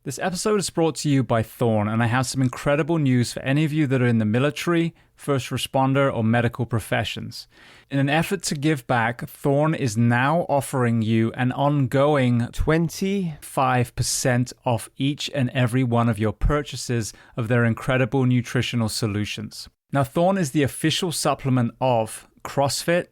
This episode is brought to you by Thorn, and I have some incredible news for any of you that are in the military, first responder, or medical professions. In an effort to give back, Thorn is now offering you an ongoing 25% off each and every one of your purchases of their incredible nutritional solutions. Now, Thorn is the official supplement of CrossFit,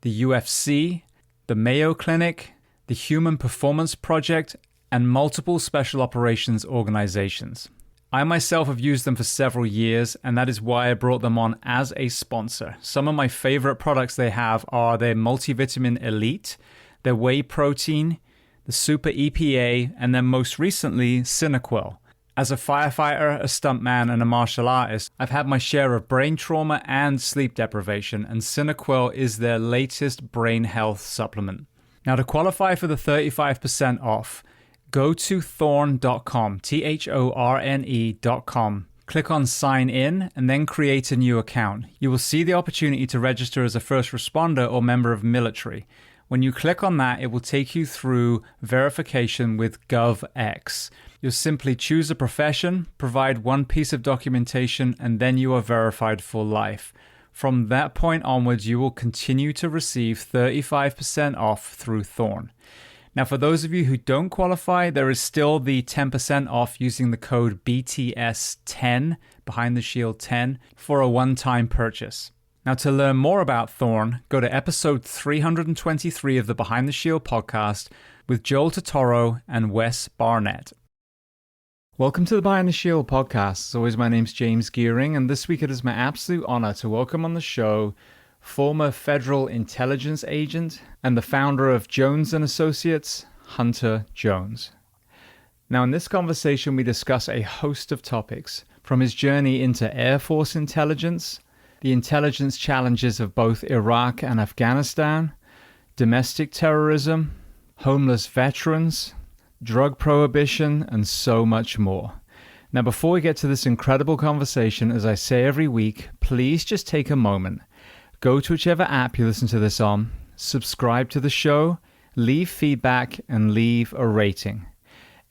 the UFC, the Mayo Clinic, the Human Performance Project, and multiple special operations organizations. I myself have used them for several years, and that is why I brought them on as a sponsor. Some of my favorite products they have are their Multivitamin Elite, their Whey Protein, the Super EPA, and then most recently, Cinequil. As a firefighter, a stuntman, and a martial artist, I've had my share of brain trauma and sleep deprivation, and Cinequil is their latest brain health supplement. Now, to qualify for the 35% off, go to thorn.com, thorne.com. Click on sign in and then create a new account. You will see the opportunity to register as a first responder or member of military. When you click on that, it will take you through verification with GovX. You'll simply choose a profession, provide one piece of documentation, and then you are verified for life. From that point onwards, you will continue to receive 35% off through Thorn. Now, for those of you who don't qualify, there is still the 10% off using the code BTS10, Behind the Shield 10, for a one-time purchase. Now, to learn more about Thorn, go to episode 323 of the Behind the Shield podcast with Joel Totoro and Wes Barnett. Welcome to the Behind the Shield podcast. As always, my name's James Gearing, and this week it is my absolute honor to welcome on the show former federal intelligence agent and the founder of Jones & Associates, Hunter Jones. Now, in this conversation, we discuss a host of topics, from his journey into Air Force intelligence, the intelligence challenges of both Iraq and Afghanistan, domestic terrorism, homeless veterans, drug prohibition, and so much more. Now, before we get to this incredible conversation, as I say every week, please just take a moment. Go to whichever app you listen to this on, subscribe to the show, leave feedback, and leave a rating.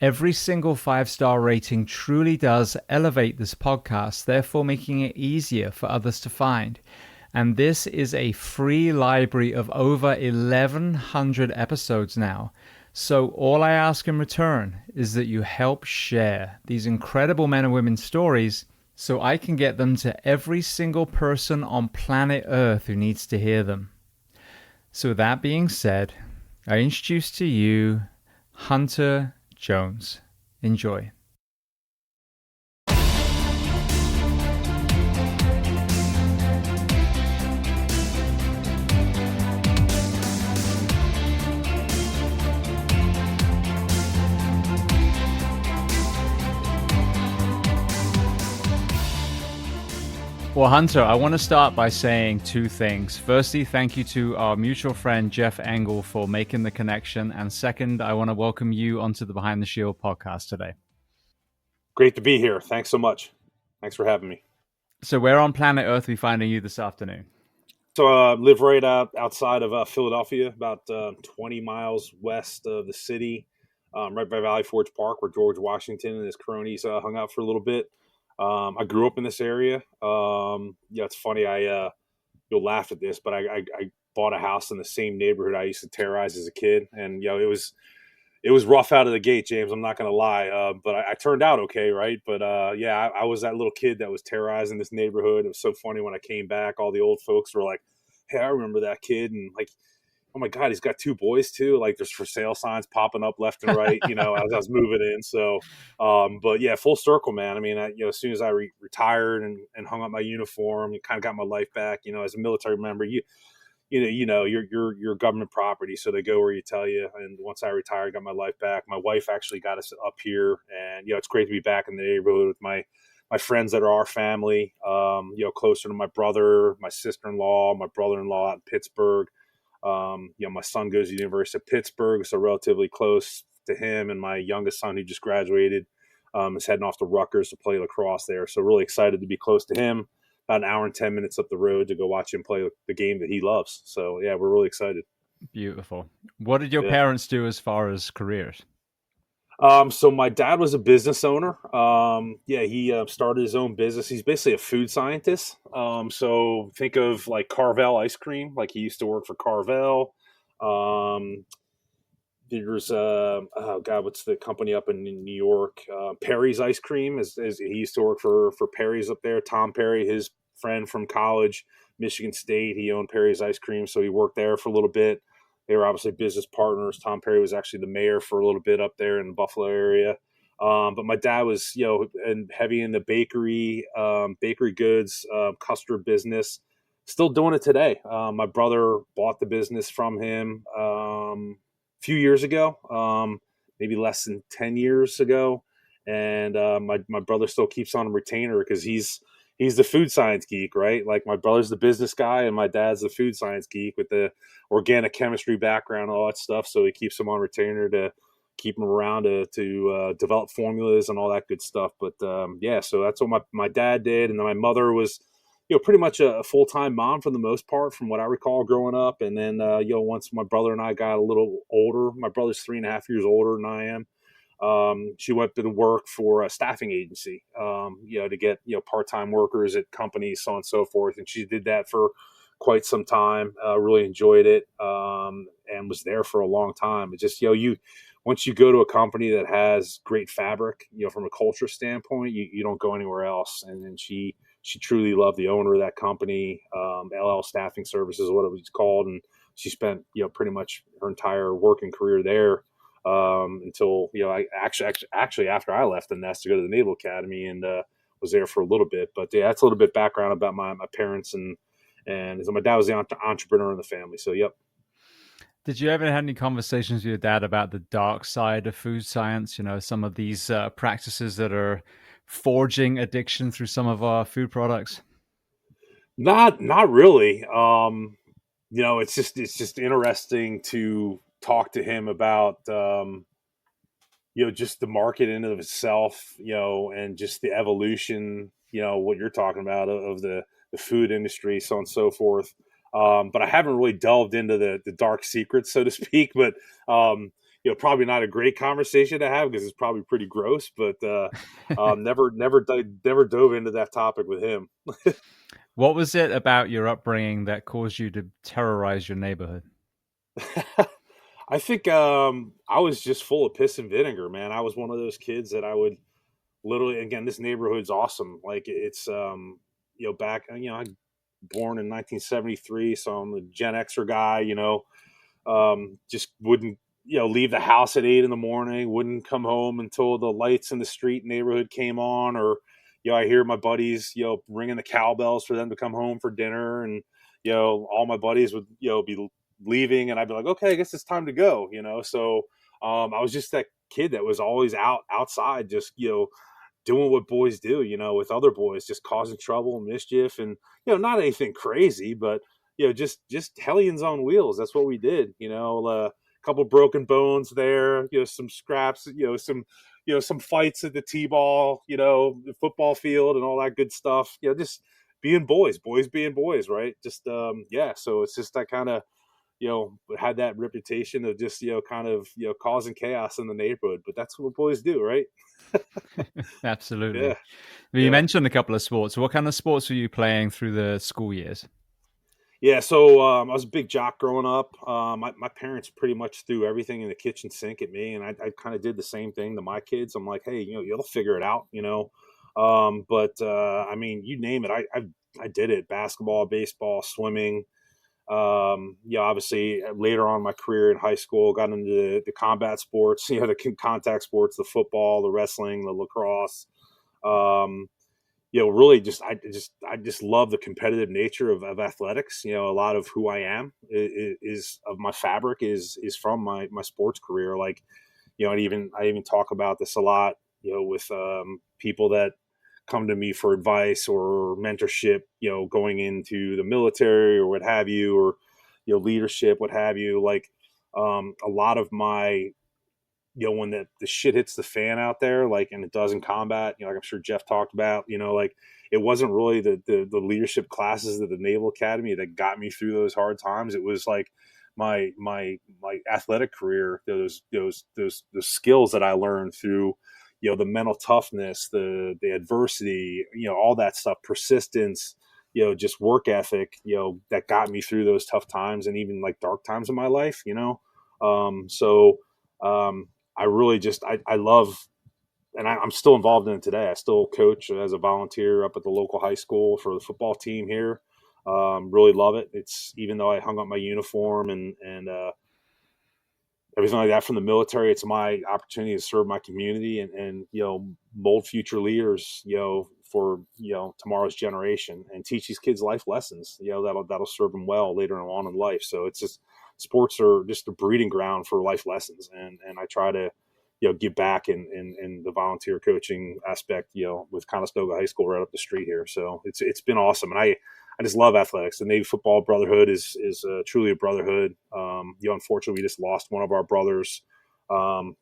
Every single 5-star rating truly does elevate this podcast, therefore making it easier for others to find. And this is a free library of over 1,100 episodes now. So all I ask in return is that you help share these incredible men and women's stories so I can get them to every single person on planet Earth who needs to hear them. So with that being said, I introduce to you Hunter Jones. Enjoy. Well, Hunter, I want to start by saying two things. Firstly, thank you to our mutual friend, Jeff Engel, for making the connection. And second, I want to welcome you onto the Behind the Shield podcast today. Great to be here. Thanks so much. Thanks for having me. So where on planet Earth are we finding you this afternoon? So I live right outside of Philadelphia, about 20 miles west of the city, right by Valley Forge Park, where George Washington and his cronies hung out for a little bit. I grew up in this area. It's funny. You'll laugh at this, but I bought a house in the same neighborhood I used to terrorize as a kid, and it was rough out of the gate, James. I'm not going to lie, but I turned out okay, right? But I was that little kid that was terrorizing this neighborhood. It was so funny when I came back. All the old folks were like, "Hey, I remember that kid," and like, oh my God, he's got 2 boys too. Like there's for sale signs popping up left and right, as I was moving in. So, but yeah, full circle, man. I mean, as soon as I retired and hung up my uniform, and kind of got my life back, as a military member, you're government property. So they go where you tell you. And once I retired, got my life back. My wife actually got us up here, and, it's great to be back in the neighborhood with my friends that are our family, closer to my brother, my sister-in-law, my brother-in-law out in Pittsburgh. My son goes to the University of Pittsburgh, so relatively close to him. And my youngest son, who just graduated, is heading off to Rutgers to play lacrosse there. So really excited to be close to him. About an hour and 10 minutes up the road to go watch him play the game that he loves. So yeah, we're really excited. Beautiful. What did your parents do as far as careers? So my dad was a business owner. Yeah, he started his own business. He's basically a food scientist. So think of like Carvel ice cream. Like he used to work for Carvel. Um, there's oh god, what's the company up in New York? Perry's ice cream is he used to work for Perry's up there. Tom Perry, his friend from college, Michigan State. He owned Perry's ice cream, so he worked there for a little bit. They were obviously business partners. Tom Perry was actually the mayor for a little bit up there in the Buffalo area. But my dad was, and heavy in the bakery goods, custard business. Still doing it today. My brother bought the business from him few years ago, maybe less than 10 years ago. And my brother still keeps on a retainer because he's the food science geek, right? Like my brother's the business guy and my dad's the food science geek with the organic chemistry background, all that stuff. So he keeps him on retainer to keep him around to develop formulas and all that good stuff. But yeah, so that's what my dad did. And then my mother was, pretty much a full-time mom for the most part, from what I recall growing up. And then, once my brother and I got a little older, my brother's 3.5 years older than I am. She went to work for a staffing agency, to get, part-time workers at companies, so on and so forth. And she did that for quite some time, really enjoyed it, and was there for a long time. It just, once you go to a company that has great fabric, from a culture standpoint, you don't go anywhere else. And then she truly loved the owner of that company. LL Staffing Services is what it was called. And she spent, pretty much her entire working career there, until, I actually after I left the nest to go to the Naval Academy, and was there for a little bit. But yeah, that's a little bit background about my parents. And so my dad was the entrepreneur in the family. So, yep. Did you ever have any conversations with your dad about the dark side of food science? Some of these practices that are forging addiction through some of our food products? Not really. It's just interesting to talk to him about, just the market in and of itself, and just the evolution, what you're talking about of the food industry, so on and so forth. But I haven't really delved into the dark secrets, so to speak. But probably not a great conversation to have because it's probably pretty gross. But never dove into that topic with him. What was it about your upbringing that caused you to terrorize your neighborhood? I think I was just full of piss and vinegar, man. I was one of those kids that I would literally, again, this neighborhood's awesome. Like it's, back, I born in 1973, so I'm a Gen Xer guy, just wouldn't, leave the house at 8 in the morning, wouldn't come home until the lights in the street neighborhood came on, or, I hear my buddies, ringing the cowbells for them to come home for dinner. And, all my buddies would, be leaving, and I'd be like, okay, I guess it's time to go, So I was just that kid that was always outside, just, doing what boys do, with other boys, just causing trouble and mischief, and not anything crazy, but just hellions on wheels. That's what we did. A couple broken bones there, some scraps, some fights at the t-ball, the football field, and all that good stuff. Just being boys being boys, right? Just yeah. So it's just that kind of had that reputation of just kind of causing chaos in the neighborhood. But that's what boys do, right? Absolutely. Yeah. Well, you mentioned a couple of sports. What kind of sports were you playing through the school years? Yeah, so I was a big jock growing up. My parents pretty much threw everything in the kitchen sink at me, and I kind of did the same thing to my kids. I'm like, hey, you'll figure it out, But I mean, you name it, I did it: basketball, baseball, swimming. Obviously later on in my career in high school, got into the combat sports, the contact sports, the football, the wrestling, the lacrosse. Um, really I just love the competitive nature of athletics. A lot of who I am is of my fabric is from my sports career. Like, and I even talk about this a lot, with people that come to me for advice or mentorship, going into the military or what have you, or, leadership, what have you. Like, a lot of my, when the shit hits the fan out there, like, and it does in combat, like I'm sure Jeff talked about, like it wasn't really the leadership classes of the Naval Academy that got me through those hard times. It was like my athletic career, those skills that I learned through, the mental toughness, the adversity, all that stuff, persistence, just work ethic, that got me through those tough times and even like dark times in my life, So I really just, I love, and I'm still involved in it today. I still coach as a volunteer up at the local high school for the football team here. Really love it. It's, even though I hung up my uniform and everything like that from the military, it's my opportunity to serve my community and mold future leaders, for, tomorrow's generation, and teach these kids life lessons, that'll serve them well later on in life. So it's just, sports are just a breeding ground for life lessons. And I try to, give back in the volunteer coaching aspect, with Conestoga High School right up the street here. So it's been awesome. And I just love athletics. The Navy Football Brotherhood is truly a brotherhood. Unfortunately, we just lost one of our brothers, a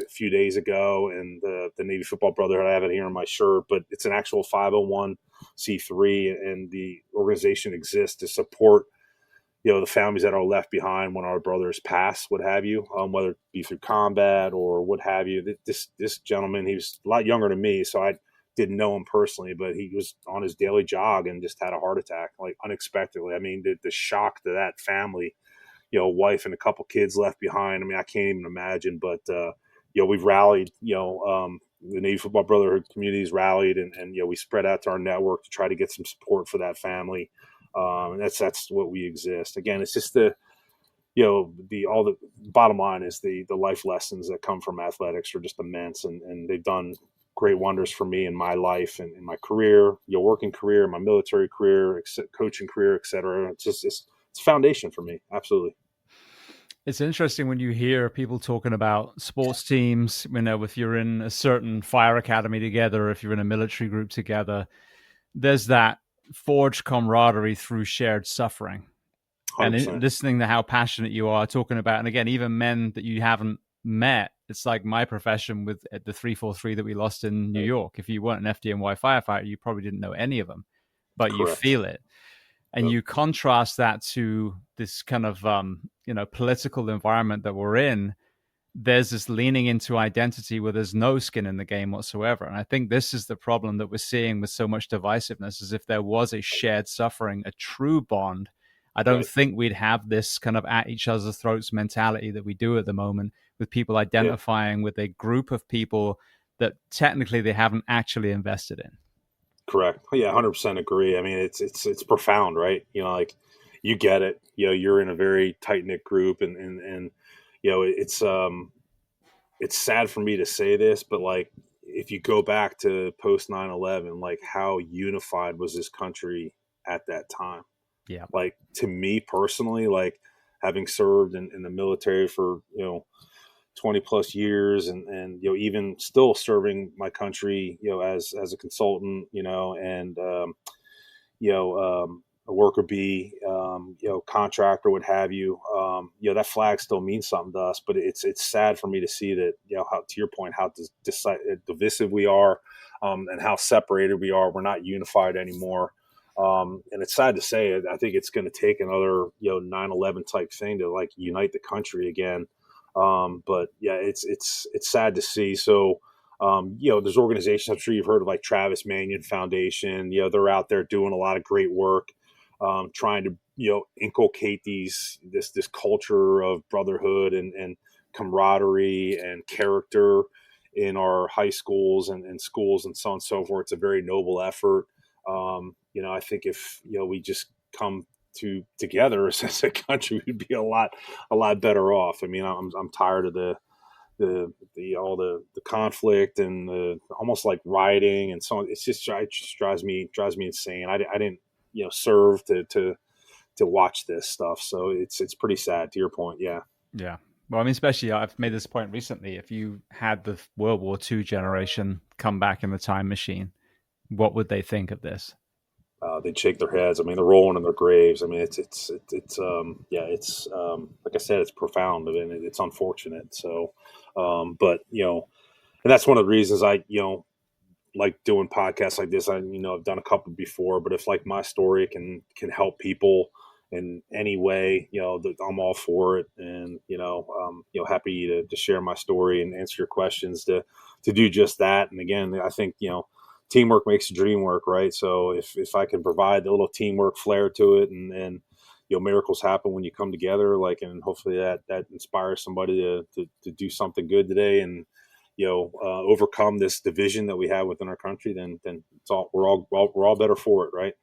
few days ago, and the Navy Football Brotherhood, I have it here on my shirt, but it's an actual 501c3, and the organization exists to support, the families that are left behind when our brothers pass, what have you, whether it be through combat or what have you. This gentleman, he was a lot younger than me, so I didn't know him personally, but he was on his daily jog and just had a heart attack, like unexpectedly. I mean, the shock to that family, wife and a couple kids left behind. I mean, I can't even imagine, but, we've rallied, the Navy Football Brotherhood communities rallied, and we spread out to our network to try to get some support for that family. And that's what we exist. Again, it's just all the bottom line is the life lessons that come from athletics are just immense, and they've done great wonders for me in my life and in my career, working career, my military career, coaching career, et cetera. It's a foundation for me. Absolutely. It's interesting when you hear people talking about sports teams, if you're in a certain fire academy together, if you're in a military group together, there's that forged camaraderie through shared suffering. 100%. And listening to how passionate you are talking about, and again, even men that you haven't met, it's like my profession with the 343 that we lost in New York. If you weren't an FDNY firefighter, you probably didn't know any of them, but Correct. You feel it. And Yep. You contrast that to this kind of, political environment that we're in. There's this leaning into identity where there's no skin in the game whatsoever. And I think this is the problem that we're seeing with so much divisiveness, is if there was a shared suffering, a true bond, I don't think we'd have this kind of at each other's throats mentality that we do at the moment, with people identifying with a group of people that technically they haven't actually invested in. Correct. Yeah, 100% agree. I mean, it's profound, right? Like, you get it. You're in a very tight knit group, and it's sad for me to say this, but like, if you go back to post 9/11, like, how unified was this country at that time? Yeah. Like, to me personally, like, having served in the military for 20 plus years, and even still serving my country, as a consultant, and a worker bee, contractor, what have you, that flag still means something to us. But it's sad for me to see that, how, to your point, how divisive we are, and how separated we are. We're not unified anymore. And it's sad to say, I think it's going to take another 9/11 type thing to like unite the country again. But yeah, it's sad to see. So, there's organizations, I'm sure you've heard of, like Travis Manion Foundation. They're out there doing a lot of great work, trying to, inculcate this culture of brotherhood and camaraderie and character in our high schools and schools and so on and so forth. It's a very noble effort. I think if, we just come together as a country, we'd be a lot better off. I mean, I'm tired of all the conflict and the almost like rioting and so on. It just drives me insane. I didn't serve to watch this stuff, so it's pretty sad, to your point. Yeah. Well, I mean, especially I've made this point recently. If you had the World War II generation come back in the time machine, what would they think of this? They'd shake their heads. I mean, they're rolling in their graves. I mean, it's like I said, it's profound and it's unfortunate. So, but and that's one of the reasons I like doing podcasts like this. I've done a couple before, but if like my story can help people in any way, I'm all for it. And, happy to share my story and answer your questions to do just that. And again, I think, teamwork makes the dream work, right? So if I can provide a little teamwork flair to it, and miracles happen when you come together, and hopefully that inspires somebody to do something good today, and overcome this division that we have within our country, then we're all better for it, right?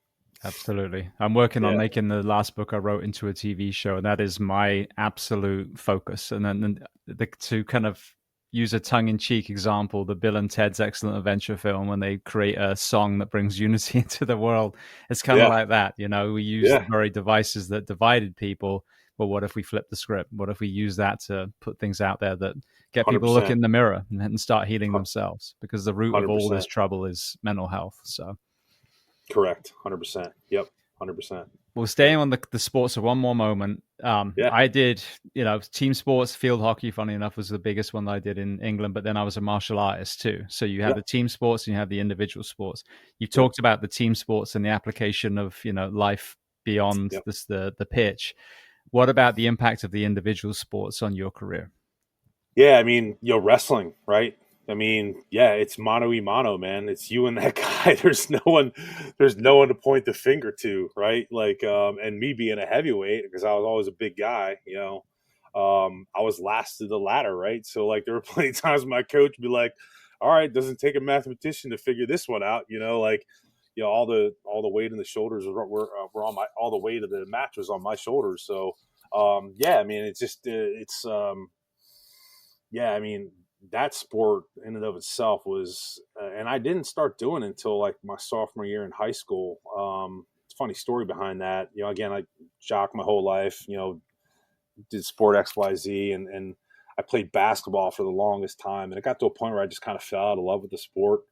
Absolutely. I'm working on Yeah. making the last book I wrote into a TV show, and that is my absolute focus. And then to kind of use a tongue-in-cheek example, the Bill and Ted's Excellent Adventure film, when they create a song that brings unity into the world, it's kind of like that. We use the very devices that divided people, but what if we flip the script? What if we use that to put things out there that get people to look in the mirror and start healing themselves? Because the root of all this trouble is mental health. So correct. 100%. Yep. 100%. Well, staying on the sports for one more moment. I did, team sports, field hockey, funny enough, was the biggest one that I did in England, but then I was a martial artist too. So you have the team sports and you have the individual sports. You talked about the team sports and the application of, life beyond the pitch. What about the impact of the individual sports on your career? Yeah, I mean, wrestling, right? I mean, it's mano y mano, man. It's you and that guy. There's no one to point the finger to, right? And me being a heavyweight, because I was always a big guy, I was last to the ladder, right? So there were plenty of times my coach would be like, all right, doesn't take a mathematician to figure this one out, all the weight in the shoulders were on my, all the weight of the match was on my shoulders. So, I mean, it's just, I mean, that sport in and of itself was, and I didn't start doing it until my sophomore year in high school. It's a funny story behind that. Again, I jocked my whole life, did sport XYZ, and I played basketball for the longest time. And it got to a point where I just kind of fell out of love with the sport.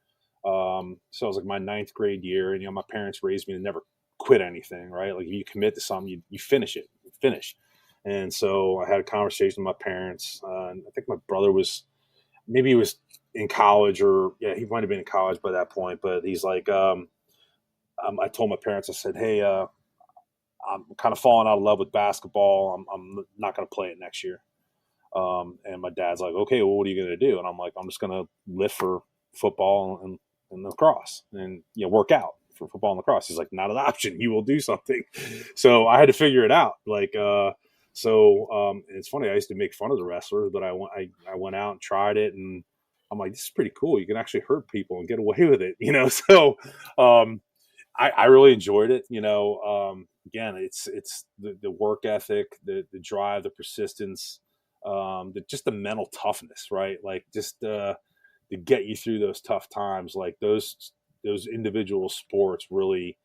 So it was my 9th grade year, and, my parents raised me to never quit anything, right? If you commit to something, you finish it, And so I had a conversation with my parents. And I think my brother maybe he was in college, or he might have been in college by that point. But he's like, I told my parents, I said, hey, I'm kind of falling out of love with basketball. I'm not going to play it next year. And my dad's like, okay, well, what are you going to do? And I'm like, I'm just going to lift for football and lacrosse, and work out for football and lacrosse. He's like, not an option. You will do something. So I had to figure it out. It's funny. I used to make fun of the wrestlers, but I went out and tried it, and I'm like, this is pretty cool. You can actually hurt people and get away with it, So I really enjoyed it. Again, it's the work ethic, the drive, the persistence, just the mental toughness, right? Just to get you through those tough times. Those individual sports really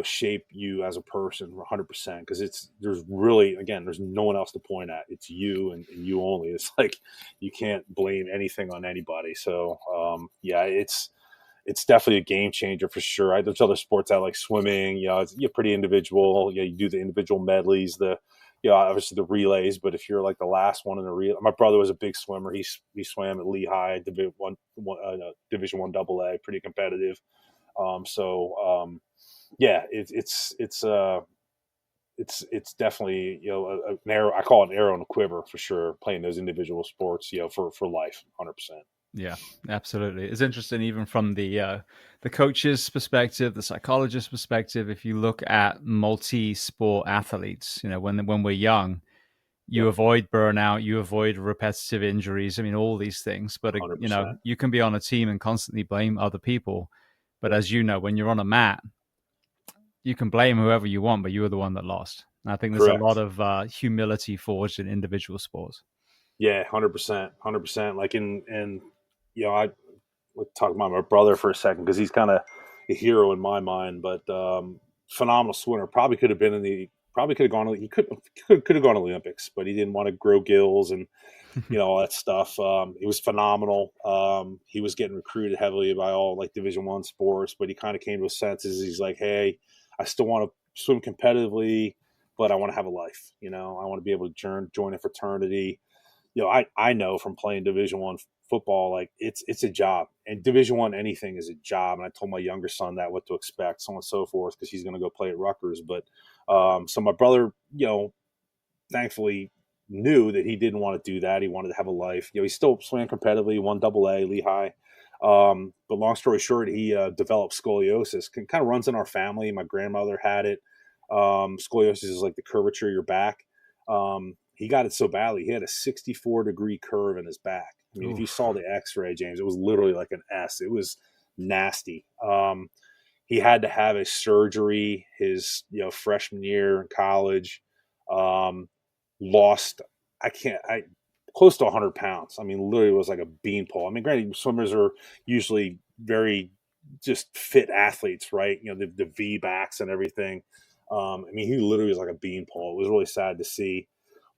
shape you as a person 100%, because there's no one else to point at. It's you and you only. It's you can't blame anything on anybody. So it's definitely a game changer for sure. There's other sports out like swimming, you're pretty individual. You do the individual medleys, obviously the relays, but if you're the last one in the relay. My brother was a big swimmer. He swam at Lehigh, Division I AA, pretty competitive. It's definitely an arrow. I call it an arrow in a quiver for sure. Playing those individual sports, for life, 100%. Yeah, absolutely. It's interesting, even from the coach's perspective, the psychologist's perspective. If you look at multi-sport athletes, when we're young, you avoid burnout, you avoid repetitive injuries. I mean, all these things. But 100%. You can be on a team and constantly blame other people. But as you know, when you're on a mat, you can blame whoever you want, but you were the one that lost. And I think there's Correct. a lot of humility forged in individual sports. Yeah, 100%, 100%. I would talk about my brother for a second, because he's kind of a hero in my mind. But phenomenal swimmer. Probably could have gone. He could have gone to the Olympics, but he didn't want to grow gills and all that stuff. He was phenomenal. He was getting recruited heavily by all Division I sports, but he kind of came to his senses. He's like, hey, I still want to swim competitively, but I want to have a life. I want to be able to join a fraternity. I know from playing Division I football, like it's a job, and Division I anything is a job. And I told my younger son that, what to expect, so on and so forth, because he's going to go play at Rutgers. But so my brother, thankfully knew that he didn't want to do that. He wanted to have a life. He still swam competitively, won AA, Lehigh. But long story short, he developed scoliosis. Kind of runs in our family. My grandmother had it. Scoliosis is like the curvature of your back. He got it so badly, he had a 64-degree curve in his back. I mean, If you saw the X-ray, James, it was literally like an S. It was nasty. He had to have a surgery his freshman year in college. Lost close to 100 pounds. I mean, literally was like a beanpole. I mean, granted, swimmers are usually very just fit athletes, right? The V backs and everything. I mean, he literally was like a beanpole. It was really sad to see.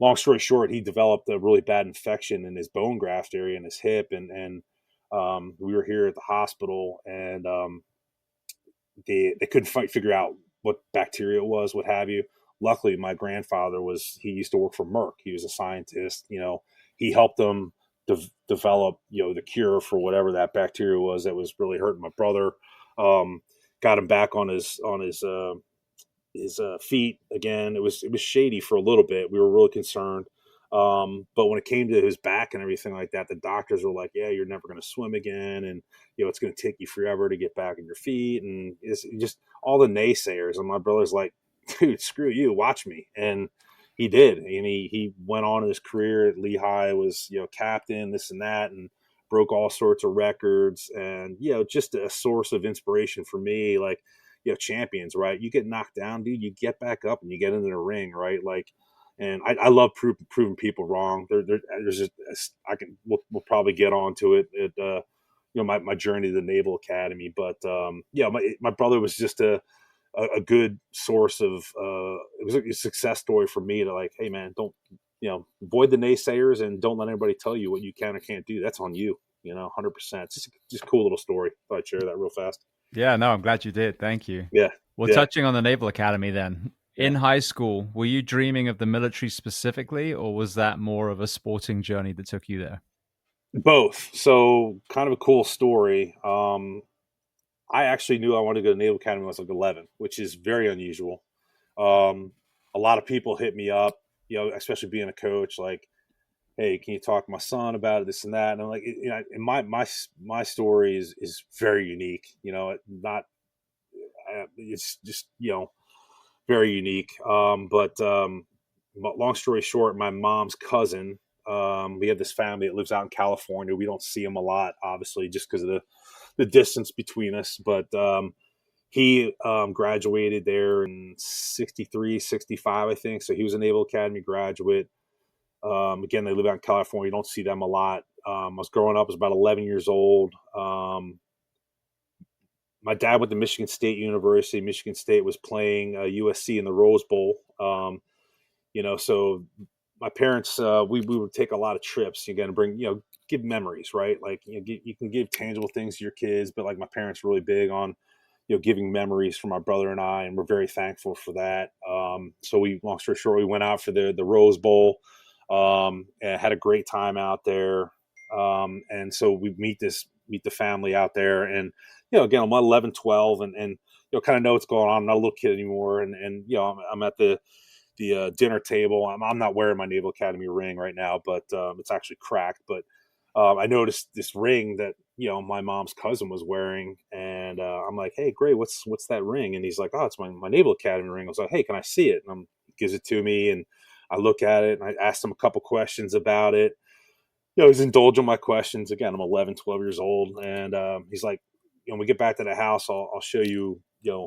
Long story short, he developed a really bad infection in his bone graft area in his hip, and we were here at the hospital, and they couldn't figure out what bacteria it was, what have you. Luckily, my grandfather he used to work for Merck. He was a scientist. He helped them develop the cure for whatever that bacteria was that was really hurting my brother. Got him back on his feet again. It was shady for a little bit. We were really concerned. But when it came to his back and everything like that, the doctors were like, yeah, you're never going to swim again. And, it's going to take you forever to get back on your feet. And it's just all the naysayers. And my brother's like, dude, screw you, watch me. And he did. And he went on in his career at Lehigh, was, captain, this and that, and broke all sorts of records. And, just a source of inspiration for me. Like, champions, right? You get knocked down, dude, you get back up and you get into the ring, right? Like, and I love proving people wrong. There's just, we'll probably get onto it at, my journey to the Naval Academy. But, my brother was just a good source of, it was a success story for me to like, hey man, don't, avoid the naysayers and don't let anybody tell you what you can or can't do. That's on you, 100%. It's just a cool little story. Thought I'd share that real fast. Yeah, no, I'm glad you did. Thank you. Yeah. Well, yeah. touching on the Naval Academy then, in high school, were you dreaming of the military specifically, or was that more of a sporting journey that took you there? Both. So kind of a cool story. I actually knew I wanted to go to Naval Academy when I was like 11, which is very unusual. A lot of people hit me up, especially being a coach, like, hey, can you talk to my son about it, this and that? And I'm like, and my story is very unique. It's just, very unique. But long story short, my mom's cousin, we have this family that lives out in California. We don't see him a lot, obviously, just because of the distance between us. But he graduated there in 63, 65, I think. So he was a Naval Academy graduate. Again, they live out in California. You don't see them a lot. I was growing up, I was about 11 years old. My dad went to Michigan State University. Michigan State was playing USC in the Rose Bowl. So my parents, we would take a lot of trips. You're going to bring, give memories, right? Like, you can give tangible things to your kids, but like my parents were really big on, giving memories for my brother and I, and we're very thankful for that. So long story short, we went out for the Rose Bowl, and had a great time out there. And so we meet the family out there, and, again, I'm 11, 12, and kind of know what's going on. I'm not a little kid anymore. And I'm at the dinner table. I'm not wearing my Naval Academy ring right now, but it's actually cracked. But I noticed this ring that, my mom's cousin was wearing, and I'm like, hey, great, what's that ring? And he's like, oh, it's my Naval Academy ring. I was like, hey, can I see it? And he gives it to me, and I look at it, and I asked him a couple questions about it. He's indulging my questions. Again, I'm 11, 12 years old, and he's like, when we get back to the house, I'll show you,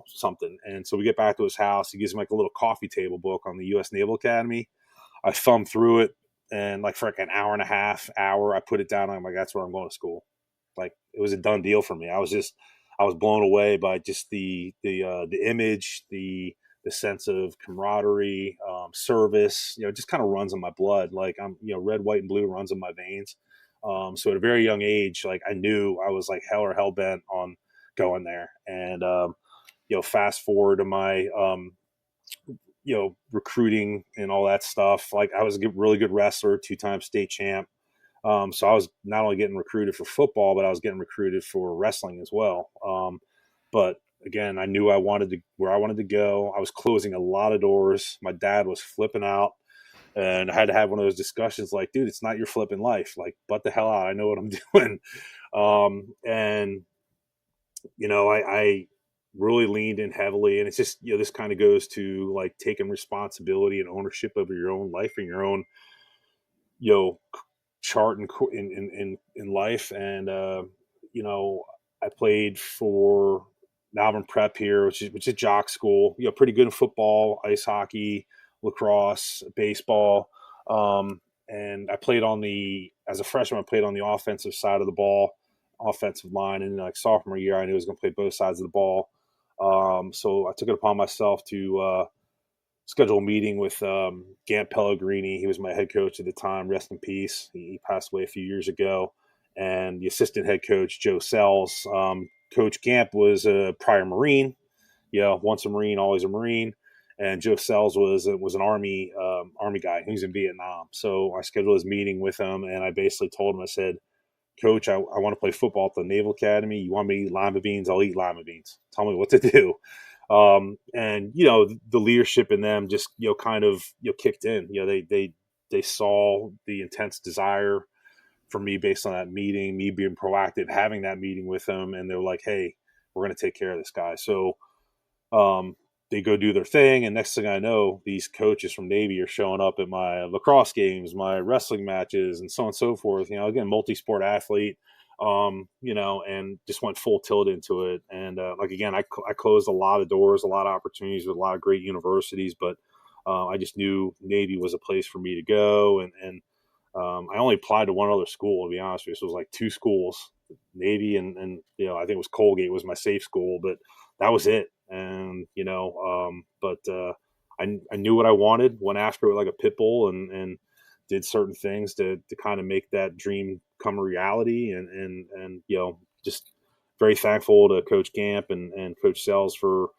something. And so we get back to his house. He gives me like a little coffee table book on the U.S. Naval Academy. I thumb through it, and like for like an hour and a half, I put it down. I'm like, that's where I'm going to school. Like, it was a done deal for me. I was blown away by just the image, the sense of camaraderie, service. Just kind of runs in my blood. Like, I'm, red, white, and blue runs in my veins. So at a very young age, like, I knew I was like hell bent on going there. And fast forward to my recruiting and all that stuff. Like, I was a really good wrestler, 2-time state champ. So I was not only getting recruited for football, but I was getting recruited for wrestling as well. But again, I knew where I wanted to go. I was closing a lot of doors. My dad was flipping out, and I had to have one of those discussions like, dude, it's not your flipping life. Like, butt the hell out. I know what I'm doing. And I really leaned in heavily, and it's just, this kind of goes to like taking responsibility and ownership of your own life and your own, you know, chart in life. And, I played for Malvern Prep here, which is jock school, pretty good in football, ice hockey, lacrosse, baseball. And I played as a freshman, I played on the offensive side of the ball, offensive line. And like sophomore year, I knew I was going to play both sides of the ball. So I took it upon myself to schedule a meeting with Gant Pellegrini. He was my head coach at the time. Rest in peace. He passed away a few years ago. And the assistant head coach, Joe Sells. Coach Gamp was a prior Marine. Once a Marine, always a Marine. And Joe Sells was an Army guy. He was in Vietnam. So I scheduled his meeting with him, and I basically told him, I said, Coach, I want to play football at the Naval Academy. You want me to eat lima beans? I'll eat lima beans. Tell me what to do. And the leadership in them just kind of kicked in. They saw the intense desire for me based on that meeting, me being proactive, having that meeting with them, and they're like, hey, we're going to take care of this guy. So they go do their thing, and next thing I know, these coaches from Navy are showing up at my lacrosse games, my wrestling matches, and so on and so forth. Again, multi-sport athlete, and just went full tilt into it. And again, I closed a lot of doors, a lot of opportunities with a lot of great universities, but I just knew Navy was a place for me to go. And I only applied to one other school, to be honest with you. So it was like two schools, Navy and I think it was Colgate was my safe school, but that was it. And I knew what I wanted, went after it like a pit bull, and did certain things to kind of make that dream come a reality. And just very thankful to Coach Gamp and Coach Sells for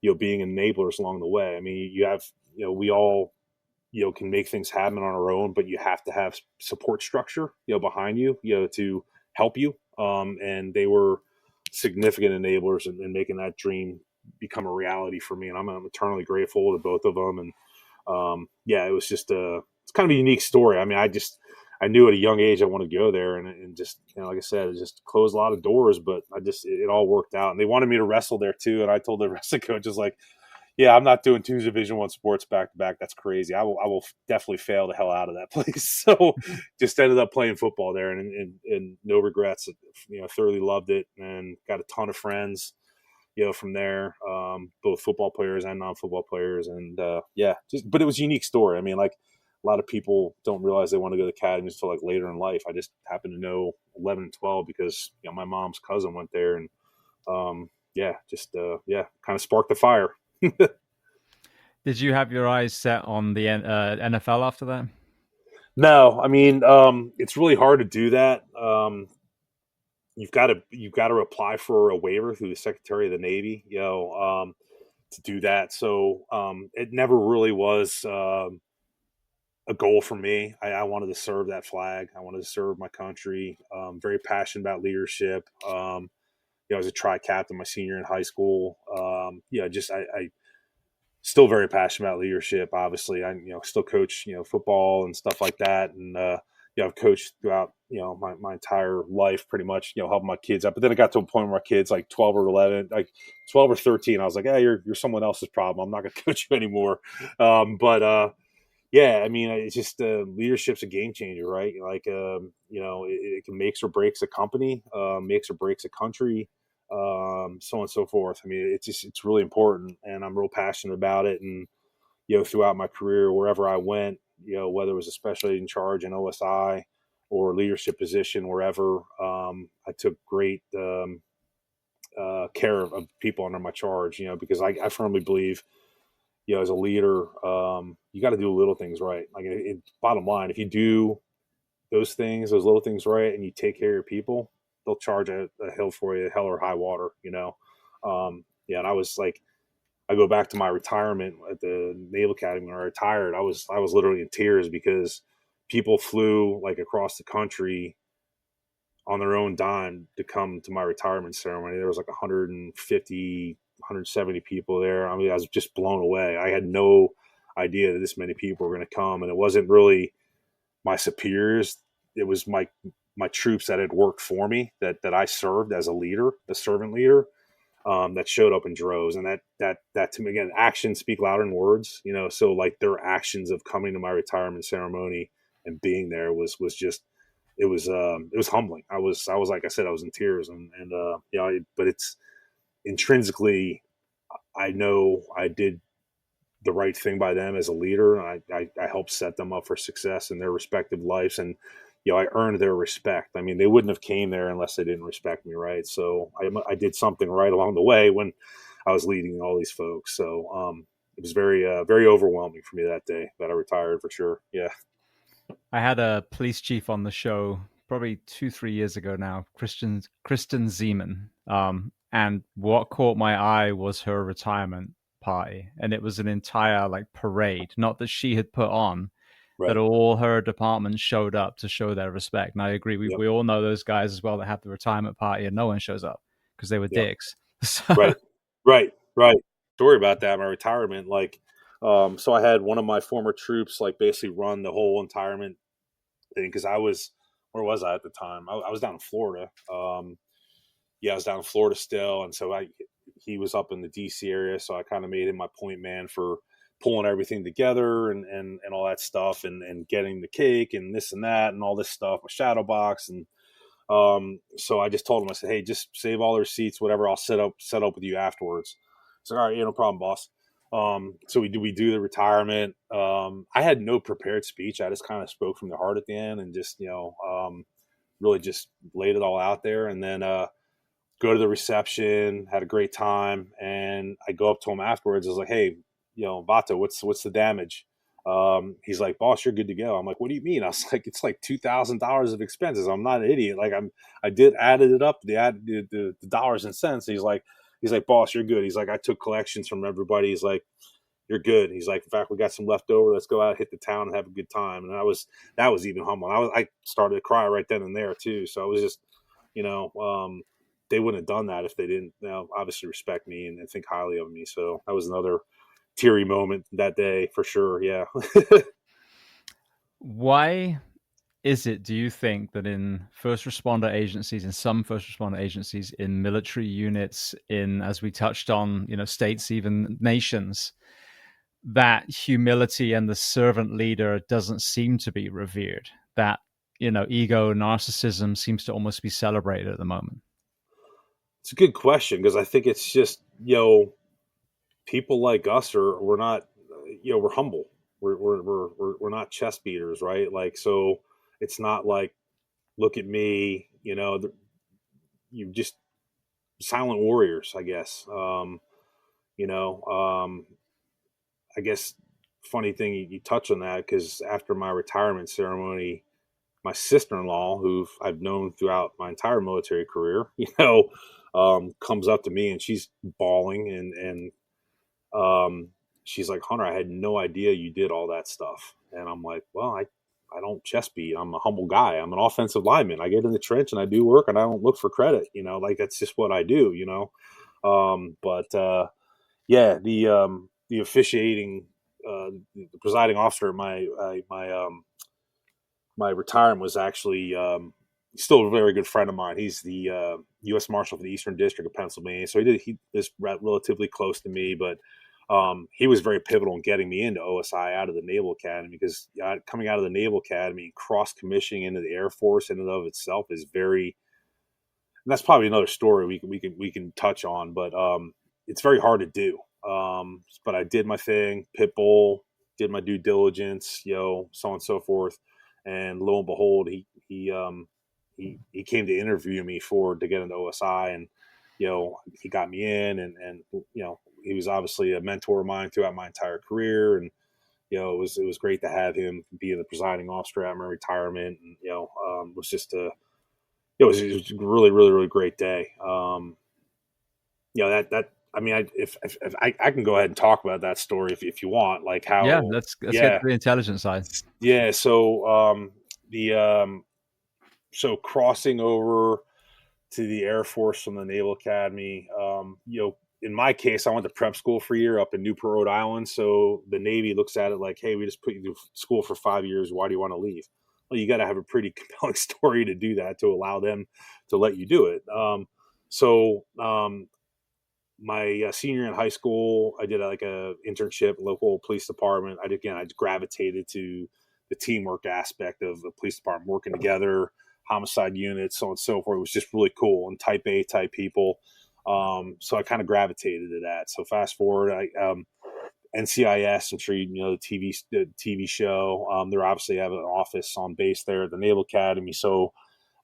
being enablers along the way. I mean, you have we all can make things happen on our own, but you have to have support structure behind you to help you. And they were significant enablers in making that dream become a reality for me, and I'm eternally grateful to both of them. And it was just it's kind of a unique story. I mean, I knew at a young age I wanted to go there, and just like I said, it just closed a lot of doors, but it all worked out. And they wanted me to wrestle there too, and I told the wrestling coaches like, yeah, I'm not doing two Division I sports back to back. That's crazy. I will definitely fail the hell out of that place. So just ended up playing football there, and no regrets. Thoroughly loved it, and got a ton of friends from there, both football players and non-football players. And but it was a unique story. I mean, like a lot of people don't realize they want to go to the academies until like later in life. I just happened to know 11 and 12 because my mom's cousin went there, and kind of sparked the fire. Did you have your eyes set on the NFL after that? No, I mean, it's really hard to do that. You've got to apply for a waiver through the Secretary of the Navy, to do that. So it never really was a goal for me. I wanted to serve that flag. I wanted to serve my country. Very passionate about leadership. I was a tri-captain my senior in high school. I still very passionate about leadership. Obviously, I still coach football and stuff like that, and I've coached throughout my entire life, pretty much helping my kids out. But then it got to a point where my kids like 12 or 11, like 12 or 13, I was like, hey, you're someone else's problem. I'm not going to coach you anymore. I mean, it's just leadership's a game changer, right? Like it can makes or breaks a company, makes or breaks a country. So on and so forth. I mean, it's really important, and I'm real passionate about it. And throughout my career, wherever I went, whether it was a special agent in charge in OSI or leadership position, wherever, I took great care of people under my charge. Because I firmly believe, as a leader, you got to do little things right. Like, bottom line, if you do those little things right, and you take care of your people, they'll charge a hill for you, hell or high water, and I was like, I go back to my retirement at the Naval Academy when I retired. I was literally in tears because people flew like across the country on their own dime to come to my retirement ceremony. There was like 150, 170 people there. I mean, I was just blown away. I had no idea that this many people were going to come, and it wasn't really my superiors. It was my troops that had worked for me, that I served as a leader, a servant leader, that showed up in droves. And that to me, again, actions speak louder than words, you know. So like their actions of coming to my retirement ceremony and being there was just, it was humbling. I was like I said, I was in tears, and you know, but it's intrinsically, I know I did the right thing by them as a leader, and I helped set them up for success in their respective lives, and you know, I earned their respect. I mean, they wouldn't have came there unless they didn't respect me, right? So I did something right along the way when I was leading all these folks. So it was very overwhelming for me that day that I retired, for sure. Yeah. I had a police chief on the show probably 2-3 years ago now, Kristen Zeman. And what caught my eye was her retirement party, and it was an entire like parade, not that she had put on, that Right. all her departments showed up to show their respect. And I agree, Yep. we all know those guys as well that have the retirement party and no one shows up because they were Yep. dicks. So, Right. Story about that, my retirement, like, so I had one of my former troops like basically run the whole retirement thing, because where was I at the time? I was down in Florida. Yeah, I was down in Florida still, and so he was up in the DC area, so I kind of made him my point man for pulling everything together and all that stuff, and getting the cake and this and that and all this stuff, my shadow box. And so I just told him, I said, hey, just save all the receipts, whatever, I'll set up with you afterwards. So, all right, yeah, no problem, boss. So we do the retirement. I had no prepared speech. I just kind of spoke from the heart at the end, and just, you know, really just laid it all out there. And then go to the reception, had a great time, and I go up to him afterwards. I was like, hey, you know, Vato, what's the damage? He's like, boss, you're good to go. I'm like, what do you mean? I was like, it's like $2,000 of expenses. I'm not an idiot. Like I added it up, the dollars and cents. He's like, boss, you're good. He's like, I took collections from everybody. He's like, you're good. He's like, in fact, we got some left over. Let's go out, hit the town, and have a good time. And that was even humbling. I started to cry right then and there too. So I was just, you know, they wouldn't have done that if they didn't, you know, obviously respect me and think highly of me. So that was another teary moment that day, for sure. Yeah. why is it, do you think, that in first responder agencies, in some first responder agencies, in military units, in, as we touched on, you know, states, even nations, that humility and the servant leader doesn't seem to be revered? That, you know, ego, narcissism seems to almost be celebrated at the moment. It's a good question, because I think it's just, you know, people like us we're not, you know, we're humble. We're not chest beaters, right? Like, so it's not like, look at me, you know, you just silent warriors, I guess. You know, I guess funny thing you touch on that, because after my retirement ceremony, my sister-in-law, who I've known throughout my entire military career, you know, comes up to me and she's bawling, and she's like, Hunter, I had no idea you did all that stuff. And I'm like, well, I don't chest beat. I'm a humble guy. I'm an offensive lineman. I get in the trench and I do work, and I don't look for credit, you know, like that's just what I do, you know? But yeah, the officiating, the presiding officer at my retirement was actually, still a very good friend of mine. He's the U.S. Marshal for the Eastern District of Pennsylvania. So he is relatively close to me, but he was very pivotal in getting me into OSI out of the Naval Academy, because coming out of the Naval Academy, cross commissioning into the Air Force in and of itself is very, and that's probably another story we can touch on, but it's very hard to do. But I did my thing, Pitbull, did my due diligence, you know, so on and so forth. And lo and behold, he came to interview me to get into OSI, and you know, he got me in, and you know, he was obviously a mentor of mine throughout my entire career, and you know, it was great to have him be the presiding officer at my retirement, and you know, it was just it was a really, really, really great day. You know, that I mean, if I can go ahead and talk about that story if you want, like Yeah, how, let's get to yeah, the intelligence side. yeah. So the so crossing over to the Air Force from the Naval Academy, in my case, I went to prep school for a year up in Newport, Rhode Island. So the Navy looks at it like, hey, we just put you through school for 5 years. Why do you want to leave? Well, you got to have a pretty compelling story to do that, to allow them to let you do it. My senior in high school, I did like a internship, local police department. I gravitated to the teamwork aspect of the police department, working together, homicide units, so on and so forth. It was just really cool, and type A type people. So I kind of gravitated to that. So fast forward, NCIS, I'm sure you know the TV show. They obviously have an office on base there at the Naval Academy. So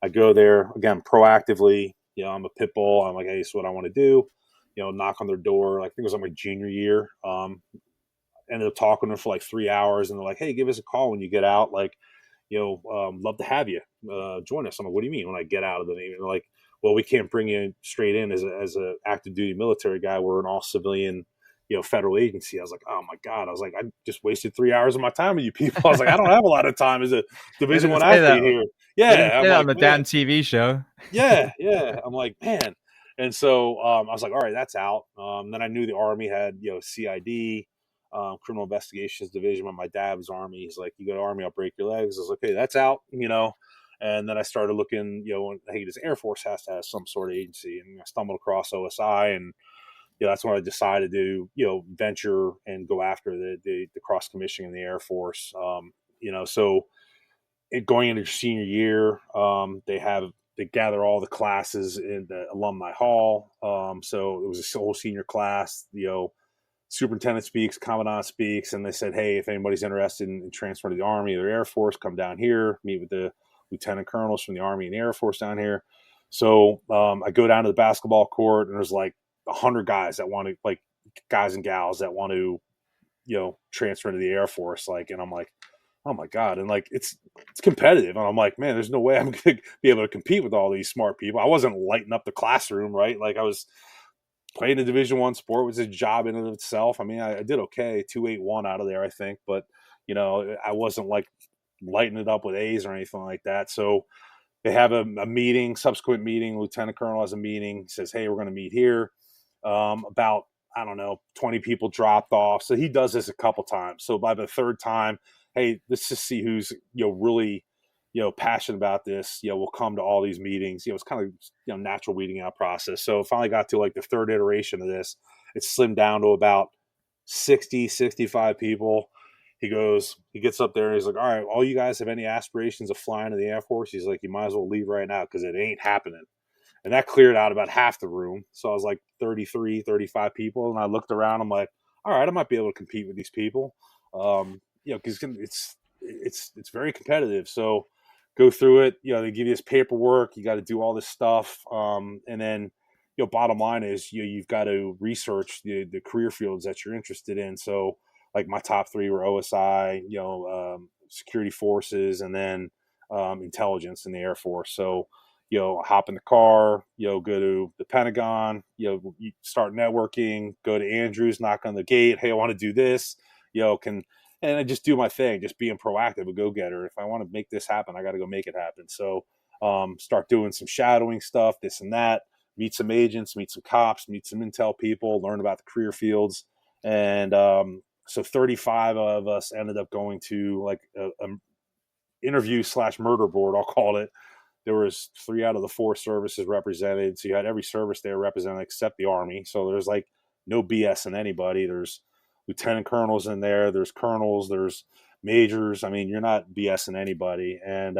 I go there again proactively. I'm a pit bull. I'm like, hey, this is what I want to do. Knock on their door. Like, I think it was like my junior year. Ended up talking to them for like 3 hours, and they're like, hey, give us a call when you get out. Like, love to have you join us. I'm like, what do you mean when I get out of the Navy? And they're like, well, we can't bring you straight in as a active duty military guy. We're an all civilian, federal agency. I was like, oh my God. I was like, I just wasted 3 hours of my time with you people. I was like, I don't have a lot of time as a Division I athlete here. They didn't Yeah. say that on the damn TV show. Yeah. I'm like, man. And so I was like, all right, that's out. Then I knew the Army had, CID, Criminal Investigations Division. When my dad was Army, he's like, you go to Army, I'll break your legs. I was like, okay, that's out, And then I started looking, hey, this Air Force has to have some sort of agency. And I stumbled across OSI, and that's when I decided to, venture and go after the cross commissioning in the Air Force. So going into your senior year, they gather all the classes in the alumni hall. So it was a whole senior class, superintendent speaks, commandant speaks, and they said, hey, if anybody's interested in transferring to the Army or the Air Force, come down here, meet with the lieutenant colonels from the Army and the Air Force down here. So I go down to the basketball court, and there's like 100 guys that want to, like, guys and gals that want to, transfer into the Air Force. Like, and I'm like, oh my God. And like, it's competitive. And I'm like, man, there's no way I'm going to be able to compete with all these smart people. I wasn't lighting up the classroom, right? Like, I was playing a Division I sport, was a job in and of itself. I mean, I did okay, 281 out of there, I think, but I wasn't like lighting it up with A's or anything like that. So they have a meeting, subsequent meeting. Lieutenant Colonel has a meeting, says, hey, we're going to meet here. About, I don't know, 20 people dropped off. So he does this a couple times. So by the third time, hey, let's just see who's, really, passionate about this. We'll come to all these meetings. It's kind of, natural weeding out process. So it finally got to like the third iteration of this. It slimmed down to about 60, 65 people. He gets up there and he's like, all right, all you guys have any aspirations of flying to the Air Force? He's like, you might as well leave right now because it ain't happening. And that cleared out about half the room. So I was like 33, 35 people. And I looked around. I'm like, all right, I might be able to compete with these people. Because it's very competitive. So go through it. They give you this paperwork. You got to do all this stuff. And then, bottom line is you've got to research the career fields that you're interested in. So like my top three were OSI, security forces, and then intelligence in the Air Force. So, hop in the car, go to the Pentagon, you start networking, go to Andrews, knock on the gate. Hey, I want to do this, and I just do my thing, just being proactive, a go-getter. If I want to make this happen, I got to go make it happen. So start doing some shadowing stuff, this and that, meet some agents, meet some cops, meet some intel people, learn about the career fields. And so 35 of us ended up going to like a interview / murder board, I'll call it. There was 3 out of the 4 services represented. So you had every service there represented except the Army. So there's like no BS in anybody. There's lieutenant colonels in there. There's colonels. There's majors. I mean, you're not BSing anybody. And,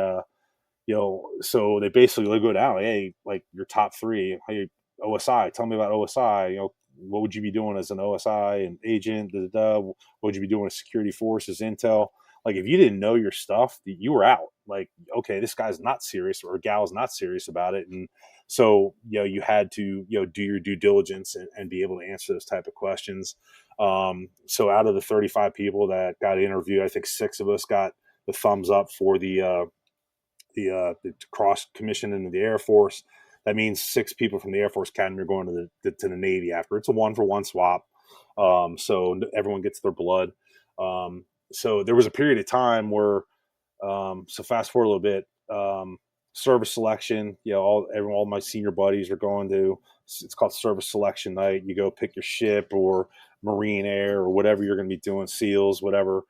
so they basically go down, hey, like your top 3, hey, OSI, tell me about OSI. What would you be doing as an OSI and agent? What would you be doing as security forces, intel? Like, if you didn't know your stuff, you were out. Like, okay, this guy's not serious or gal's not serious about it. And so, you had to, do your due diligence and be able to answer those type of questions. So out of the 35 people that got interviewed, I think 6 of us got the thumbs up for the cross commission into the Air Force. that means 6 people from the Air Force Academy are going to the Navy after. It's a 1-for-1 swap. So everyone gets their blood. So there was a period of time where, so fast forward a little bit, service selection, all my senior buddies are going to, it's called service selection night. You go pick your ship or Marine Air or whatever you're going to be doing, SEALs, whatever.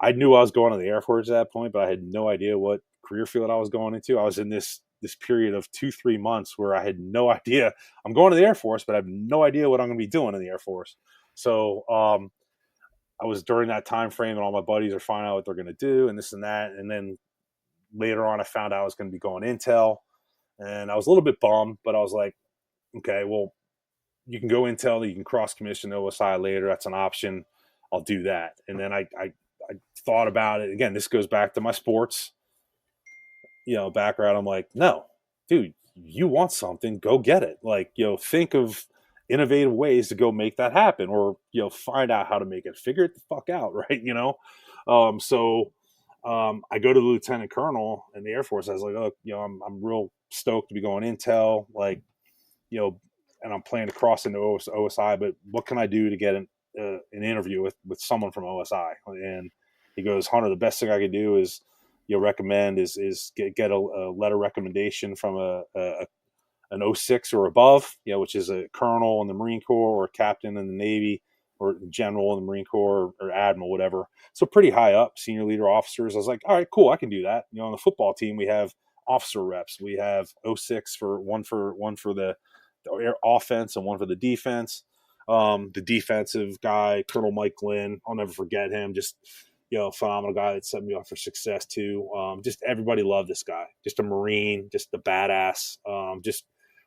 I knew I was going to the Air Force at that point, but I had no idea what career field I was going into. I was in this period of 2-3 months where I had no idea. I'm going to the Air Force, but I have no idea what I'm going to be doing in the Air Force. So I was during that time frame, and all my buddies are finding out what they're going to do and this and that. And then later on, I found out I was going to be going Intel, and I was a little bit bummed, but I was like, okay, well, you can go Intel, you can cross commission OSI later. That's an option. I'll do that. And then I thought about it again. This goes back to my sports, background. I'm like, no, dude, you want something, go get it. Like, think of innovative ways to go make that happen, or, find out how to make it, figure it the fuck out. Right. So I go to the lieutenant colonel in the Air Force. I was like, oh, I'm real stoked to be going Intel, like, and I'm planning to cross into OSI, but what can I do to get an interview with someone from OSI? And he goes, Hunter, the best thing I could do is, recommend is get a letter recommendation from an 06 or above, which is a colonel in the Marine Corps or a captain in the Navy or general in the Marine Corps or admiral, whatever. So pretty high up, senior leader officers. I was like, all right, cool, I can do that. On the football team, we have officer reps. We have 06 for one for the offense and one for the defense. The defensive guy, Colonel Mike Lynn, I'll never forget him. Just, phenomenal guy that set me up for success too. Just everybody loved this guy. Just a Marine, just a badass.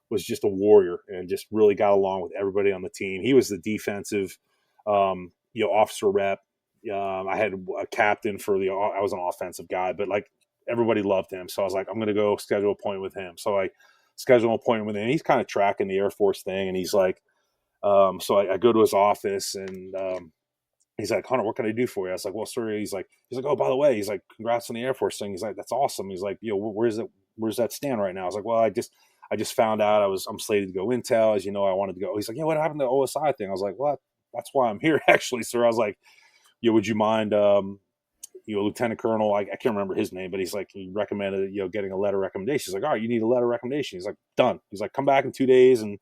Was just a warrior and just really got along with everybody on the team. He was the defensive, officer rep. I had a captain I was an offensive guy, but like everybody loved him. So I was like, I'm going to go schedule an appointment with him. So I schedule an appointment with him. He's kind of tracking the Air Force thing. And he's like, so I go to his office and, he's like, Hunter, what can I do for you? I was like, well, sir, he's like, oh, by the way, he's like, congrats on the Air Force thing. He's like, that's awesome. He's like, where's that stand right now? I was like, well, I just found out I'm slated to go Intel. As you know, I wanted to go. He's like, what happened to the OSI thing? I was like, well, that's why I'm here actually, sir. I was like, would you mind, Lieutenant Colonel, I can't remember his name, but he's like, he recommended, getting a letter recommendation. He's like, all right, you need a letter recommendation. He's like, done. He's like, come back in 2 days and,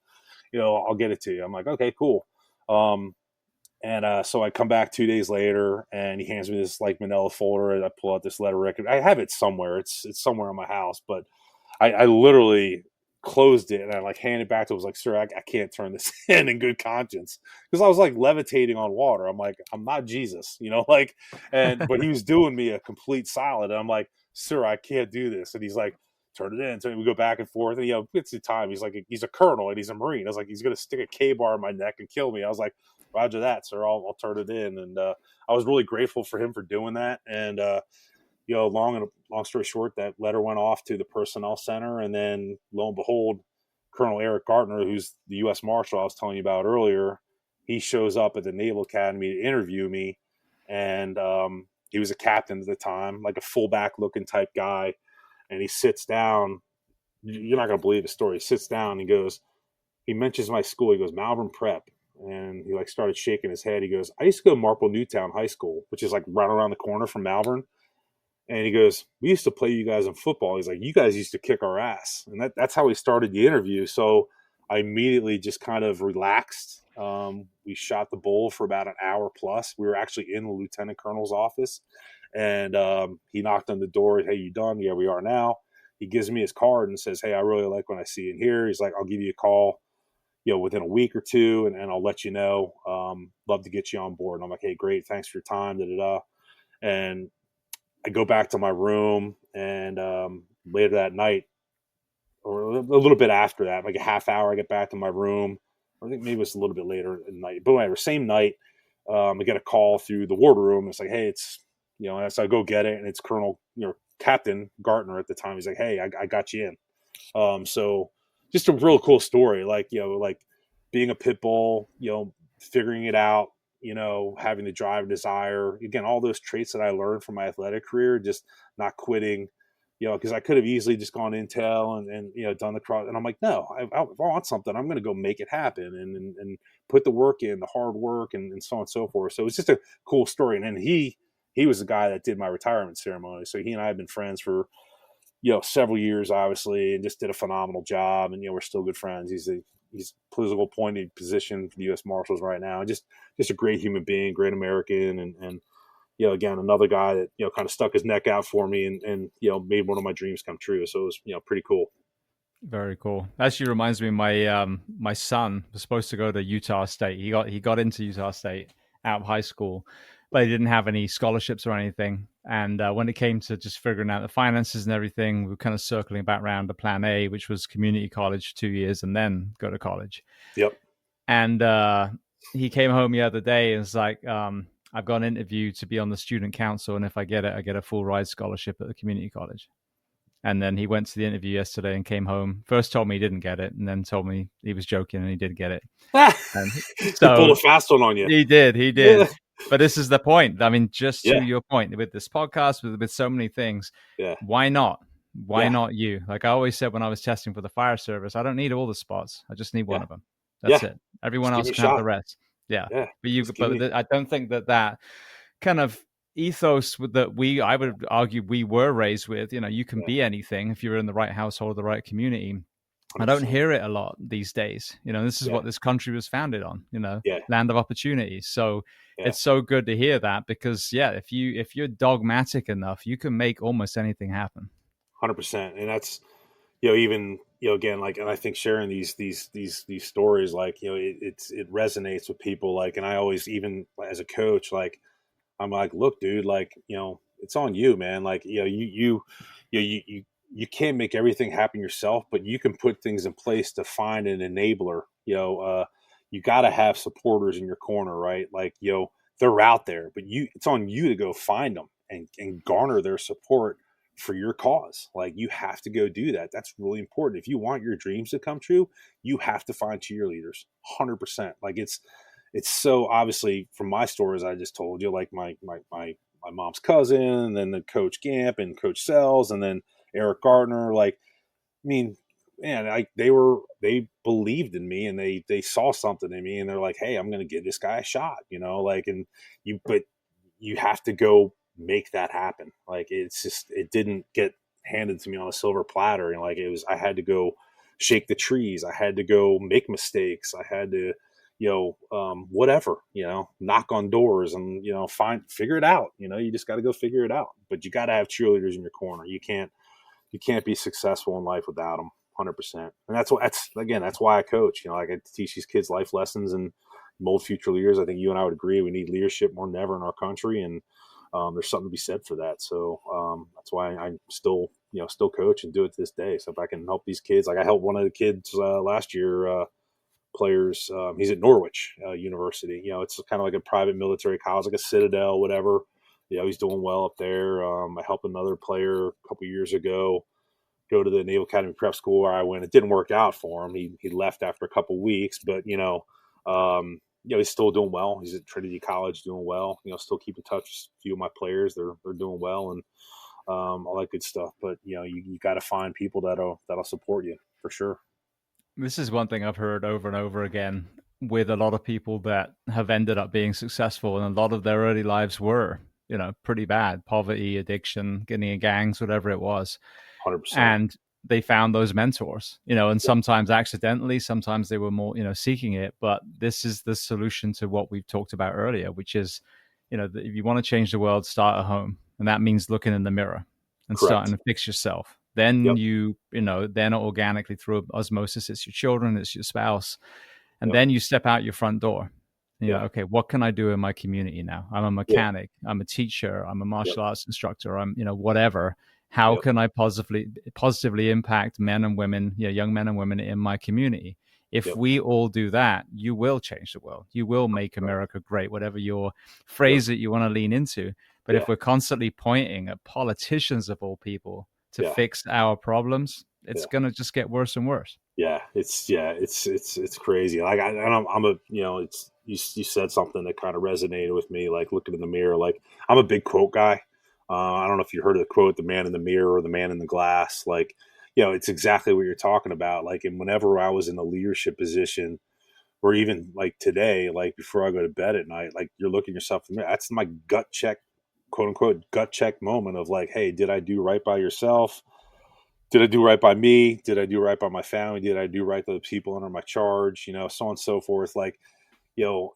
I'll get it to you. I'm like, okay, cool. So I come back 2 days later and he hands me this like manila folder and I pull out this letter recommendation. I have it somewhere. It's somewhere in my house, but I literally closed it and I like handed it back to him. I was like, sir, I can't turn this in good conscience. Because I was like levitating on water. I'm like, I'm not Jesus, but he was doing me a complete solid. And I'm like, sir, I can't do this. And he's like, turn it in. So we go back and forth. And, it's the time. He's like, he's a colonel and he's a Marine. I was like, he's going to stick a K-bar in my neck and kill me. I was like, roger that, sir. I'll turn it in. And I was really grateful for him for doing that. And, long story short, that letter went off to the personnel center. And then lo and behold, Colonel Eric Gartner, who's the U.S. Marshal I was telling you about earlier, he shows up at the Naval Academy to interview me. And he was a captain at the time, like a fullback looking type guy. And he sits down. You're not going to believe the story. He sits down and he mentions my school. He goes, Malvern Prep. And he like started shaking his head. He goes, I used to go to Marple Newtown High School, which is like right around the corner from Malvern. And he goes, we used to play you guys in football. He's like, you guys used to kick our ass. And that's how we started the interview. So I immediately just kind of relaxed. We shot the bull for about an hour plus. We were actually in the lieutenant colonel's office. And he knocked on the door. Hey, you done? Yeah, we are now. He gives me his card and says, hey, I really like what I see in here. He's like, I'll give you a call, within a week or two, and I'll let you know. Love to get you on board. And I'm like, hey, great. Thanks for your time. And I go back to my room, and later that night, or a little bit after that, like a half hour, I get back to my room. I think maybe it was a little bit later at night. But whatever, same night, I get a call through the ward room. It's like, hey, it's, and so I go get it, and it's Captain Gartner at the time. He's like, hey, I got you in. So just a real cool story, like being a pit bull, figuring it out, having the drive, desire, again, all those traits that I learned from my athletic career, just not quitting, because I could have easily just gone Intel and done the cross. And I'm like, no, if I want something, I'm going to go make it happen and put the work in, the hard work, and so on and so forth. So it's just a cool story. And then he was the guy that did my retirement ceremony. So he and I have been friends for several years, obviously, and just did a phenomenal job. And we're still good friends. He's political appointed position for the U.S. Marshals right now. Just a great human being, great American, and again, another guy that, kind of stuck his neck out for me and made one of my dreams come true. So it was, pretty cool. Very cool. Actually reminds me, my son was supposed to go to Utah State. He got into Utah State out of high school, but he didn't have any scholarships or anything. And when it came to just figuring out the finances and everything, we were kind of circling back around to plan A, which was community college 2 years and then go to college. Yep. And he came home the other day and was like, I've got an interview to be on the student council, and if I get it, I get a full ride scholarship at the community college. And then he went to the interview yesterday and came home. First told me he didn't get it, and then told me he was joking and he did get it. And so, he pulled a fast one on you. He did. Yeah. But this is the point. I mean, just to your point, with this podcast, with so many things, why not? Why not you? Like I always said when I was testing for the fire service, I don't need all the spots. I just need one of them. That's it. Everyone else can have the rest. Yeah. But I don't think that kind of ethos that I would argue we were raised with, you can be anything if you're in the right household, the right community. 100%. I don't hear it a lot these days. This is what this country was founded on, land of opportunity. So it's so good to hear that because if you're dogmatic enough, you can make almost anything happen. 100%. And that's, even, again, like, and I think sharing these stories, like, it resonates with people. Like, and I always, even as a coach, like, I'm like, look, dude, like, it's on you, man. Like, you can't make everything happen yourself, but you can put things in place to find an enabler. You got to have supporters in your corner, right? Like, they're out there, but it's on you to go find them and garner their support for your cause. Like, you have to go do that. That's really important. If you want your dreams to come true, you have to find cheerleaders. 100%. Like, it's so obviously from my stories I just told you, like my mom's cousin, and then the Coach Gamp and Coach Sells, and then Eric Gardner. Like, I mean, man, they believed in me, and they saw something in me, and they're like, hey, I'm going to give this guy a shot, like, but you have to go make that happen. Like, it's just, it didn't get handed to me on a silver platter. And like, I had to go shake the trees. I had to go make mistakes. I had to, whatever, knock on doors and, figure it out. You just got to go figure it out, but you got to have cheerleaders in your corner. You can't be successful in life without them. 100%. And that's why I coach. I get to teach these kids life lessons and mold future leaders. I think you and I would agree we need leadership more than ever in our country, and there's something to be said for that. So that's why I'm still coach and do it to this day. So if I can help these kids, like I helped one of the kids last year, players. He's at Norwich University. It's kind of like a private military college, like a Citadel, whatever. He's doing well up there. I helped another player a couple years ago go to the Naval Academy Prep School where I went. It didn't work out for him. He left after a couple weeks, but he's still doing well. He's at Trinity College doing well. Still keep in touch with a few of my players. They're doing well, and all that good stuff. But you got to find people that'll support you for sure. This is one thing I've heard over and over again with a lot of people that have ended up being successful, and a lot of their early lives were, pretty bad. Poverty, addiction, getting in gangs, whatever it was. 100%. And they found those mentors, and sometimes accidentally, sometimes they were more, seeking it. But this is the solution to what we've talked about earlier, which is, if you want to change the world, start at home. And that means looking in the mirror and starting to fix yourself. Then then organically through osmosis, it's your children, it's your spouse. And then you step out your front door. And okay, what can I do in my community now? I'm a mechanic, I'm a teacher, I'm a martial arts instructor, I'm, whatever. How can I positively impact men and women, young men and women in my community? If we all do that, you will change the world. You will make America great, whatever your phrase that you want to lean into. But if we're constantly pointing at politicians of all people to fix our problems, it's going to just get worse and worse. It's crazy. Like I'm a, you said something that kind of resonated with me, like looking in the mirror. Like, I'm a big quote guy. I don't know if you heard of the quote, the man in the mirror or the man in the glass. Like, it's exactly what you're talking about. Like, and whenever I was in a leadership position, or even like today, like before I go to bed at night, like you're looking yourself in the mirror. That's my gut check, quote unquote, gut check moment of like, hey, did I do right by yourself? Did I do right by me? Did I do right by my family? Did I do right by the people under my charge? So on and so forth. Like, you know,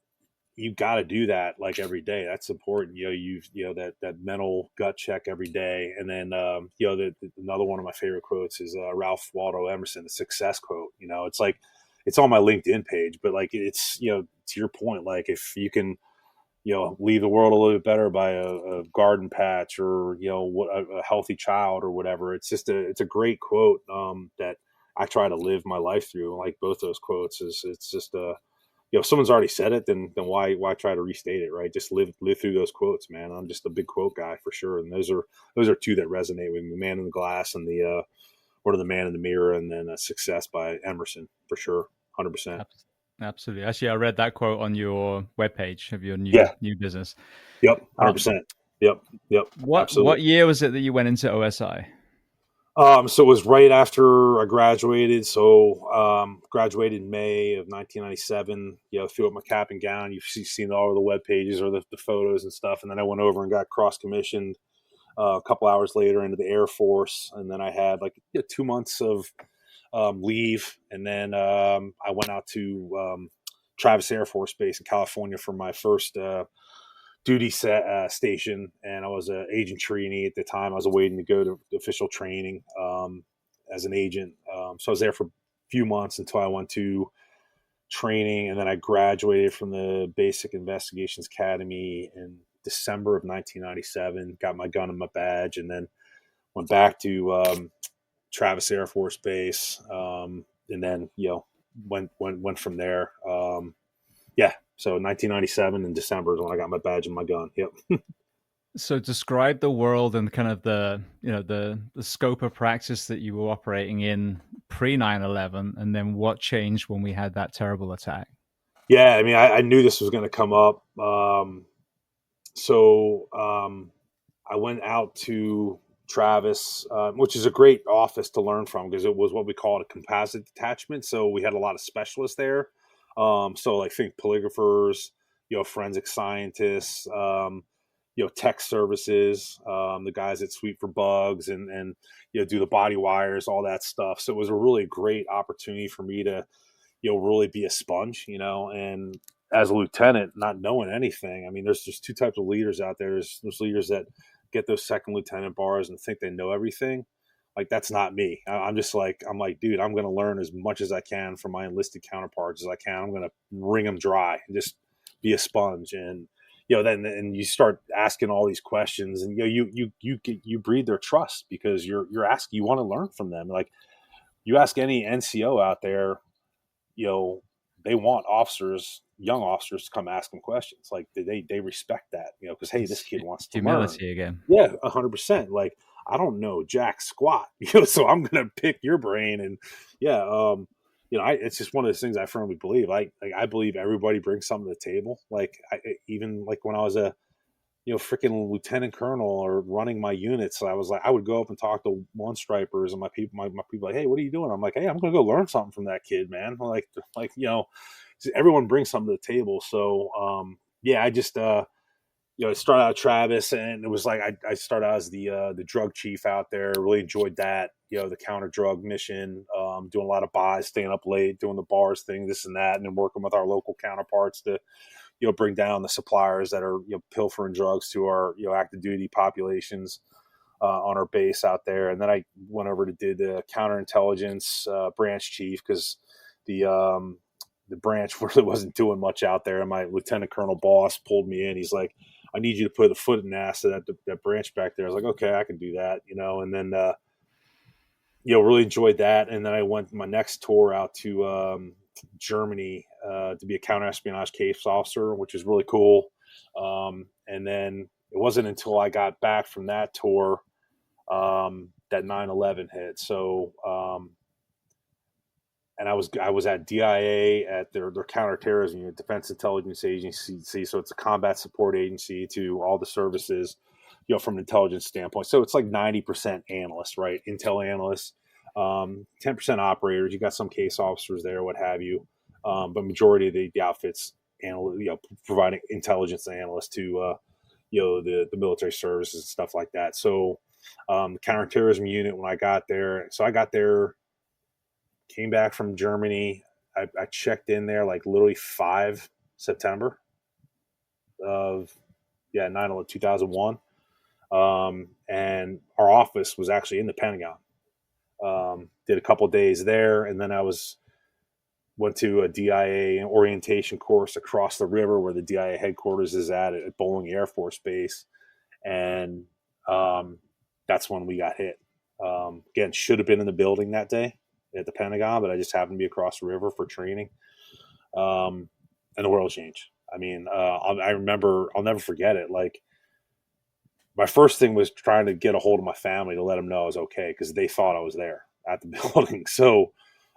you got to do that like every day. That's important. That mental gut check every day. And then, another one of my favorite quotes is Ralph Waldo Emerson, the success quote. It's like, it's on my LinkedIn page, but like, it's, to your point, like if you can, leave the world a little bit better by a garden patch or, a healthy child or whatever. It's just it's a great quote that I try to live my life through. Like both those quotes it's just if someone's already said it, then why try to restate it, right? Just live through those quotes, man. I'm just a big quote guy for sure. And those are two that resonate with me, the man in the glass and the man in the mirror, and then Success by Emerson for sure. 100%. Absolutely. Actually, I read that quote on your webpage of your new business. Yep. 100%. Yep. Absolutely. What year was it that you went into OSI? So it was right after I graduated. So graduated in May of 1997. Threw up my cap and gown. You've seen all of the web pages or the photos and stuff. And then I went over and got cross commissioned a couple hours later into the Air Force. And then I had like 2 months of leave. And then I went out to Travis Air Force Base in California for my first duty station, and I was an agent trainee at the time. I was waiting to go to official training as an agent. So I was there for a few months until I went to training, and then I graduated from the Basic Investigations Academy in December of 1997, got my gun and my badge, and then went back to Travis Air Force Base, and then went from there. So 1997 in December is when I got my badge and my gun. Yep. So describe the world and kind of the scope of practice that you were operating in pre 9/11, and then what changed when we had that terrible attack. Yeah, I mean, I knew this was going to come up. So I went out to Travis, which is a great office to learn from because it was what we called a composite detachment. So we had a lot of specialists there. So like think polygraphers, forensic scientists, tech services, the guys that sweep for bugs and do the body wires, all that stuff. So it was a really great opportunity for me to, really be a sponge, and as a lieutenant, not knowing anything. I mean, there's just two types of leaders out there. There's leaders that get those second lieutenant bars and think they know everything. Like, that's not me. I'm like, dude, I'm going to learn as much as I can from my enlisted counterparts as I can. I'm going to wring them dry and just be a sponge. And, then you start asking all these questions and, you breed their trust because you're asking, you want to learn from them. Like, you ask any NCO out there, they want young officers to come ask them questions. Like they respect that, because, hey, this kid wants to humility learn. Again. Yeah, 100%. Like, I don't know jack squat, so I'm going to pick your brain. And it's just one of those things I firmly believe. I believe everybody brings something to the table. Like even like when I was a, freaking lieutenant colonel or running my units, I was like, I would go up and talk to one stripers and my people like, hey, what are you doing? I'm like, hey, I'm going to go learn something from that kid, man. Like, everyone brings something to the table. So, I just, I started out at Travis, and it was like I started out as the drug chief out there. Really enjoyed that, the counter drug mission, doing a lot of buys, staying up late, doing the bars thing, this and that, and then working with our local counterparts to, bring down the suppliers that are pilfering drugs to our active duty populations on our base out there. And then I went over to did the counterintelligence branch chief because the branch really wasn't doing much out there. And my lieutenant colonel boss pulled me in. He's like, I need you to put a foot in the ass of that branch back there. I was like, okay, I can do that, and then, really enjoyed that. And then I went my next tour out to Germany to be a counter-espionage case officer, which is really cool. And then it wasn't until I got back from that tour that 9/11 hit. So, and I was at DIA at their counterterrorism unit, Defense Intelligence Agency. So it's a combat support agency to all the services. from an intelligence standpoint. So it's like 90% analyst, right? Intel analysts, 10% operators. You got some case officers there, what have you. But majority of the outfits, providing intelligence analysts to, the military services and stuff like that. So the counterterrorism unit, when I got there, came back from Germany. I checked in there like literally 5 September of 9/11/2001. And our office was actually in the Pentagon. Did a couple days there, and then went to a DIA orientation course across the river where the DIA headquarters is at Boeing Air Force Base, and that's when we got hit. Again, should have been in the building that day at the Pentagon, but I just happened to be across the river for training, and the world changed. I mean, I remember, I'll never forget it. Like, my first thing was trying to get a hold of my family to let them know I was okay, because they thought I was there at the building. So,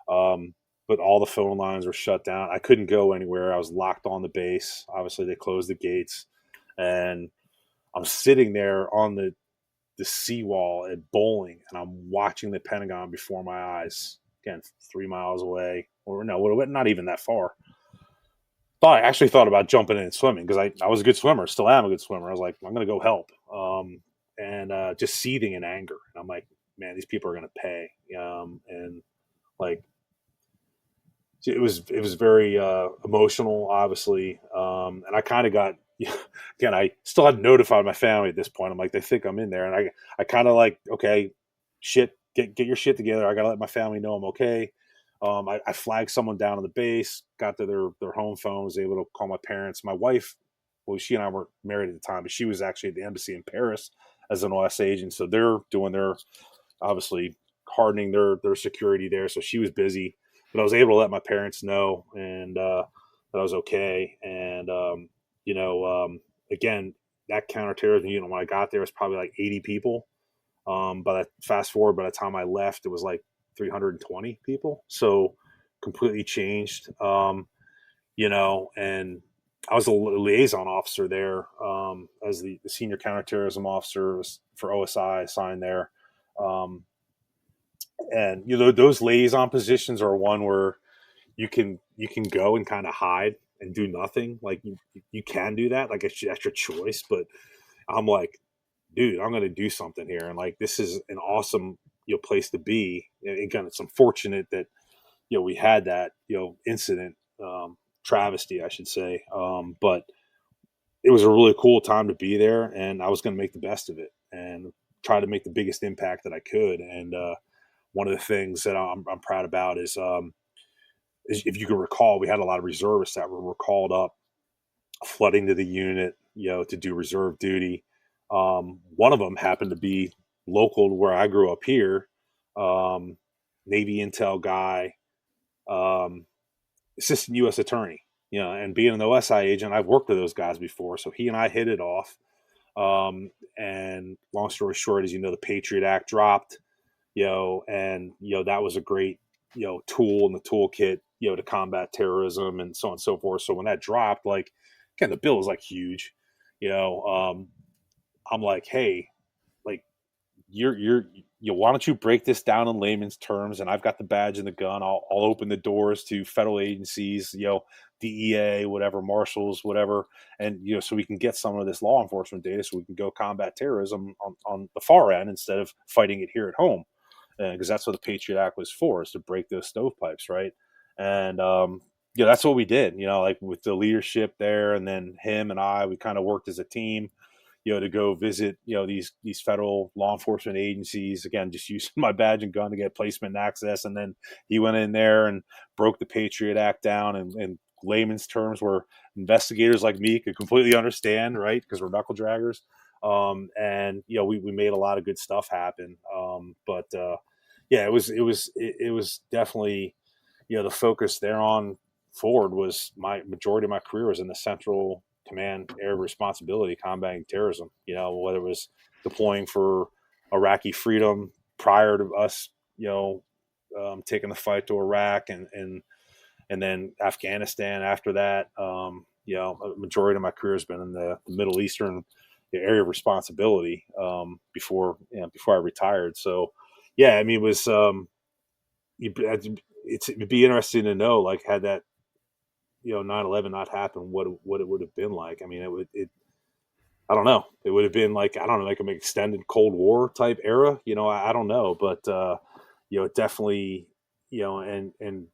but all the phone lines were shut down. I couldn't go anywhere. I was locked on the base. Obviously, they closed the gates, and I'm sitting there on the seawall at Bowling, and I'm watching the Pentagon before my eyes. Again, 3 miles away, or no, not even that far. I actually thought about jumping in and swimming, because I was a good swimmer, still am a good swimmer. I was like, I'm going to go help, and just seething in anger. And I'm like, man, these people are going to pay, and like, it was very emotional, obviously, and I kind of got. Again, I still hadn't notified my family at this point. I'm like, they think I'm in there, and I kind of like, okay, shit, get your shit together. I got to let my family know I'm okay. I flagged someone down on the base, got to their home phone, was able to call my parents. My wife, well, she and I weren't married at the time, but she was actually at the embassy in Paris as an OS agent. So they're doing obviously hardening their security there. So she was busy, but I was able to let my parents know, and that I was okay. And, again, that counterterrorism unit, when I got there, was probably like 80 people. Fast forward, by the time I left, it was like 320 people. So completely changed, and I was a liaison officer there, as the senior counterterrorism officer for OSI assigned there. And, those liaison positions are one where you can go and kind of hide and do nothing. Like, you can do that. Like, it's your choice, but I'm like, dude, I'm going to do something here. And like, this is an awesome, place to be. And again, it's unfortunate that, we had that, incident, travesty, I should say. But it was a really cool time to be there, and I was going to make the best of it and try to make the biggest impact that I could. And, one of the things that I'm proud about is if you can recall, we had a lot of reservists that were called up, flooding to the unit, to do reserve duty. One of them happened to be local to where I grew up here, Navy intel guy, assistant U.S. attorney, and being an OSI agent, I've worked with those guys before. So he and I hit it off. And long story short, as the Patriot Act dropped, and, that was a great, tool in the toolkit, to combat terrorism and so on and so forth. So when that dropped, like, again, the bill was like huge, I'm like, hey, like, why don't you break this down in layman's terms? And I've got the badge and the gun. I'll open the doors to federal agencies, DEA, whatever, marshals, whatever. And, so we can get some of this law enforcement data so we can go combat terrorism on the far end instead of fighting it here at home. Because that's what the Patriot Act was for, is to break those stovepipes, right? And, that's what we did, like with the leadership there. And then him and we kind of worked as a team, to go visit, these federal law enforcement agencies, again, just using my badge and gun to get placement and access. And then he went in there and broke the Patriot Act down in layman's terms where investigators like me could completely understand, right? Because we're knuckle draggers. And, we made a lot of good stuff happen. It was definitely, the focus there on forward was majority of my career was in the Central Command area of responsibility, combating terrorism, whether it was deploying for Iraqi freedom prior to us, taking the fight to Iraq and then Afghanistan after that. A majority of my career has been in the Middle Eastern area of responsibility before I retired. So yeah, I mean, it was it'd be interesting to know, like, had that 9/11 not happened, what it would have been like. I mean, it I don't know. It would have been like, I don't know, like an extended Cold War type era. I don't know, but definitely, and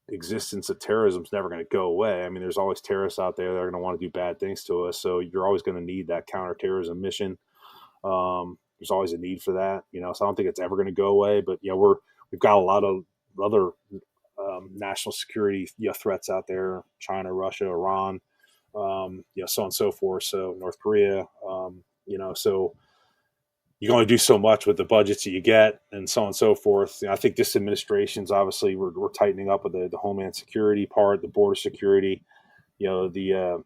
existence of terrorism is never going to go away. I mean, there's always terrorists out there that are going to want to do bad things to us. So you're always going to need that counterterrorism mission. There's always a need for that, So I don't think it's ever going to go away. But we've got a lot of other national security threats out there: China, Russia, Iran, so on and so forth. So North Korea, so you can only do so much with the budgets that you get, and so on and so forth. I think this administration's obviously we're tightening up with the Homeland Security part, the border security. The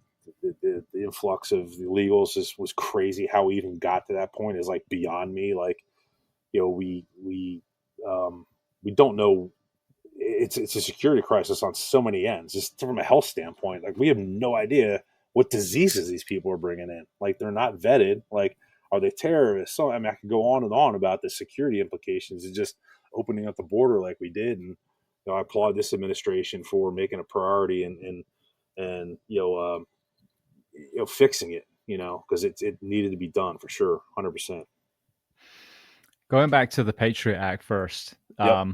influx of the illegals was crazy. How we even got to that point is like beyond me. Like, we don't know. It's a security crisis on so many ends. Just from a health standpoint, like, we have no idea what diseases these people are bringing in. Like, they're not vetted. Like, are they terrorists? So I mean, I could go on and on about the security implications of just opening up the border like we did. And I applaud this administration for making a priority and fixing it. Because it needed to be done for sure, 100%. Going back to the Patriot Act first, Yep.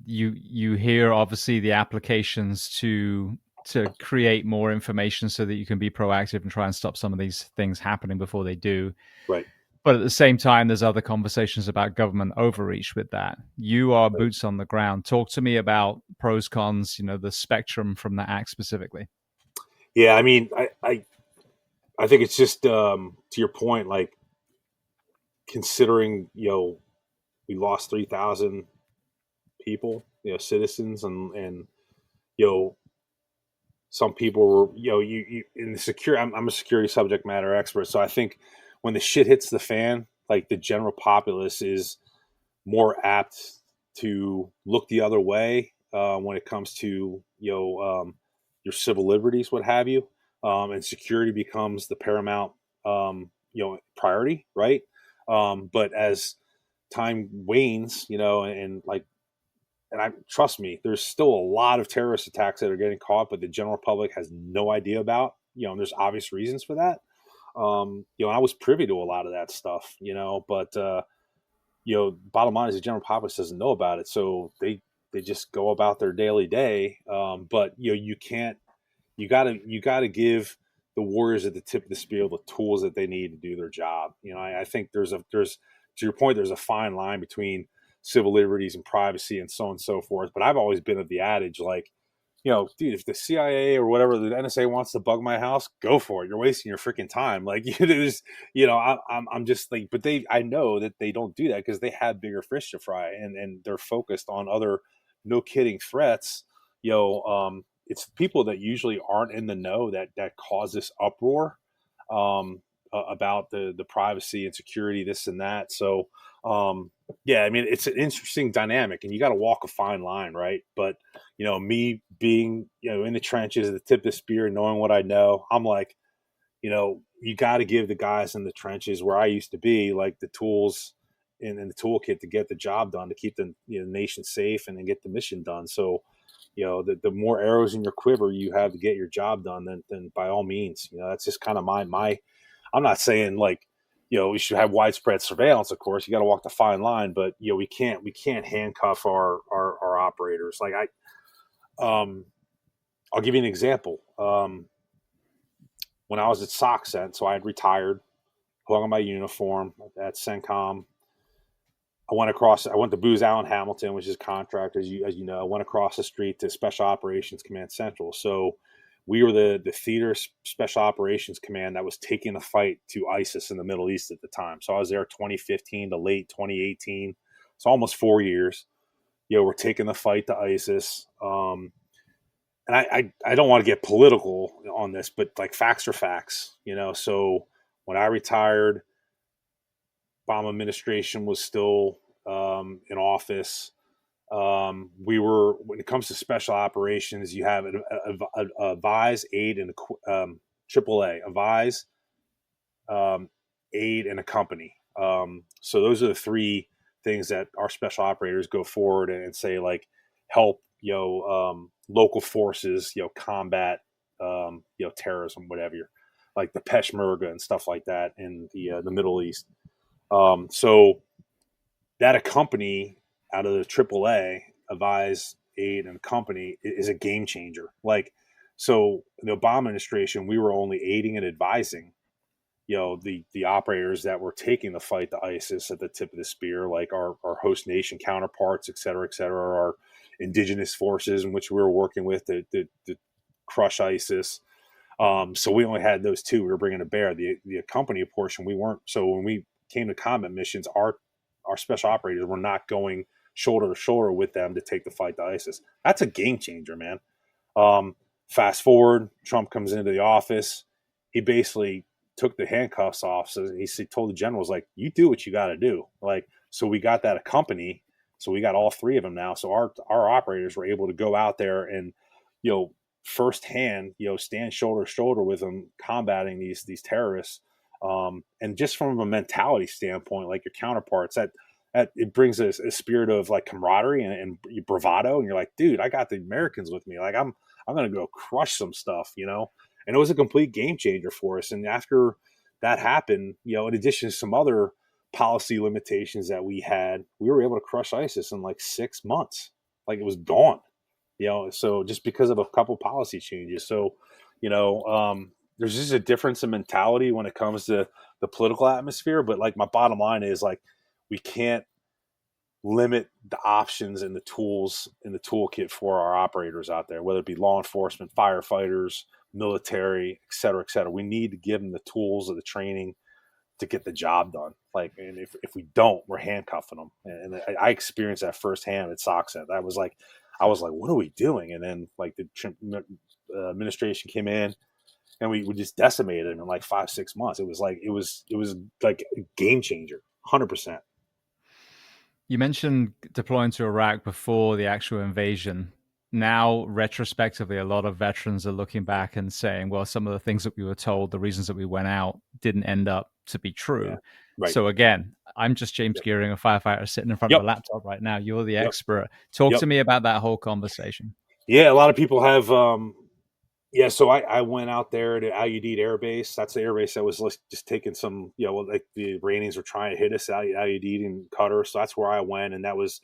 You hear obviously the applications to create more information so that you can be proactive and try and stop some of these things happening before they do. Right. But at the same time, there's other conversations about government overreach with that. You are Right. boots on the ground. Talk to me about pros, cons, the spectrum from the act specifically. Yeah, I mean, I think it's just to your point, like, considering we lost 3,000 people, citizens, and some people were, you in the secure. I'm a security subject matter expert, so I think when the shit hits the fan, like, the general populace is more apt to look the other way when it comes to your civil liberties, what have you, and security becomes the paramount priority, right? But as time wanes, and I trust me, there's still a lot of terrorist attacks that are getting caught, but the general public has no idea about. And there's obvious reasons for that. I was privy to a lot of that stuff, but bottom line is the general populace doesn't know about it, so they just go about their daily day. But you gotta give the warriors at the tip of the spear the tools that they need to do their job. I think there's to your point, there's a fine line between civil liberties and privacy and so on and so forth. But I've always been of the adage, like, dude, if the CIA or whatever, the NSA wants to bug my house, go for it. You're wasting your freaking time. Like, I'm just like, but I know that they don't do that because they have bigger fish to fry, and they're focused on other, no kidding, threats. It's people that usually aren't in the know that cause this uproar about the privacy and security, this and that. So, yeah, I mean, it's an interesting dynamic, and you got to walk a fine line, right? But me being in the trenches at the tip of the spear, knowing what I know, I'm like, you got to give the guys in the trenches where I used to be, like, the tools in the toolkit to get the job done, to keep the nation safe and then get the mission done. So, the more arrows in your quiver you have to get your job done, then by all means, that's just kind of my. I'm not saying, like, we should have widespread surveillance. Of course, you got to walk the fine line, but we can't handcuff our operators. Like, I'll give you an example. When I was at SOCCENT, so I had retired, hung on my uniform at CENTCOM. I went to Booz Allen Hamilton, which is a contractor, as you know. I went across the street to Special Operations Command Central. So we were the theater Special Operations Command that was taking the fight to ISIS in the Middle East at the time. So I was there 2015 to late 2018. So almost 4 years. We're taking the fight to ISIS. And I don't want to get political on this, but, like, facts are facts, So when I retired, Obama administration was still in office. When it comes to special operations, you have a VISE, AID, and AAA. A VISE aid, and accompany. So those are the three things that our special operators go forward and say, like, help, local forces, combat, terrorism, whatever, like the Peshmerga and stuff like that in the Middle East. So that accompany out of the AAA, advise, aid, and accompany, is a game changer. Like, so the Obama administration, we were only aiding and advising, the operators that were taking the fight to ISIS at the tip of the spear, like our host nation counterparts, et cetera, our indigenous forces in which we were working with to crush ISIS. So we only had those two we were bringing to bear. The accompany portion, we weren't. So when we came to combat missions, our special operators were not going shoulder to shoulder with them to take the fight to ISIS. That's a game changer, man. Fast forward, Trump comes into the office. He basically took the handcuffs off. So he told the generals, like, you do what you got to do. Like, so we got that accompany. So we got all three of them now. So our operators were able to go out there and, firsthand, stand shoulder to shoulder with them, combating these terrorists. And just from a mentality standpoint, like your counterparts, that it brings a spirit of like camaraderie and bravado. And you're like, dude, I got the Americans with me. Like, I'm going to go crush some stuff, and it was a complete game changer for us. And after that happened, in addition to some other policy limitations that we had, we were able to crush ISIS in like 6 months. Like, it was gone, so just because of a couple policy changes. So, there's just a difference in mentality when it comes to the political atmosphere. But like, my bottom line is, like, we can't limit the options and the tools in the toolkit for our operators out there, whether it be law enforcement, firefighters, military, et cetera, et cetera. We need to give them the tools or the training to get the job done. Like, and if we don't, we're handcuffing them. And I experienced that firsthand at SOCCENT. I was like, what are we doing? And then, like, the administration came in, and we just decimated them in like 5-6 months. It was like a game changer, 100%. You mentioned deploying to Iraq before the actual invasion. Now, retrospectively, a lot of veterans are looking back and saying, well, some of the things that we were told, the reasons that we went out, didn't end up to be true. Yeah. Right. So again, I'm just James Gearing, a firefighter sitting in front of a laptop right now. You're the expert. Talk to me about that whole conversation. Yeah, a lot of people have... so I went out there to Al Udeid Air Base. That's the air base that was just taking some, like the Iranians were trying to hit us at Al Udeid in Qatar. So that's where I went. And that was,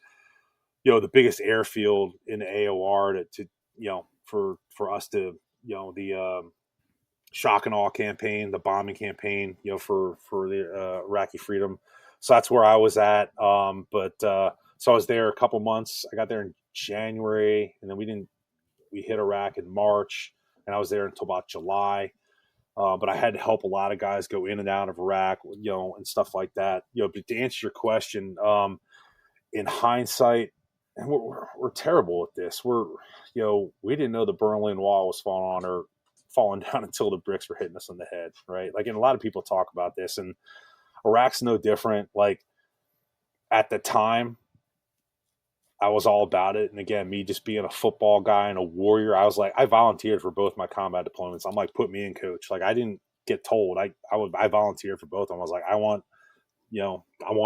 the biggest airfield in the AOR to for us to, the shock and awe campaign, the bombing campaign, for the Iraqi freedom. So that's where I was at. So I was there a couple months. I got there in January, and then we hit Iraq in March. And I was there until about July, but I had to help a lot of guys go in and out of Iraq, and stuff like that. But to answer your question, in hindsight, and we're terrible at this. We didn't know the Berlin Wall was falling down until the bricks were hitting us on the head, right? Like, and a lot of people talk about this, and Iraq's no different. Like, at the time, I was all about it. And again, me just being a football guy and a warrior, I was like, I volunteered for both my combat deployments. I'm like, put me in, coach. Like, I didn't get told. I volunteered for both of them. I was like, I want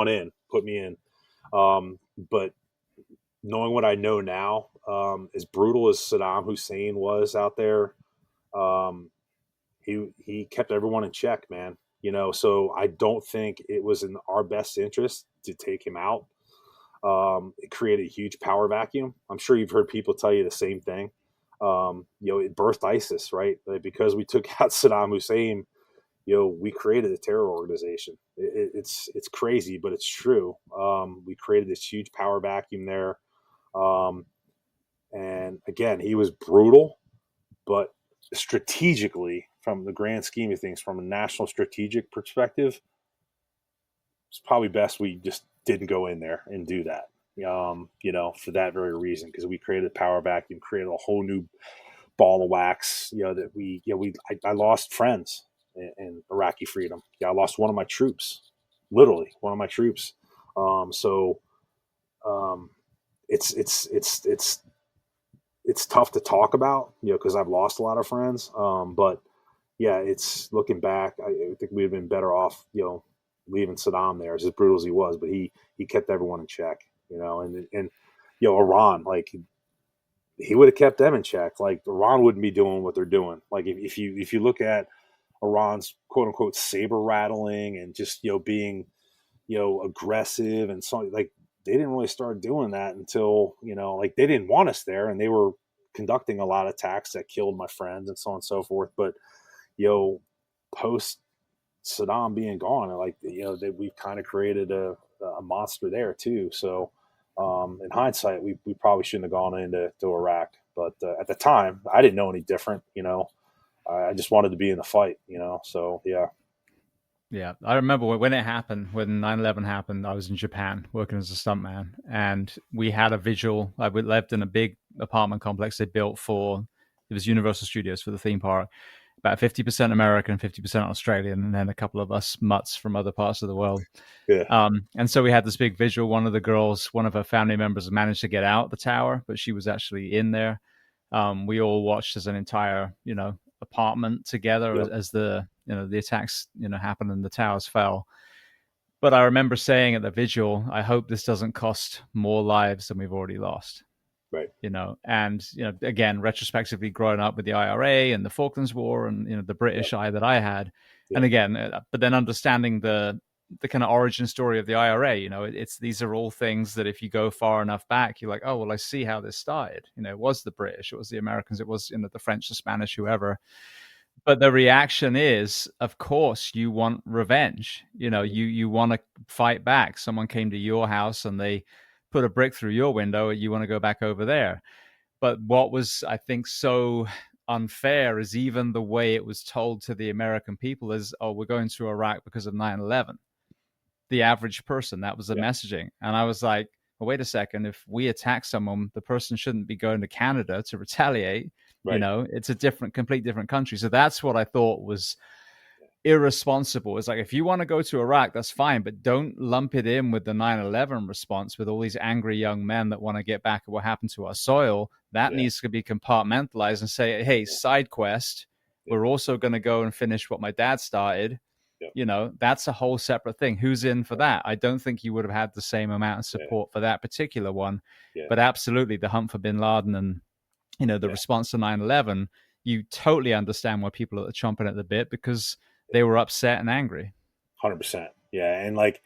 in, put me in. But knowing what I know now, as brutal as Saddam Hussein was out there, he kept everyone in check, man. So I don't think it was in our best interest to take him out. It created a huge power vacuum. I'm sure you've heard people tell you the same thing. It birthed ISIS, right? Like, because we took out Saddam Hussein, we created a terror organization. It's crazy, but it's true. We created this huge power vacuum there. And again, he was brutal, but strategically, from the grand scheme of things, from a national strategic perspective, it's probably best we just didn't go in there and do that, for that very reason, because we created a power vacuum, created a whole new ball of wax, I lost friends in Iraqi freedom. I lost one of my troops, literally one of my troops. It's tough to talk about, because I've lost a lot of friends. But yeah, it's looking back, I think we'd have been better off, leaving Saddam there, as brutal as he was, but he kept everyone in check, and Iran, like he would have kept them in check. Like Iran wouldn't be doing what they're doing. Like if you look at Iran's quote unquote saber rattling and just being aggressive and so like they didn't really start doing that until like they didn't want us there and they were conducting a lot of attacks that killed my friends and so on and so forth. But post Saddam being gone, like we've kind of created a monster there too. So in hindsight, we probably shouldn't have gone into Iraq. But at the time, I didn't know any different. I just wanted to be in the fight. So yeah. Yeah, I remember when it happened, when 9/11 happened, I was in Japan working as a stuntman, and we had a vigil. I lived in a big apartment complex they built it was Universal Studios for the theme park, about 50% American, 50% Australian, and then a couple of us mutts from other parts of the world. Yeah. And so we had this big visual. One of the girls, one of her family members managed to get out the tower, but she was actually in there. We all watched as an entire, apartment together as the attacks happened and the towers fell. But I remember saying at the vigil, I hope this doesn't cost more lives than we've already lost. Right. And again, retrospectively growing up with the IRA and the Falklands War and the British eye that I had, and again, but then understanding the kind of origin story of the IRA, these are all things that if you go far enough back, you're like, oh, well, I see how this started. It was the British, it was the Americans, it was, the French, the Spanish, whoever. But the reaction is, of course, you want revenge. You want to fight back. Someone came to your house and they put a brick through your window. You want to go back over there. But what was, I think, so unfair is even the way it was told to the American people is, oh, we're going to Iraq because of 9/11. The average person, that was the messaging. And I was like, well, wait a second. If we attack someone, the person shouldn't be going to Canada to retaliate. Right. It's a complete different country. So that's what I thought was irresponsible. It's like, if you want to go to Iraq, that's fine, but don't lump it in with the 9/11 response with all these angry young men that want to get back at what happened to our soil. That needs to be compartmentalized and say, hey, side quest, we're also going to go and finish what my dad started. That's a whole separate thing. Who's in for that? I don't think you would have had the same amount of support for that particular one. But absolutely, the hunt for bin Laden and the response to 9/11, you totally understand why people are chomping at the bit, because they were upset and angry. 100%. Yeah. And like,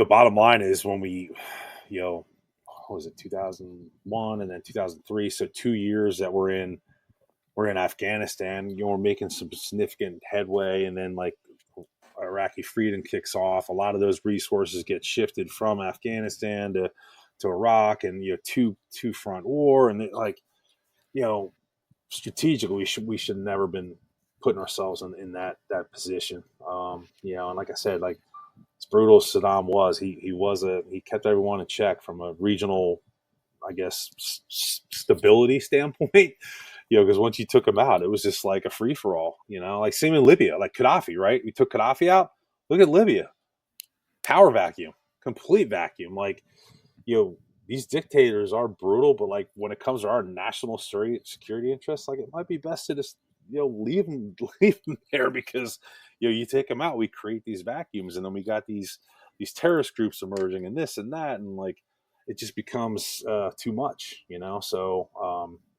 bottom line is when we, what was it, 2001 and then 2003. So 2 years that we're in Afghanistan, we're making some significant headway. And then like Iraqi freedom kicks off. A lot of those resources get shifted from Afghanistan to Iraq, and, two front war. And like, strategically, we should never been putting ourselves in that position. And like I said, like as brutal as Saddam was, he kept everyone in check from a regional, I guess, stability standpoint. Because once you took him out, it was just like a free for all. Like same in Libya, like Gaddafi, right? We took Gaddafi out. Look at Libya, power vacuum, complete vacuum. Like, these dictators are brutal, but like when it comes to our national security interests, like it might be best to just leave them there, because you take them out, we create these vacuums, and then we got these terrorist groups emerging and this and that, and like it just becomes too much, So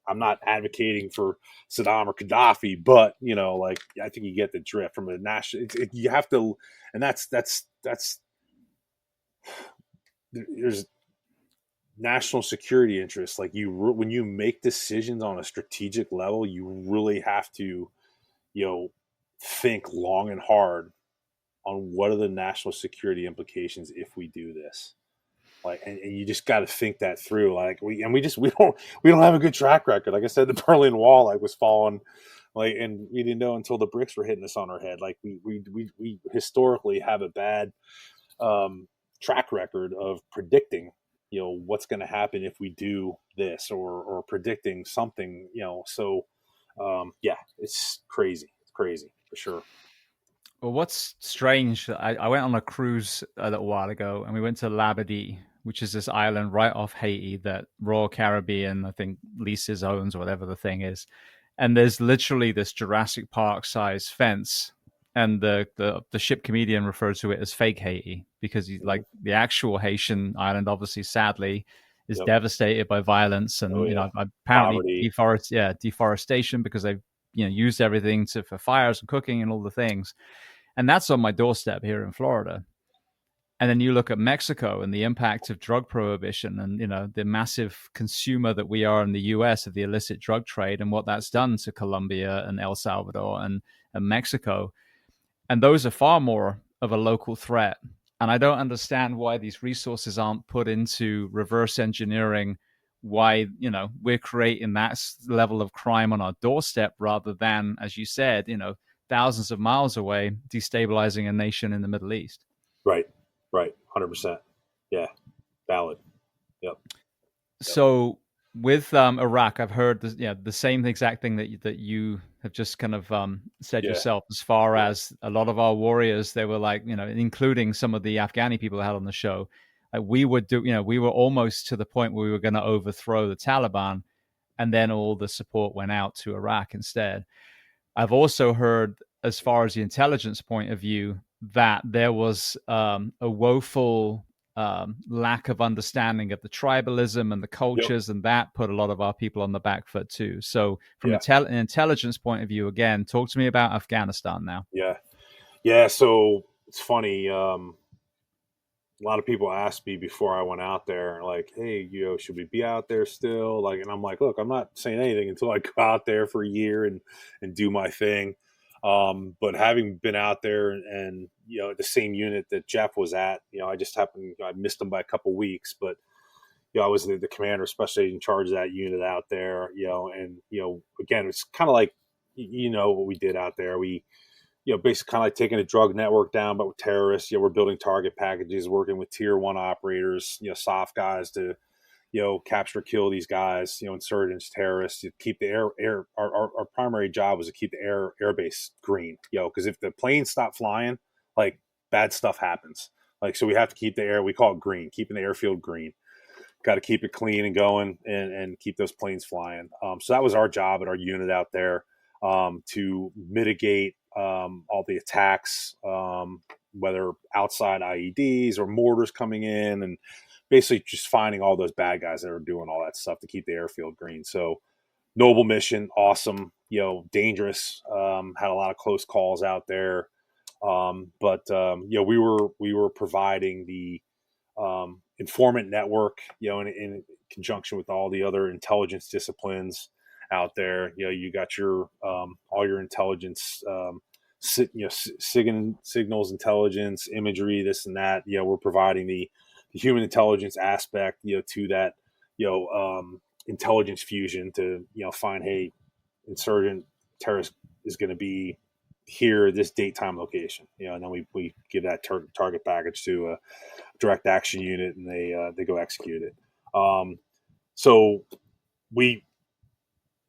I'm not advocating for Saddam or Gaddafi, but like I think you get the drift from a national. You have to, and that's there's national security interests. Like when you make decisions on a strategic level, you really have to, think long and hard on what are the national security implications if we do this. Like, and you just got to think that through. Like we don't have a good track record. Like I said, the Berlin Wall was falling, like, and we didn't know until the bricks were hitting us on our head. Like we historically have a bad track record of predicting, what's going to happen if we do this, or predicting something, So it's crazy. It's crazy for sure. Well, what's strange, I went on a cruise a little while ago, and we went to Labadee, which is this island right off Haiti that Royal Caribbean, I think, leases, owns, or whatever the thing is. And there's literally this Jurassic Park size fence and the ship comedian referred to it as fake Haiti because like the actual Haitian island, obviously, sadly, is Yep. devastated by violence Oh and yeah. apparently Poverty. deforestation because they've used everything for fires and cooking and all the things, and that's on my doorstep here in Florida. And then you look at Mexico and the impact of drug prohibition and the massive consumer that we are in the US of the illicit drug trade and what that's done to Colombia and El Salvador and Mexico. And those are far more of a local threat. And I don't understand why these resources aren't put into reverse engineering, why we're creating that level of crime on our doorstep rather than, as you said, thousands of miles away, destabilizing a nation in the Middle East. Right. 100%. Yeah. Valid. Yep. So with Iraq, I've heard the same exact thing that you have just kind of said yourself. As far as a lot of our warriors, they were like, including some of the Afghani people I had on the show, we would we were almost to the point where we were going to overthrow the Taliban, and then all the support went out to Iraq instead. I've also heard, as far as the intelligence point of view, that there was a woeful lack of understanding of the tribalism and the cultures, and that put a lot of our people on the back foot too. So from an intelligence point of view, again, talk to me about Afghanistan now. Yeah. So it's funny. A lot of people asked me before I went out there, like, hey, should we be out there still? Like, and I'm like, look, I'm not saying anything until I go out there for a year and do my thing. But having been out there and the same unit that Jeff was at, I just happened, I missed him by a couple of weeks, but I was the commander, especially in charge of that unit out there, and again, it's kind of like what we did out there. We basically kind of like taking a drug network down, but with terrorists. We're building target packages, working with tier one operators, soft guys to capture, kill these guys, insurgents, terrorists. To keep the air. Our primary job was to keep the airbase green, because if the planes stop flying, like, bad stuff happens. Like, so we have to keep the air. We call it green, keeping the airfield green. Got to keep it clean and going, and keep those planes flying. So that was our job at our unit out there, to mitigate all the attacks, whether outside IEDs or mortars coming in, and basically just finding all those bad guys that are doing all that stuff to keep the airfield green. So noble mission, awesome, dangerous, had a lot of close calls out there. But we were providing the informant network, in conjunction with all the other intelligence disciplines out there. You got your all your intelligence, signals intelligence, imagery, this and that. We're providing the human intelligence aspect, to that, intelligence fusion to find, hey, insurgent terrorist is going to be here, this date, time, location. And then we give that target package to a direct action unit, and they go execute it. So we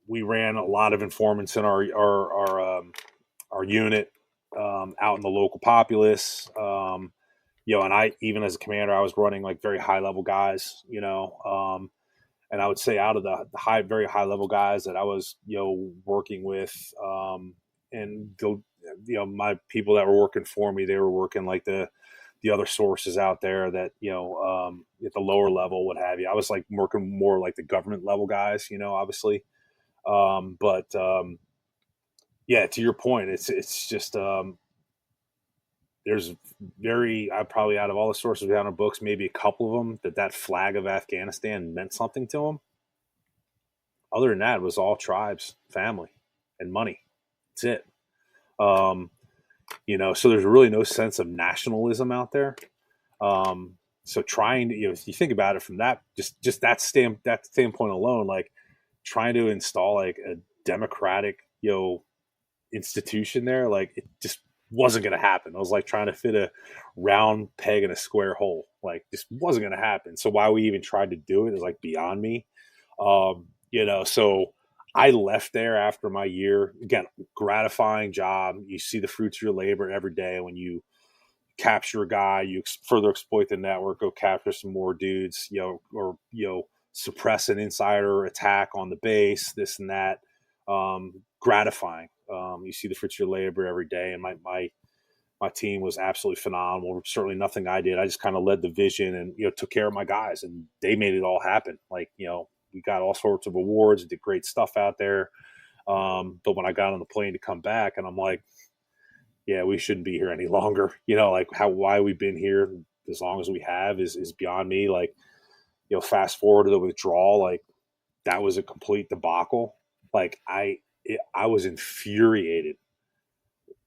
ran a lot of informants in our unit, out in the local populace. And I, even as a commander, I was running like very high level guys, and I would say out of the very high level guys that I was, working with, and my people that were working for me, they were working like the other sources out there that, at the lower level, what have you. I was like working more like the government level guys, obviously. But yeah, to your point, it's just, there's I probably, out of all the sources we have in our books, maybe a couple of them that flag of Afghanistan meant something to them. Other than that, it was all tribes, family, and money. That's it. So there's really no sense of nationalism out there. So trying to, if you think about it from that, just that standpoint alone, like trying to install like a democratic, institution there, like it just wasn't going to happen. I was like trying to fit a round peg in a square hole. Like, just wasn't going to happen. So why we even tried to do it is like beyond me. So I left there after my year. Again, gratifying job. You see the fruits of your labor every day when you capture a guy, you further exploit the network, go capture some more dudes, or suppress an insider attack on the base, this and that. Gratifying. You see the fruits of your labor every day, and my team was absolutely phenomenal. Certainly nothing I did. I just kind of led the vision and, took care of my guys, and they made it all happen. Like, we got all sorts of awards, did great stuff out there. But when I got on the plane to come back, and I'm like, yeah, we shouldn't be here any longer. Like why we've been here as long as we have is beyond me. Like, fast forward to the withdrawal, like that was a complete debacle. Like I was infuriated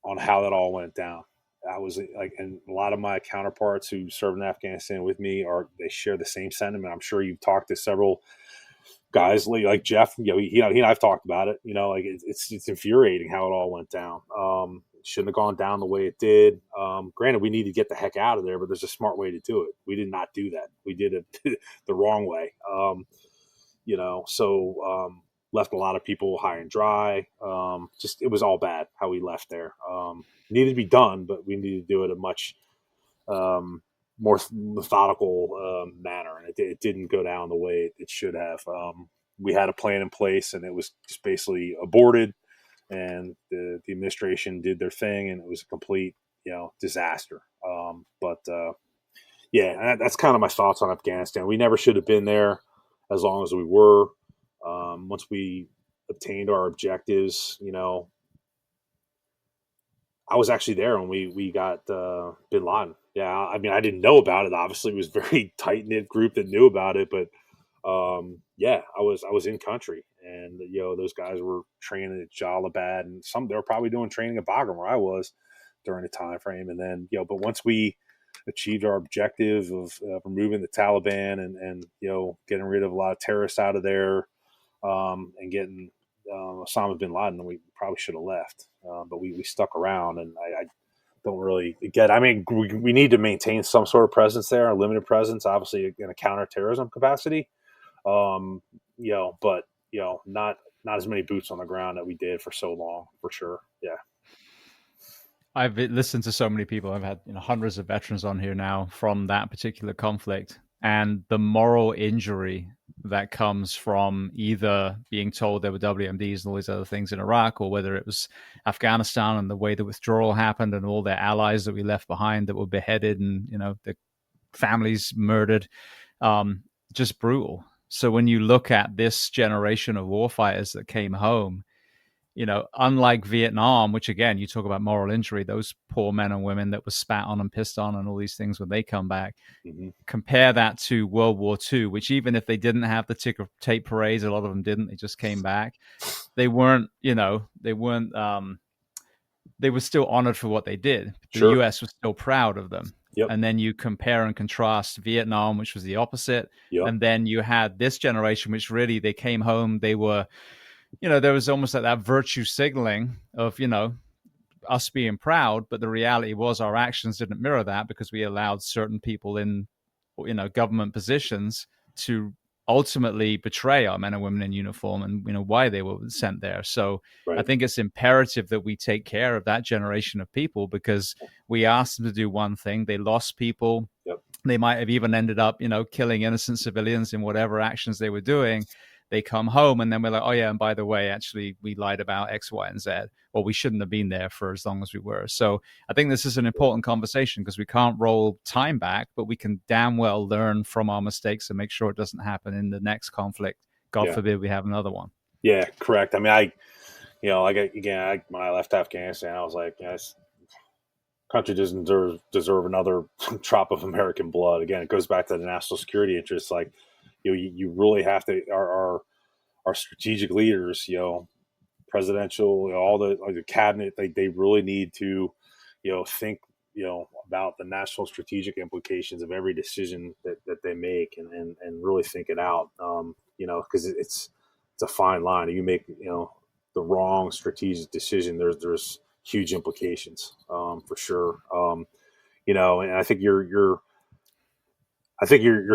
on how that all went down. I was like, and a lot of my counterparts who served in Afghanistan with me they share the same sentiment. I'm sure you've talked to several guys like Jeff, he and I've talked about it, like it's infuriating how it all went down. It shouldn't have gone down the way it did. Granted, we need to get the heck out of there, but there's a smart way to do it. We did not do that. We did it the wrong way. So left a lot of people high and dry. Just, it was all bad how we left there. Needed to be done, but we needed to do it a much more methodical manner, and it didn't go down the way it should have. We had a plan in place, and it was just basically aborted, and the administration did their thing, and it was a complete disaster. That's kind of my thoughts on Afghanistan. We never should have been there as long as we were. Once we obtained our objectives, I was actually there when we got Bin Laden. Yeah, I mean, I didn't know about it. Obviously, it was a very tight knit group that knew about it. But I was in country, and those guys were training at Jalabad, and they were probably doing training at Bagram where I was during the time frame. And then but once we achieved our objective of removing the Taliban and getting rid of a lot of terrorists out of there, and getting Osama bin Laden, we probably should have left, but we stuck around, and I don't really get. I mean, we need to maintain some sort of presence there, a limited presence, obviously in a counterterrorism capacity, but not as many boots on the ground that we did for so long, for sure. Yeah. I've listened to so many people. I've had hundreds of veterans on here now from that particular conflict, and the moral injury that comes from either being told there were WMDs and all these other things in Iraq, or whether it was Afghanistan and the way the withdrawal happened and all their allies that we left behind that were beheaded and the families murdered, just brutal. So when you look at this generation of warfighters that came home, unlike Vietnam, which again, you talk about moral injury, those poor men and women that were spat on and pissed on and all these things when they come back, compare that to World War II, which even if they didn't have the ticker tape parades, a lot of them didn't, they just came back. They were still honored for what they did. The Sure. US was still proud of them. Yep. And then you compare and contrast Vietnam, which was the opposite. Yep. And then you had this generation, which really, they came home, they were, there was almost like that virtue signaling of, us being proud. But the reality was our actions didn't mirror that, because we allowed certain people in, government positions to ultimately betray our men and women in uniform and, why they were sent there. So right. I think it's imperative that we take care of that generation of people, because we asked them to do one thing. They lost people. Yep. They might have even ended up, killing innocent civilians in whatever actions they were doing. They come home and then we're like, oh yeah, and by the way, actually we lied about X, Y, and Z, or we shouldn't have been there for as long as we were. So I think this is an important conversation, because we can't roll time back, but we can damn well learn from our mistakes and make sure it doesn't happen in the next conflict. God forbid we have another one. Yeah, correct. I mean, when I left Afghanistan, I was like, this country doesn't deserve another drop of American blood. Again, it goes back to the national security interests. Like, you really have to, our strategic leaders, presidential, all the cabinet, they really need to, think, about the national strategic implications of every decision that they make, and really think it out. Because it's a fine line. You make, the wrong strategic decision, there's huge implications, for sure. And I think you're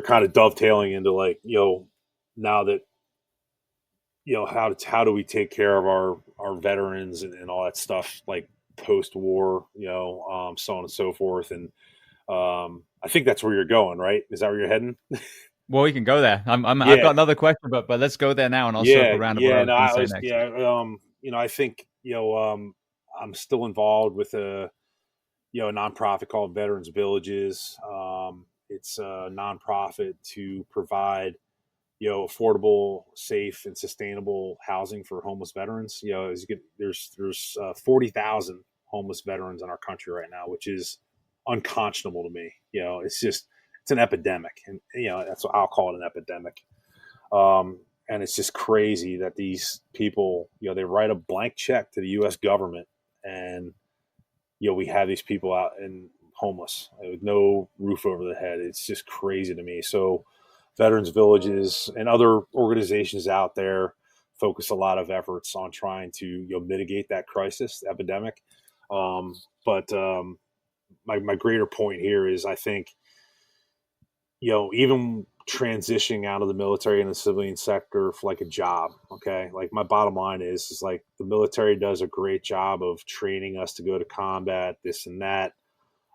kind of dovetailing into, like, now that, how do we take care of our veterans and all that stuff, like post-war, so on and so forth. And I think that's where you're going, right? Is that where you're heading? Well, we can go there. I've got another question, but let's go there now, and I'll circle around. I think, I'm still involved with a nonprofit called Veterans Villages. It's a nonprofit to provide affordable, safe, and sustainable housing for homeless veterans. There's 40,000 homeless veterans in our country right now, which is unconscionable to me. It's an epidemic, and that's what I'll call it, an epidemic. And it's just crazy that these people, they write a blank check to the U.S. government, and we have these people out and homeless with no roof over their head. It's just crazy to me. So Veterans Villages and other organizations out there focus a lot of efforts on trying to mitigate that crisis, epidemic. My greater point here is, I think, even transitioning out of the military and the civilian sector for like a job, okay, like my bottom line is like the military does a great job of training us to go to combat, this and that.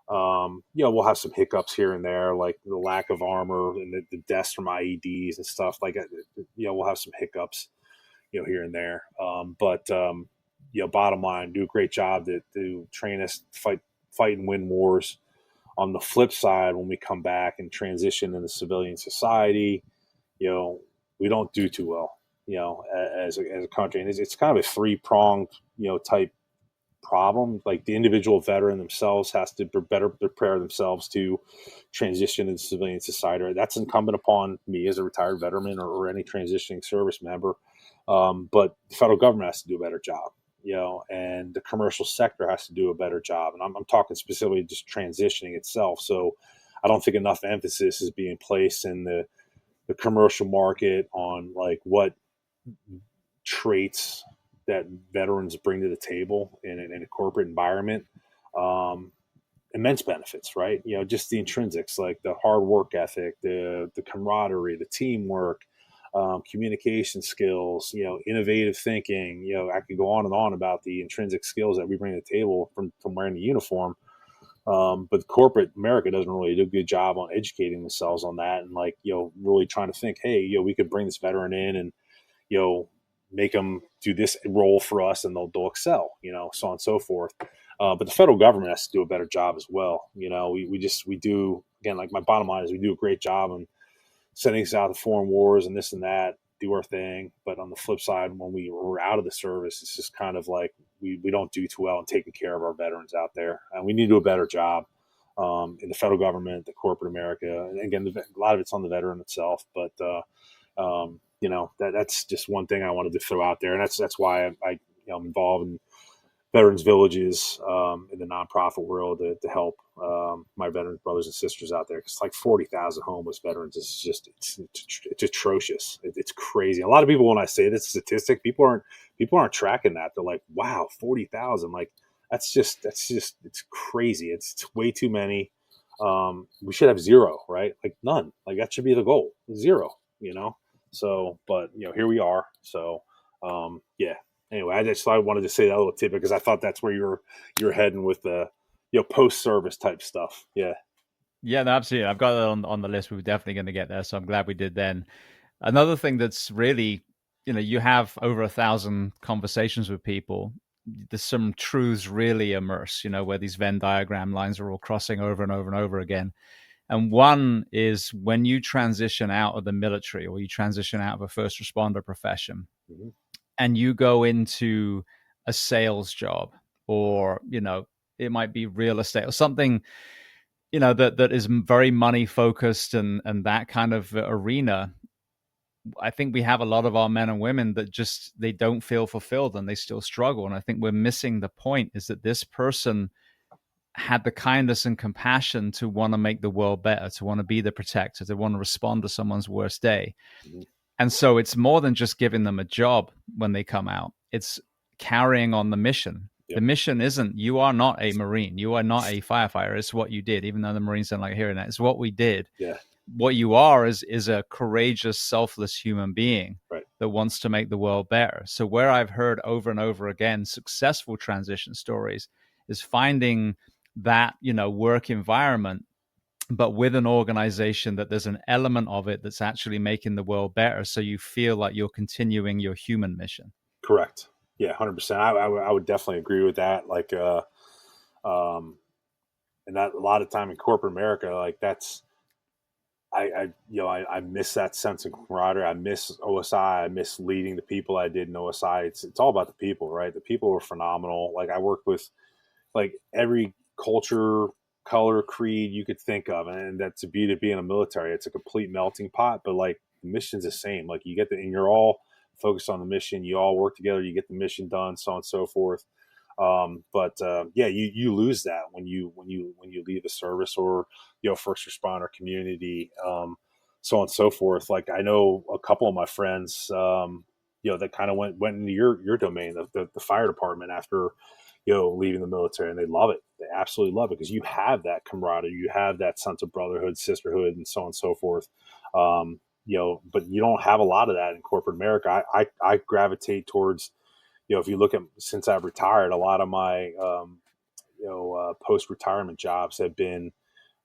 We'll have some hiccups here and there, like the lack of armor and the deaths from IEDs and stuff like that. We'll have some hiccups, here and there. Bottom line, do a great job to train us to fight and win wars. On the flip side, when we come back and transition into civilian society, we don't do too well, as a country. And it's kind of a three-pronged, type problem. Like the individual veteran themselves has to better prepare themselves to transition into civilian society. That's incumbent upon me as a retired veteran or any transitioning service member. But the federal government has to do a better job, and the commercial sector has to do a better job. And I'm talking specifically just transitioning itself. So I don't think enough emphasis is being placed in the commercial market on like what traits that veterans bring to the table in a corporate environment. Immense benefits, right? Just the intrinsics, like the hard work ethic, the camaraderie, the teamwork, communication skills, innovative thinking. I could go on and on about the intrinsic skills that we bring to the table from wearing the uniform. But corporate America doesn't really do a good job on educating themselves on that, and really trying to think, hey, we could bring this veteran in and make them do this role for us, and they'll excel, so on and so forth. But the federal government has to do a better job as well. We do, again, like my bottom line is we do a great job on sending us out to foreign wars and this and that, do our thing. But on the flip side, when we're out of the service, it's just kind of like we don't do too well in taking care of our veterans out there. And we need to do a better job in the federal government, the corporate America. And again, a lot of it's on the veteran itself. But, that's just one thing I wanted to throw out there. And that's why I'm involved in Veterans Villages in the nonprofit world to help my veteran brothers and sisters out there. It's like 40,000 homeless veterans. It's atrocious. It's crazy. A lot of people, when I say this statistic, people aren't tracking that. They're like, wow, 40,000. Like that's just it's crazy. It's way too many. We should have zero, right? Like none. Like that should be the goal. Zero. So, but here we are. So, yeah. Anyway, I wanted to say that little tidbit because I thought that's where you're heading with the post service type stuff. Yeah. Yeah, no, absolutely. I've got that on the list. We were definitely going to get there, so I'm glad we did then. Another thing that's really, you have over 1,000 conversations with people. There's some truths really immerse, where these Venn diagram lines are all crossing over and over and over again. And one is when you transition out of the military or you transition out of a first responder profession, mm-hmm. and you go into a sales job, or, it might be real estate or something, that is very money focused and that kind of arena. I think we have a lot of our men and women that just, they don't feel fulfilled and they still struggle. And I think we're missing the point is that this person had the kindness and compassion to want to make the world better, to want to be the protector, to want to respond to someone's worst day. Mm-hmm. And so it's more than just giving them a job when they come out. It's carrying on the mission. Yep. The mission isn't, you are not a Marine. You are not a firefighter. It's what you did, even though the Marines don't like hearing that. It's what we did. Yeah. What you are is a courageous, selfless human being, right, that wants to make the world better. So where I've heard over and over again successful transition stories is finding that, work environment, but with an organization that there's an element of it that's actually making the world better. So you feel like you're continuing your human mission. Correct. Yeah, 100%. I would definitely agree with that. Like, um, and that a lot of time in corporate America, like that's I miss that sense of camaraderie. I miss OSI. I miss leading the people I did in OSI. It's all about the people, right? The people were phenomenal. Like I worked with like every culture, color, creed you could think of, and that's the beauty of being a military. It's a complete melting pot, but like the mission's the same. Like you get and you're all focused on the mission. You all work together. You get the mission done, so on and so forth. Yeah, you lose that when you leave the service or first responder community, so on and so forth. Like I know a couple of my friends, that kind of went into your domain, the fire department after leaving the military, and they love it. They absolutely love it because you have that camaraderie, you have that sense of brotherhood, sisterhood, and so on and so forth. But you don't have a lot of that in corporate America. I gravitate towards if you look at since I've retired, a lot of my post-retirement jobs have been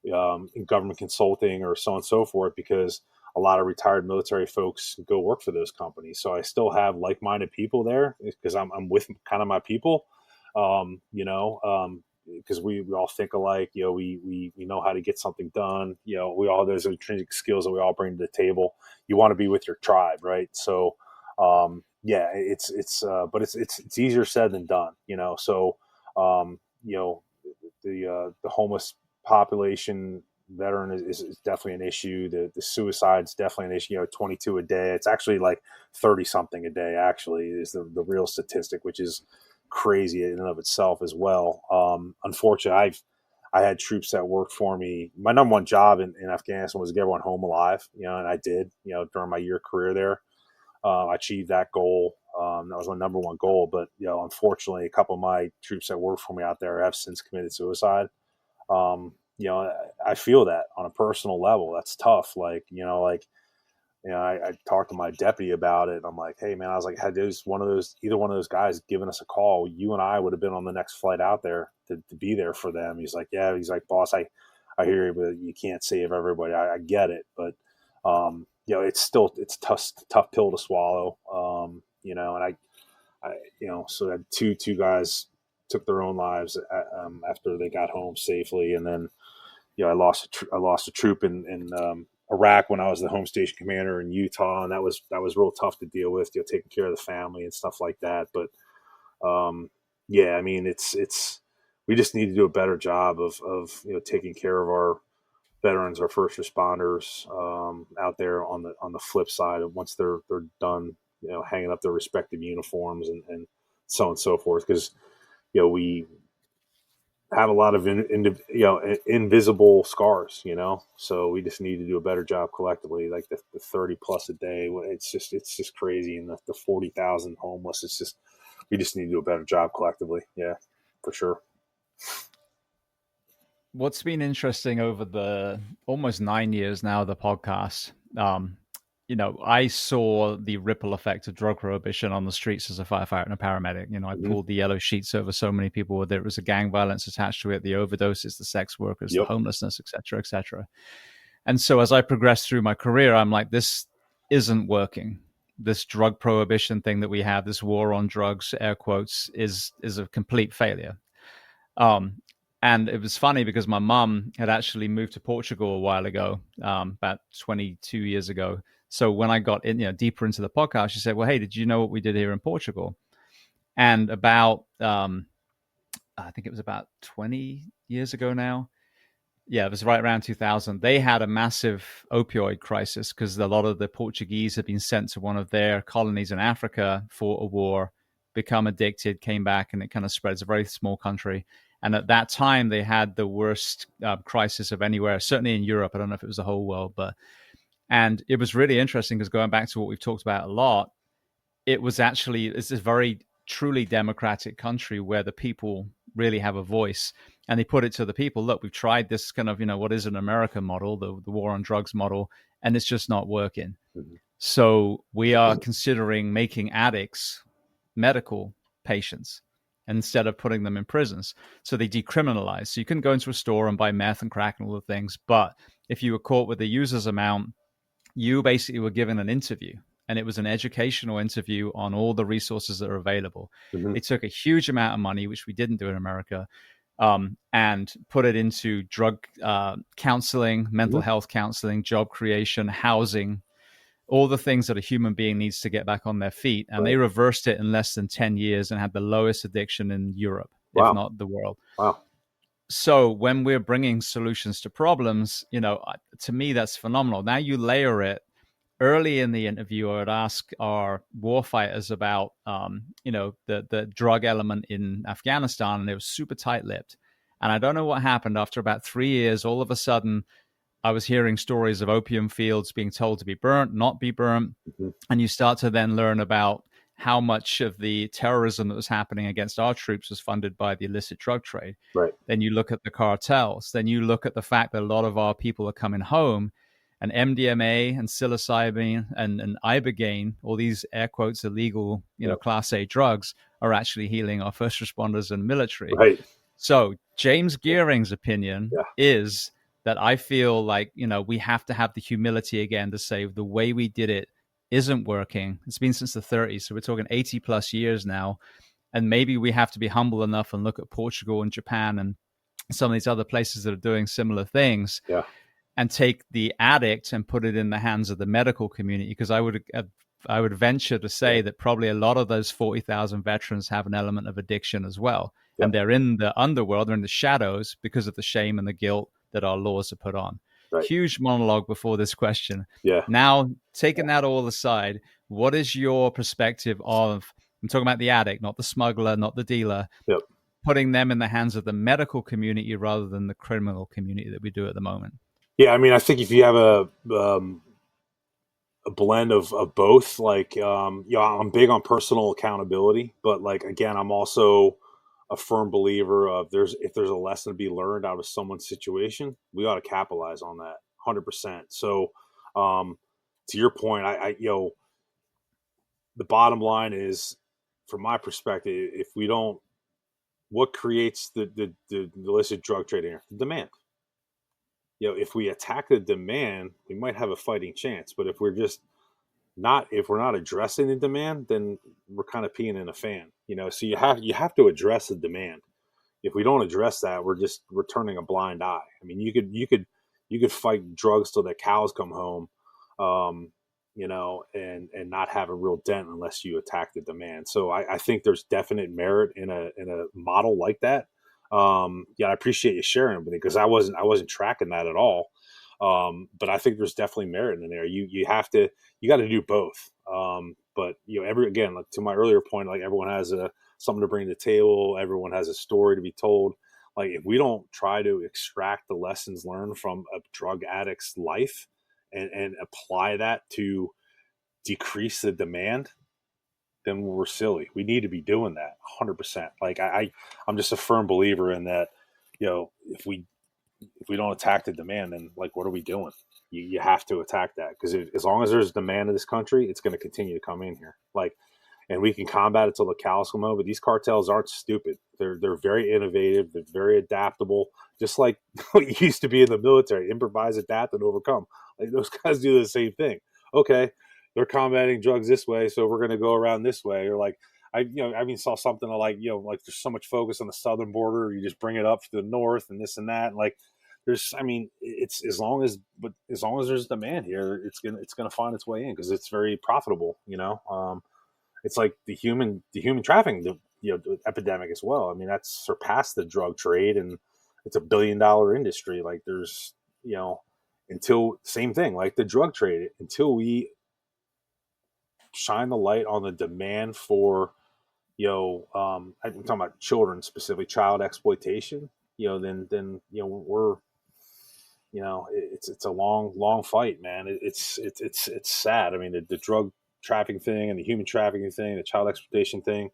in government consulting or so on and so forth, because a lot of retired military folks go work for those companies. So I still have like-minded people there because I'm with kind of my people, because we all think alike. We know how to get something done. We all have those intrinsic skills that we all bring to the table. You want to be with your tribe, right? So yeah, but it's easier said than done. So the homeless population veteran is definitely an issue. The suicide's definitely an issue. 22 a day. It's actually like 30 something a day. Actually, is the real statistic, which is crazy in and of itself as well. Unfortunately, I had troops that worked for me. My number one job in Afghanistan was to get everyone home alive. And I did. During my year career there. I achieved that goal. That was my number one goal. But, unfortunately, a couple of my troops that worked for me out there have since committed suicide. I feel that on a personal level. That's tough. I talked to my deputy about it. And I'm like, hey, man, I was like, had either one of those guys given us a call, you and I would have been on the next flight out there to be there for them. He's like, yeah. He's like, boss, I hear you, but you can't save everybody. I get it. But, it's tough pill to swallow. And so that two guys took their own lives after they got home safely. And then, I lost a troop in Iraq when I was the home station commander in Utah. And that was real tough to deal with, taking care of the family and stuff like that. But, yeah, I mean, we just need to do a better job of taking care of our veterans, our first responders out there on the flip side of once they're done, hanging up their respective uniforms and so on and so forth. Because, we have a lot of invisible scars, so we just need to do a better job collectively. Like the 30 plus a day, it's just crazy. And the 40,000 homeless, we just need to do a better job collectively. Yeah, for sure. What's been interesting over the almost 9 years now of the podcast, I saw the ripple effect of drug prohibition on the streets as a firefighter and a paramedic. I pulled the yellow sheets over so many people, whether it was the gang violence attached to it, the overdoses, the sex workers, the homelessness, et cetera, et cetera. And so as I progressed through my career, I'm like, this isn't working. This drug prohibition thing that we have, this war on drugs, air quotes, is a complete failure. And it was funny because my mom had actually moved to Portugal a while ago, about 22 years ago. So when I got in, deeper into the podcast, she said, well, hey, did you know what we did here in Portugal? And about, I think it was about 20 years ago now. Yeah, it was right around 2000. They had a massive opioid crisis because a lot of the Portuguese had been sent to one of their colonies in Africa for a war, become addicted, came back, and it kind of spread. It's a very small country. And at that time, they had the worst crisis of anywhere, certainly in Europe. I don't know if it was the whole world, and it was really interesting because going back to what we've talked about a lot, it's a very truly democratic country where the people really have a voice, and they put it to the people. Look, we've tried this kind of, what is an American model, the war on drugs model, and it's just not working. Mm-hmm. So we are considering making addicts medical patients instead of putting them in prisons. So they decriminalize. So you can go into a store and buy meth and crack and all the things. But if you were caught with the user's amount, you basically were given an interview. and it was an educational interview on all the resources that are available. Mm-hmm. They took a huge amount of money, which we didn't do in America, and put it into drug counseling, mental health counseling, job creation, housing, all the things that a human being needs to get back on their feet. And they reversed it in less than 10 years and had the lowest addiction in Europe, if not the world. Wow. So when we're bringing solutions to problems, to me, that's phenomenal. Now you layer it. Early in the interview, I would ask our warfighters about, the drug element in Afghanistan, and it was super tight-lipped. And I don't know what happened. After about 3 years, all of a sudden, I was hearing stories of opium fields being told to be burnt, not be burnt. Mm-hmm. And you start to then learn about how much of the terrorism that was happening against our troops was funded by the illicit drug trade. Right. Then you look at the cartels. Then you look at the fact that a lot of our people are coming home, and MDMA and psilocybin and ibogaine, all these air quotes illegal, Class A drugs, are actually healing our first responders and military. Right. So James Gearing's opinion is that I feel like, we have to have the humility again to say the way we did it isn't working. It's been since the 30s, so we're talking 80 plus years now. And maybe we have to be humble enough and look at Portugal and Japan and some of these other places that are doing similar things, and take the addict and put it in the hands of the medical community. Because I would venture to say that probably a lot of those 40,000 veterans have an element of addiction as well. And they're in the underworld, they're in the shadows because of the shame and the guilt that our laws are put on. Right. Huge monologue before this question. Now, taking that all aside, what is your perspective of, I'm talking about the addict, not the smuggler, not the dealer, putting them in the hands of the medical community rather than the criminal community that we do at the moment? Yeah, I mean, I think if you have a blend of both, like, I'm big on personal accountability, but like, again, I'm also a firm believer of if there's a lesson to be learned out of someone's situation, we ought to capitalize on that 100%. So, to your point, the bottom line is, from my perspective, if we don't, what creates the illicit drug trade here? The demand. If we attack the demand, we might have a fighting chance. But if we're not addressing the demand, then we're kind of peeing in a fan. So you have to address the demand. If we don't address that, we're turning a blind eye. I mean, you could fight drugs till the cows come home, and not have a real dent unless you attack the demand. So I think there's definite merit in a model like that. I appreciate you sharing it with me, because I wasn't tracking that at all. But I think there's definitely merit in there. You got to do both. But again, like to my earlier point, like everyone has something to bring to the table. Everyone has a story to be told. Like if we don't try to extract the lessons learned from a drug addict's life and apply that to decrease the demand, then we're silly. We need to be doing that 100%. Like I'm just a firm believer in that. If we don't attack the demand, then like, what are we doing? You have to attack that, because as long as there's demand in this country, it's going to continue to come in here. Like, and we can combat it till the cows come home. But these cartels aren't stupid. They're very innovative. They're very adaptable. Just like what it used to be in the military: improvise, adapt, and overcome. Like those guys do the same thing. Okay, they're combating drugs this way, so we're going to go around this way. Or like I saw something like there's so much focus on the southern border. You just bring it up to the north and this and that. And like it's as long as there's demand here, it's gonna find its way in, because it's very profitable. It's like the human trafficking epidemic as well. I mean, that's surpassed the drug trade, and it's $1 billion industry. Like there's until same thing like the drug trade, until we shine the light on the demand for I'm talking about children, specifically child exploitation. Then we're it's a long fight, man. It's sad. I mean, the drug trafficking thing and the human trafficking thing, the child exploitation thing.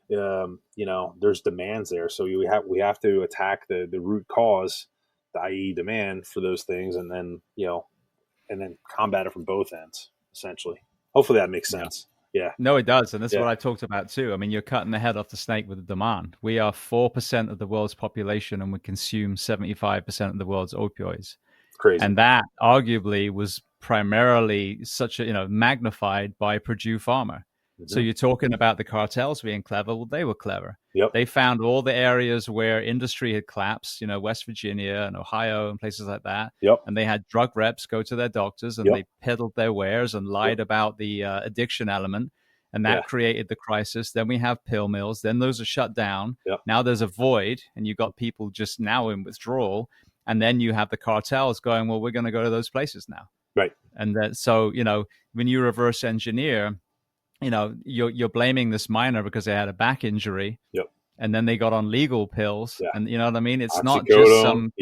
There's demands there, so we have to attack the root cause, i.e., demand for those things, and then combat it from both ends, essentially. Hopefully that makes sense. Yeah. No, it does. And that's what I talked about too. I mean, you're cutting the head off the snake with the demand. We are 4% of the world's population, and we consume 75% of the world's opioids. Crazy. And that arguably was primarily magnified by Purdue Pharma. So you're talking about the cartels being clever. Well, they were clever. Yep. They found all the areas where industry had collapsed, West Virginia and Ohio and places like that. Yep. And they had drug reps go to their doctors and they peddled their wares and lied about the addiction element. And that created the crisis. Then we have pill mills. Then those are shut down. Yep. Now there's a void and you've got people just now in withdrawal. And then you have the cartels going, well, we're going to go to those places now. Right. And that, so, when you reverse engineer, you're blaming this miner because they had a back injury. Yep. And then they got on legal pills. Yeah. And you know what I mean? It's not Oxycodone. Just some,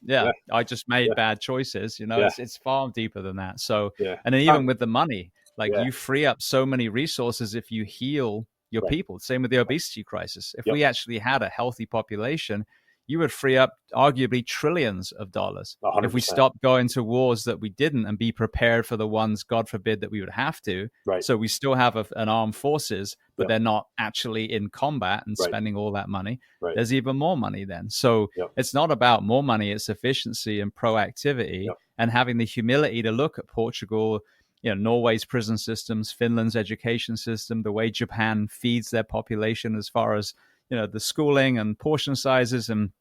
yeah, I just made bad choices. It's far deeper than that. So, and then even with the money, you free up so many resources if you heal your people. Same with the obesity crisis. If we actually had a healthy population, you would free up arguably trillions of dollars 100%. if we stopped going to wars that we didn't and be prepared for the ones, God forbid, that we would have to. Right. So we still have an armed forces, but they're not actually in combat and spending all that money. Right. There's even more money then. So it's not about more money, it's efficiency and proactivity and having the humility to look at Portugal, Norway's prison systems, Finland's education system, the way Japan feeds their population as far as, the schooling and portion sizes, and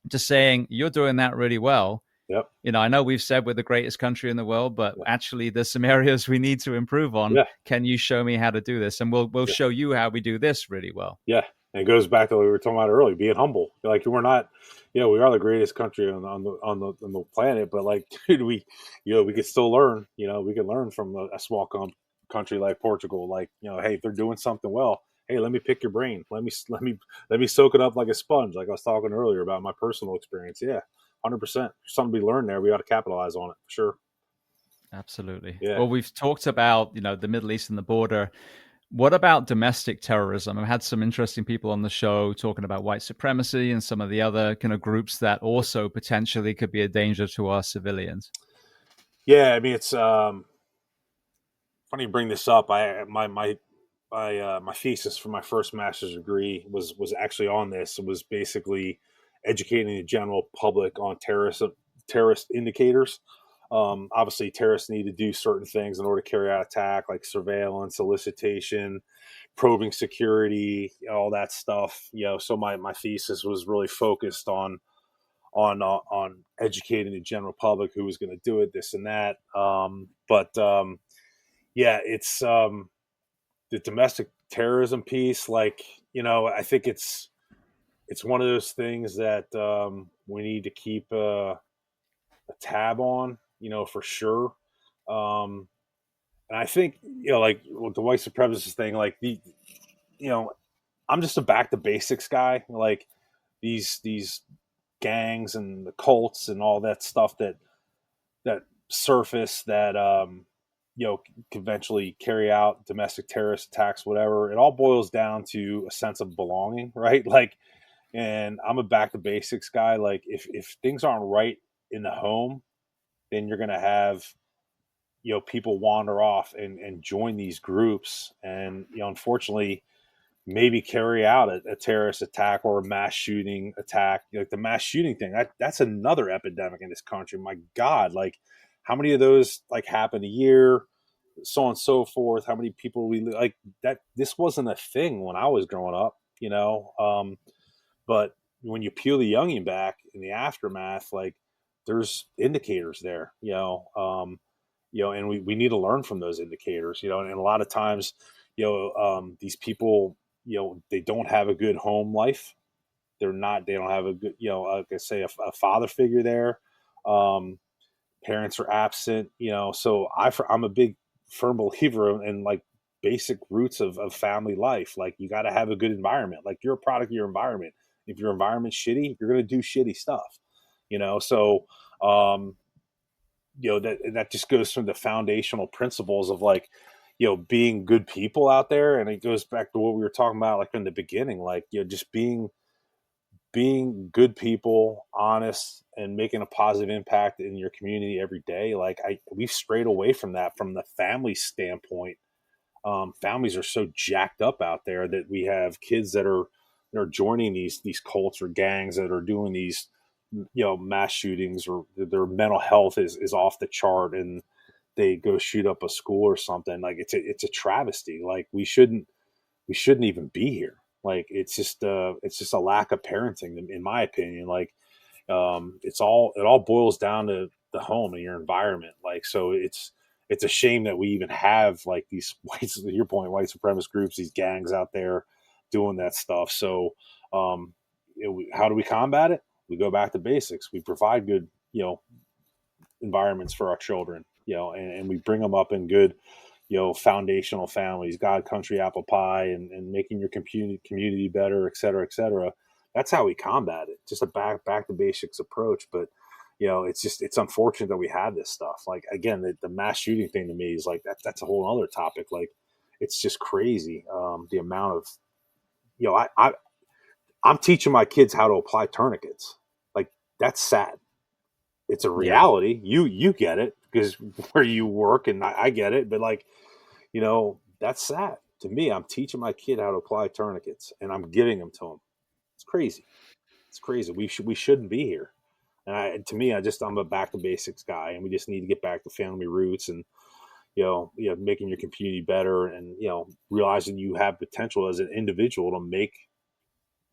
just saying, you're doing that really well. Yep. I know we've said we're the greatest country in the world, but actually there's some areas we need to improve on. Yeah. Can you show me how to do this? And we'll show you how we do this really well. Yeah. And it goes back to what we were talking about earlier, being humble. Like, we're not, we are the greatest country on the planet, but dude, we can still learn. We can learn from a small country like Portugal. Hey, if they're doing something well, hey, let me pick your brain. Let me soak it up like a sponge. Like I was talking earlier about my personal experience. Yeah, 100%. Something to be learned there. We ought to capitalize on it for sure. Absolutely. Yeah. Well, we've talked about the Middle East and the border. What about domestic terrorism? I've had some interesting people on the show talking about white supremacy and some of the other kind of groups that also potentially could be a danger to our civilians. Yeah, I mean, it's funny you bring this up. My thesis for my first master's degree was actually on this. It was basically educating the general public on terrorist indicators. Obviously, terrorists need to do certain things in order to carry out attack, like surveillance, solicitation, probing security, all that stuff. So my thesis was really focused on educating the general public who was going to do it, this and that. It's the domestic terrorism piece. I think it's one of those things that we need to keep a tab on, for sure. And I think, with the white supremacist thing, I'm just a back to basics guy. These gangs and the cults and all that stuff that surface that, can eventually carry out domestic terrorist attacks, whatever. It all boils down to a sense of belonging, right? And I'm a back to basics guy. If things aren't right in the home, then you're going to have, people wander off and join these groups and, unfortunately, maybe carry out a terrorist attack or a mass shooting attack. The mass shooting thing, that's another epidemic in this country. My God, how many of those happen a year, so on and so forth? How many people that? This wasn't a thing when I was growing up, but when you peel the onion back in the aftermath, there's indicators there, and we need to learn from those indicators, and a lot of times, these people, they don't have a good home life. They don't have a good, like I say, a father figure there. Parents are absent, so I'm a big firm believer in basic roots of family life. You got to have a good environment. You're a product of your environment. If your environment's shitty, you're going to do shitty stuff, so, that just goes from the foundational principles of being good people out there. And it goes back to what we were talking about, in the beginning, just being good people, honest, and making a positive impact in your community every day. We've strayed away from that from the family standpoint. Families are so jacked up out there that we have kids that are joining these cults or gangs that are doing these, mass shootings, or their mental health is off the chart. And they go shoot up a school or something. Like it's a travesty. Like we shouldn't even be here. Like it's just a lack of parenting, in my opinion. Like it all boils down to the home and your environment. Like so, it's a shame that we even have like these to your point, white supremacist groups, these gangs out there doing that stuff. So how do we combat it? We go back to basics. We provide good, environments for our children, and we bring them up in good, foundational families, God, country, apple pie, and making your community better, et cetera, et cetera. That's how we combat it. Just a back to basics approach. But, it's unfortunate that we have this stuff. Like, again, the mass shooting thing to me is like, that's a whole other topic. Like, it's just crazy. The amount of, I'm teaching my kids how to apply tourniquets. Like, that's sad. It's a reality. Yeah. You get it because where you work, and I get it. But like, that's sad to me. I'm teaching my kid how to apply tourniquets, and I'm giving them to him. It's crazy. It's crazy. We shouldn't be here. And I'm a back to basics guy, and we just need to get back to family roots and making your community better, and realizing you have potential as an individual to make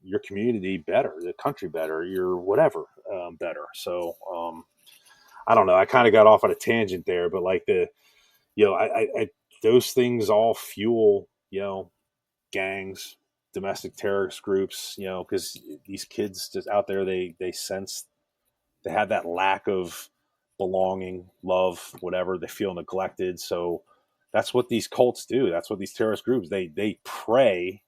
your community better, the country better, your whatever better. So I don't know. I kind of got off on a tangent there, but like those things all fuel gangs, domestic terrorist groups, because these kids just out there, they sense they have that lack of belonging, love, whatever. They feel neglected. So that's what these cults do. That's what these terrorist groups, they prey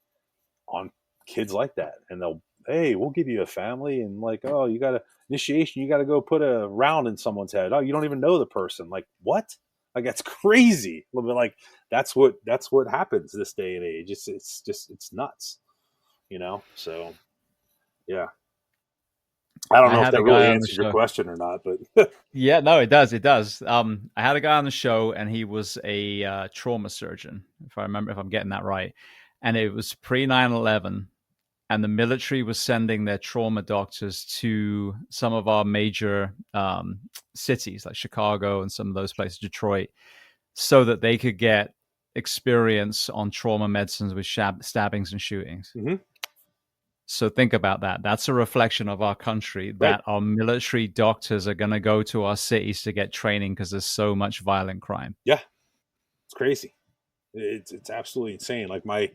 on kids like that. And hey, we'll give you a family, and like, oh, you got initiation, you got to go put a round in someone's head. Oh, you don't even know the person. Like, what? Like, that's crazy. A little bit like that's what happens this day and age. It's nuts, So yeah. I don't know if that really answers your question or not, but yeah, no, it does. It does. I had a guy on the show, and he was a trauma surgeon, if I'm getting that right. And it was pre 9/11, and the military was sending their trauma doctors to some of our major cities like Chicago and some of those places, Detroit, so that they could get experience on trauma medicines with stabbings and shootings. Mm-hmm. So think about that. That's a reflection of our country, that our military doctors are going to go to our cities to get training because there's so much violent crime. Yeah, it's crazy. It's absolutely insane. Like I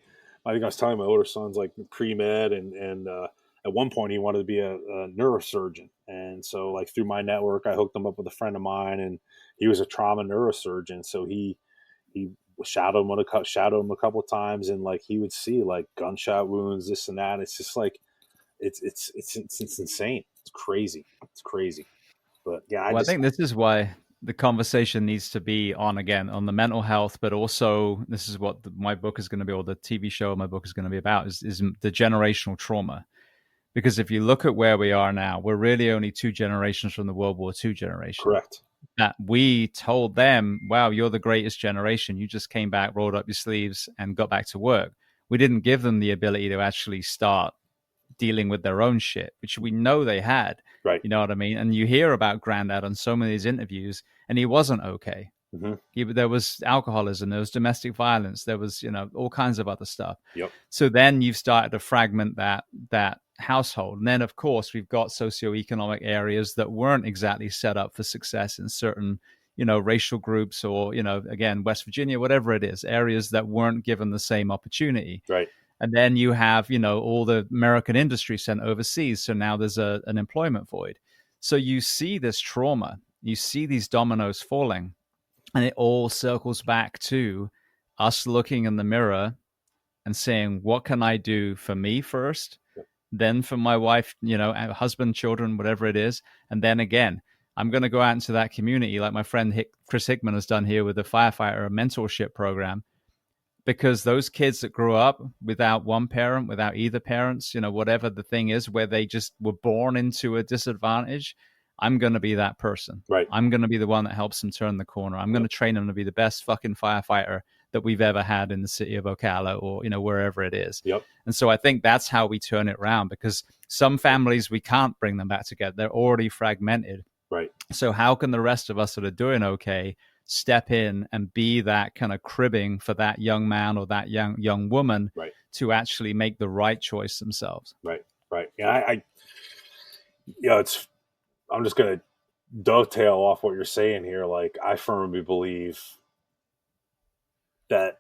think I was telling my older son's like pre-med, and at one point he wanted to be a neurosurgeon. And so like through my network, I hooked him up with a friend of mine, and he was a trauma neurosurgeon. So he shadowed him a couple of times, and like he would see like gunshot wounds, this and that. It's just like it's insane. It's crazy. But yeah, I think this is why the conversation needs to be on the mental health, but also this is what my book is going to be, or the TV show my book is going to be about, is the generational trauma. Because if you look at where we are now, we're really only 2 generations from the World War II generation. Correct. That we told them, wow, you're the greatest generation. You just came back, rolled up your sleeves, and got back to work. We didn't give them the ability to actually start dealing with their own shit, which we know they had. Right. You know what I mean? And you hear about Granddad on so many of these interviews, and he wasn't okay. Mm-hmm. There was alcoholism, there was domestic violence, there was, all kinds of other stuff. Yep. So then you've started to fragment that household. And then, of course, we've got socioeconomic areas that weren't exactly set up for success in certain, racial groups, or, again, West Virginia, whatever it is, areas that weren't given the same opportunity. Right. And then you have, all the American industry sent overseas. So now there's an employment void. So you see this trauma, you see these dominoes falling, and it all circles back to us looking in the mirror and saying, what can I do for me first? Then for my wife, husband, children, whatever it is. And then again, I'm going to go out into that community like my friend Chris Hickman has done here with the firefighter mentorship program. Because those kids that grew up without one parent, without either parents, whatever the thing is, where they just were born into a disadvantage, I'm going to be that person. Right. I'm going to be the one that helps them turn the corner. I'm going to train them to be the best fucking firefighter that we've ever had in the city of Ocala, or, wherever it is. Yep. And so I think that's how we turn it around, because some families, we can't bring them back together. They're already fragmented. Right. So how can the rest of us that are doing okay step in and be that kind of cribbing for that young man or that young woman Right. to actually make the right choice themselves. Right. Yeah, I'm just going to dovetail off what you're saying here. Like, I firmly believe that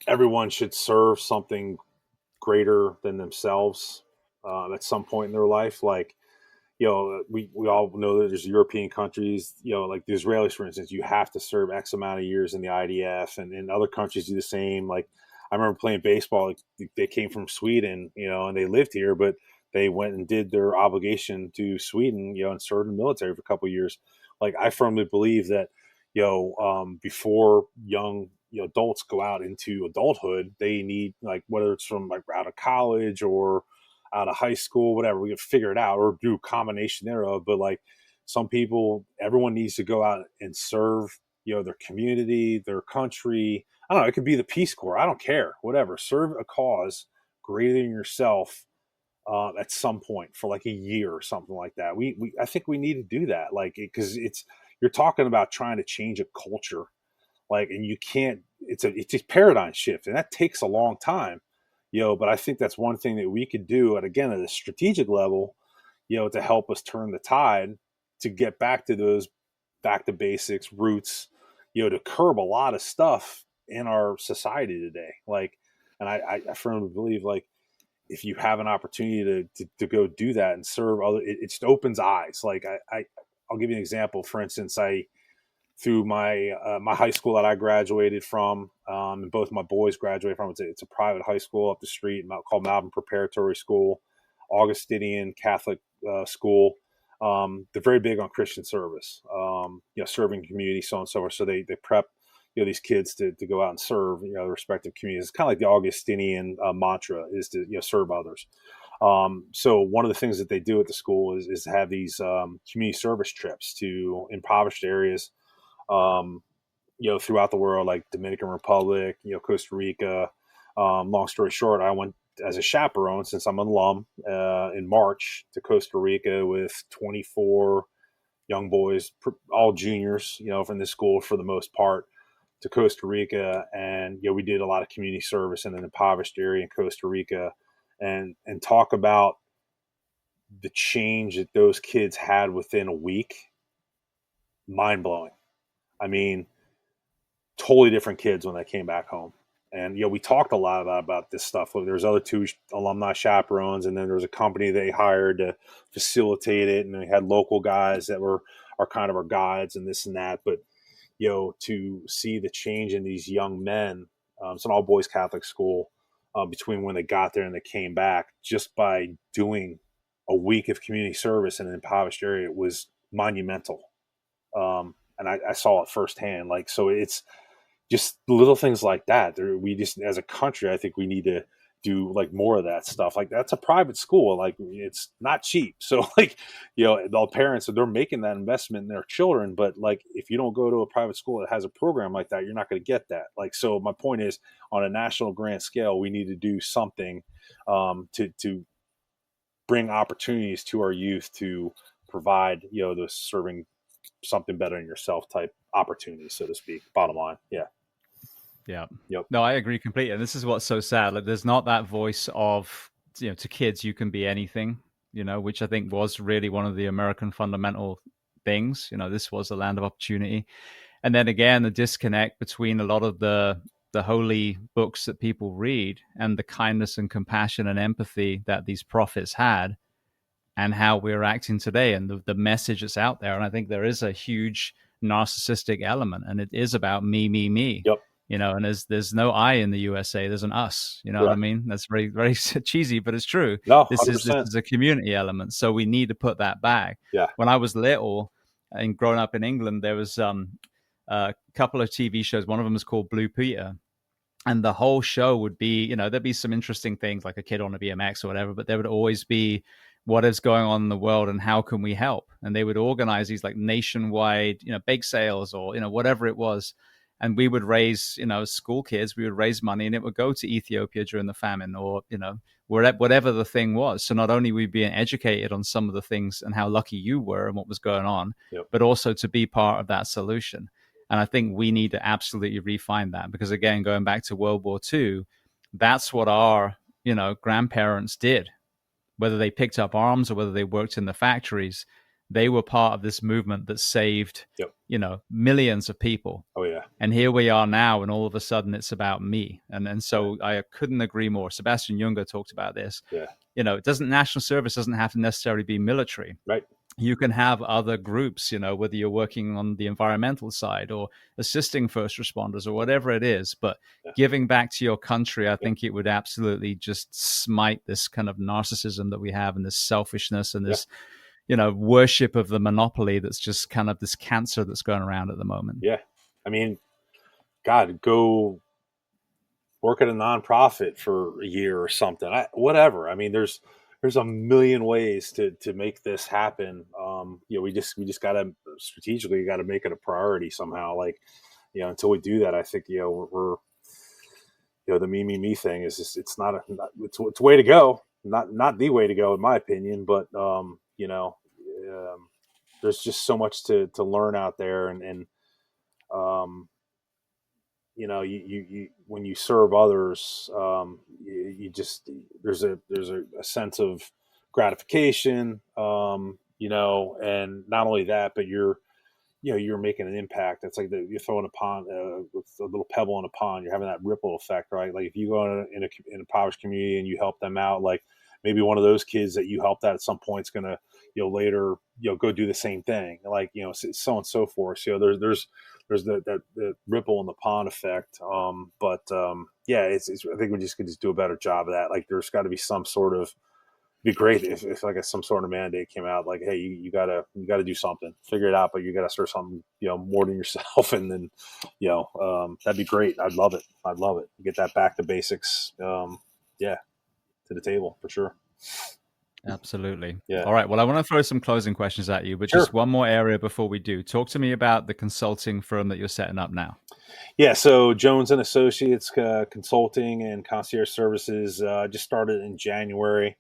everyone should serve something greater than themselves at some point in their life. Like, we all know that there's European countries, like the Israelis, for instance, you have to serve X amount of years in the IDF, and other countries do the same. Like, I remember playing baseball, like, they came from Sweden, and they lived here, but they went and did their obligation to Sweden, and served in the military for a couple of years. Like, I firmly believe that, before young adults go out into adulthood, they need, like, whether it's from like out of college or out of high school, whatever, we can figure it out or do a combination thereof. But like, some people, everyone needs to go out and serve, their community, their country. I don't know. It could be the Peace Corps. I don't care. Whatever. Serve a cause greater than yourself at some point for like a year or something like that. I think we need to do that. Like, because you're talking about trying to change a culture, like, and you can't. It's a paradigm shift, and that takes a long time. But I think that's one thing that we could do at a strategic level, to help us turn the tide, to get back to basics roots, to curb a lot of stuff in our society today. Like, and I firmly believe, like, if you have an opportunity to go do that and serve other, it just opens eyes. Like, I'll give you an example. For instance, through my my high school that I graduated from, and both my boys graduated from. It's a private high school up the street called Malvern Preparatory School, Augustinian Catholic school. They're very big on Christian service, serving community, so on and so forth. So they prep these kids to go out and serve their respective communities. It's kind of like the Augustinian mantra is to serve others. So one of the things that they do at the school is have these community service trips to impoverished areas, throughout the world, like Dominican Republic, Costa Rica. Long story short, I went as a chaperone, since I'm an alum, in March to Costa Rica with 24 young boys, all juniors, from the school for the most part, to Costa Rica. And, we did a lot of community service in an impoverished area in Costa Rica, and talk about the change that those kids had within a week. Mind blowing. I mean, totally different kids when they came back home. And, we talked a lot about this stuff. There's other two alumni chaperones, and then there was a company they hired to facilitate it. And they had local guys that are kind of our guides and this and that. But, to see the change in these young men, it's an all boys Catholic school, between when they got there and they came back, just by doing a week of community service in an impoverished area, it was monumental. And I saw it firsthand. Like, so it's just little things like that. We just, as a country, I think we need to do like more of that stuff. Like, that's a private school. Like, it's not cheap. So like, the parents, they're making that investment in their children. But like, if you don't go to a private school that has a program like that, you're not going to get that. Like, so my point is, on a national grand scale, we need to do something to bring opportunities to our youth to provide, those serving something better than yourself type opportunities, so to speak. Bottom line. Yeah. Yep. No, I agree completely. And this is what's so sad. Like, there's not that voice of, to kids, you can be anything, which I think was really one of the American fundamental things. This was a land of opportunity. And then again, the disconnect between a lot of the holy books that people read and the kindness and compassion and empathy that these prophets had, and how we're acting today, and the message that's out there. And I think there is a huge narcissistic element, and it is about me. Yep. And there's no I in the USA. There's an us. You know what I mean? That's very, very cheesy, but it's true. No, this is a community element. So we need to put that back. Yeah. When I was little and growing up in England, there was a couple of TV shows. One of them was called Blue Peter. And the whole show would be, there'd be some interesting things, like a kid on a BMX or whatever, but there would always be what is going on in the world and how can we help? And they would organize these like nationwide, bake sales or, whatever it was. And we would raise, school kids, we would raise money, and it would go to Ethiopia during the famine, or, whatever the thing was. So not only were we being educated on some of the things and how lucky you were and what was going on, yep. but also to be part of that solution. And I think we need to absolutely refine that, because again, going back to World War II, that's what our, grandparents did. Whether they picked up arms or whether they worked in the factories, they were part of this movement that saved, Yep. millions of people. Oh yeah. And here we are now, and all of a sudden it's about me. And so I couldn't agree more. Sebastian Junger talked about this. Yeah. National service doesn't have to necessarily be military. Right. You can have other groups, whether you're working on the environmental side or assisting first responders or whatever it is. But giving back to your country, I think it would absolutely just smite this kind of narcissism that we have, and this selfishness and this, worship of the monopoly that's just kind of this cancer that's going around at the moment. Yeah. I mean, God, go work at a nonprofit for a year or something. Whatever. I mean, there's a million ways to make this happen. We just gotta strategically got to make it a priority somehow. Like, until we do that, I think we're the me thing is just, it's a way to go, not the way to go in my opinion, but there's just so much to learn out there, and you when you serve others, you just there's a sense of gratification, and not only that, but you're making an impact. It's like you're throwing a pond with a little pebble in a pond. You're having that ripple effect, right? Like if you go in a impoverished community and you help them out, like maybe one of those kids that you helped out at some point is gonna later go do the same thing, like so on and so forth. So there's the ripple in the pond effect. It's I think we just could do a better job of that. Like there's got to be some sort of, be great if like some sort of mandate came out, like, hey, you gotta do something, figure it out, but you gotta start something, more than yourself, and then, that'd be great. I'd love it. Get that back to basics, to the table for sure. Absolutely. Yeah. All right. Well, I want to throw some closing questions at you, but just one more area before we do. Talk to me about the consulting firm that you're setting up now. Yeah. So Jones and Associates Consulting and Concierge Services just started in January.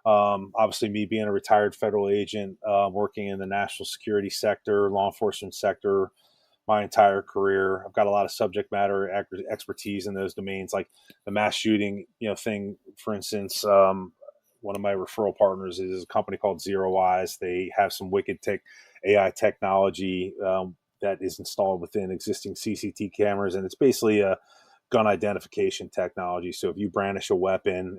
Obviously, me being a retired federal agent, working in the national security sector, law enforcement sector, my entire career, I've got a lot of subject matter expertise in those domains, like the mass shooting, thing. For instance, one of my referral partners is a company called Zero Eyes. They have some wicked AI technology that is installed within existing CCT cameras, and it's basically a gun identification technology. So if you brandish a weapon,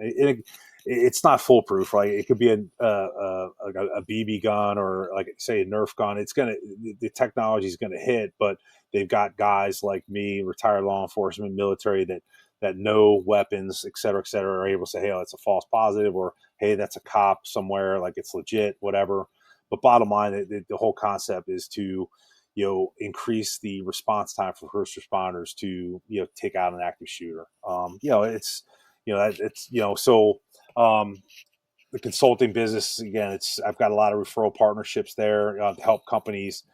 it's not foolproof, right? It could be a BB gun or, like, say, a Nerf gun. The technology is gonna hit, but they've got guys like me, retired law enforcement, military, that know weapons, et cetera, are able to say, hey, that's a false positive, or hey, that's a cop somewhere, like it's legit, whatever. But bottom line, the whole concept is to increase the response time for first responders to take out an active shooter. The consulting business, again, I've got a lot of referral partnerships there to help companies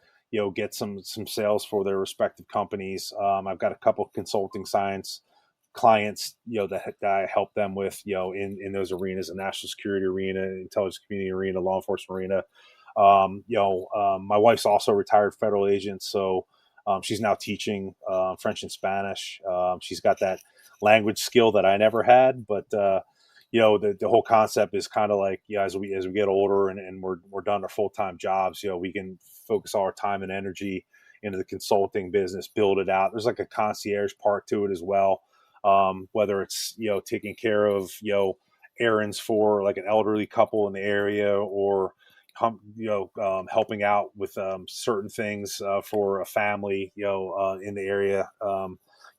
get some sales for their respective companies. I've got a couple of consulting science clients that I help them with in those arenas, the national security arena, intelligence community arena, law enforcement arena. My wife's also a retired federal agent, so she's now teaching French and Spanish. She's got that language skill that I never had, but the whole concept is kind of like, as we get older and we're done our full-time jobs, we can focus all our time and energy into the consulting business, build it out. There's like a concierge part to it as well, whether it's taking care of errands for like an elderly couple in the area, or helping out with certain things for a family in the area.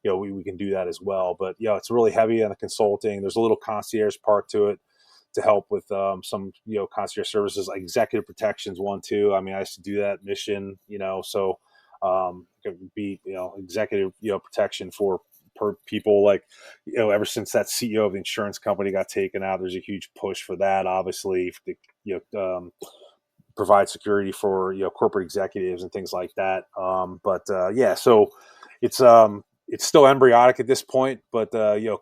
We can do that as well. But it's really heavy on the consulting. There's a little concierge part to it to help with some concierge services, like executive protections one too. I mean, I used to do that mission, so it would be executive protection for people, like ever since that CEO of the insurance company got taken out, there's a huge push for that, obviously, to provide security for corporate executives and things like that. So it's still embryonic at this point, but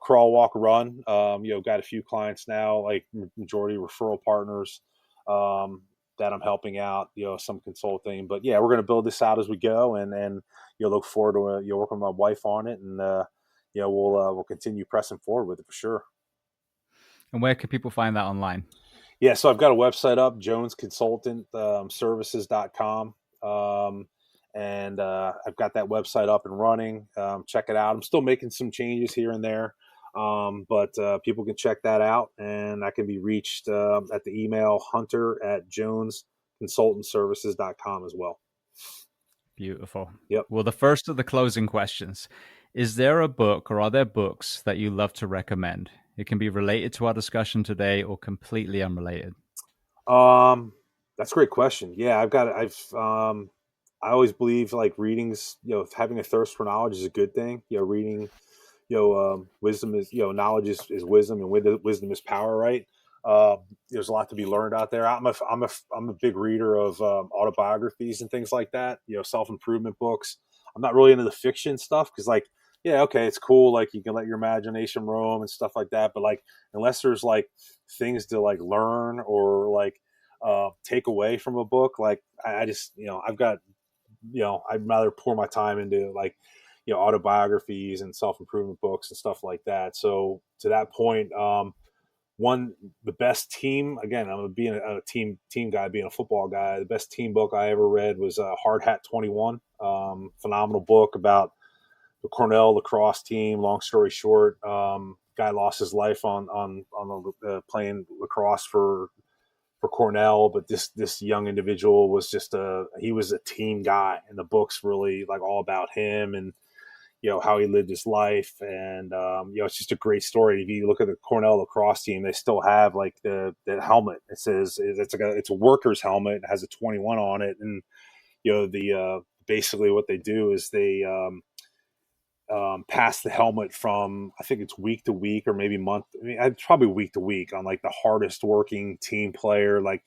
crawl, walk, run. Got a few clients now, like majority referral partners. that I'm helping out, some consulting. But yeah, we're going to build this out as we go, and look forward to working with my wife on it, and we'll continue pressing forward with it for sure. And where can people find that online? Yeah, so I've got a website up, Jones Consultant Services.com. And I've got that website up and running. Check it out. I'm still making some changes here and there, but people can check that out, and I can be reached at the email hunter@jonesconsultantservices.com as well. Beautiful. Yep. Well, the first of the closing questions. Is there a book or are there books that you love to recommend? It can be related to our discussion today or completely unrelated. That's a great question. Yeah, I always believe like reading's, having a thirst for knowledge is a good thing. Reading, wisdom is, knowledge is wisdom, and wisdom is power, right? There's a lot to be learned out there. I'm a big reader of autobiographies and things like that. Self-improvement books. I'm not really into the fiction stuff because, like, yeah, okay, it's cool. Like, you can let your imagination roam and stuff like that. But like, unless there's like things to like learn or like take away from a book, like I just, I've got, I'd rather pour my time into like, autobiographies and self-improvement books and stuff like that. So to that point, the best team, again, I'm being a team guy, being a football guy. The best team book I ever read was Hard Hat 21. Phenomenal book about the Cornell lacrosse team. Long story short, guy lost his life on playing lacrosse for Cornell, but this young individual was he was a team guy, and the book's really like all about him and how he lived his life, and it's just a great story. If you look at the Cornell lacrosse team, they still have like the helmet. It says it's a worker's helmet. It has a 21 on it, and basically what they do is they pass the helmet from, I think it's week to week or maybe month. I mean, it's probably week to week on like the hardest working team player, like,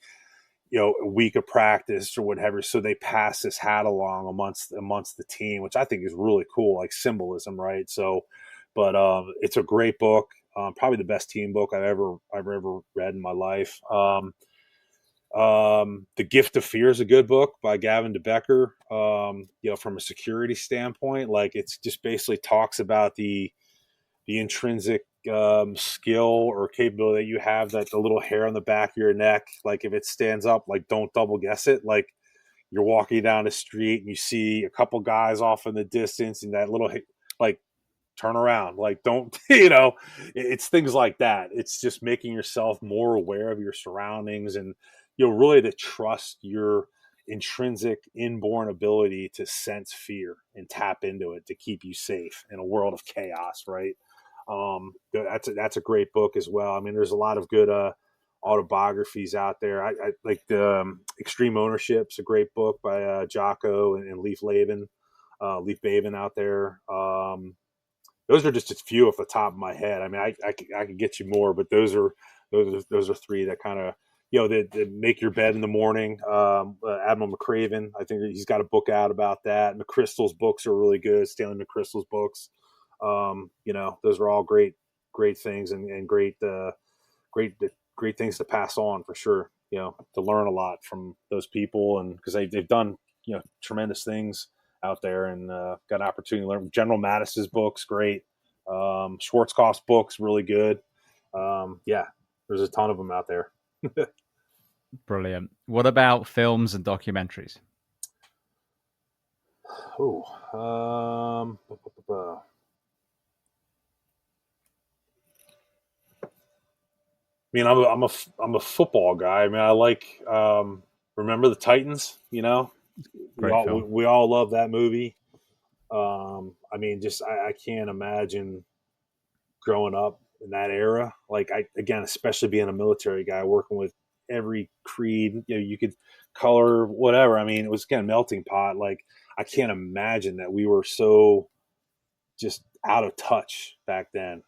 a week of practice or whatever. So they pass this hat along amongst the team, which I think is really cool, like symbolism, right? So, but it's a great book. Probably the best team book I've ever read in my life. The Gift of Fear is a good book by Gavin DeBecker. From a security standpoint, like it's just basically talks about the intrinsic skill or capability that you have, that the little hair on the back of your neck, like if it stands up, like don't double guess it. Like you're walking down the street and you see a couple guys off in the distance, and that little, like, turn around, like don't, it's things like that. It's just making yourself more aware of your surroundings, and really to trust your intrinsic inborn ability to sense fear and tap into it to keep you safe in a world of chaos, right? That's a great book as well. I mean, there's a lot of good autobiographies out there. I like the Extreme Ownership's a great book by Jocko and Leif Babin out there. Those are just a few off the top of my head. I mean, I could get you more, but those are three that kind of, that make your bed in the morning. Admiral McCraven, I think he's got a book out about that. McChrystal's books are really good. Stanley McChrystal's books. Those are all great things, and great things to pass on for sure. To learn a lot from those people, and because they've done tremendous things out there, and got an opportunity to learn. General Mattis's books, great. Schwarzkopf's books, really good. There's a ton of them out there. Brilliant. What about films and documentaries? I mean, I'm a football guy. I mean, I like Remember the Titans. Great film. We all love that movie. I mean, just I can't imagine growing up in that era. Like again, especially being a military guy, working with every creed. You could color whatever. I mean, it was again melting pot. Like I can't imagine that we were so just out of touch back then.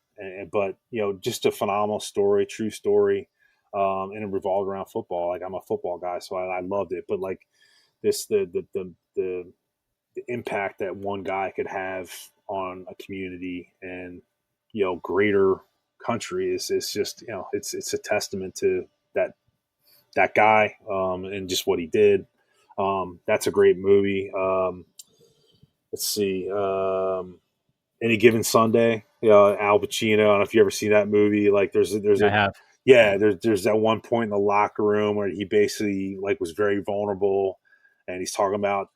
But just a phenomenal story, true story, and it revolved around football. Like I'm a football guy, so I loved it. But like the impact that one guy could have on a community and greater country is just it's a testament to that that guy and just what he did. That's a great movie. Let's see. Any Given Sunday, Al Pacino. I don't know if you ever seen that movie. Like I have. there's that one point in the locker room where he basically like was very vulnerable, and he's talking about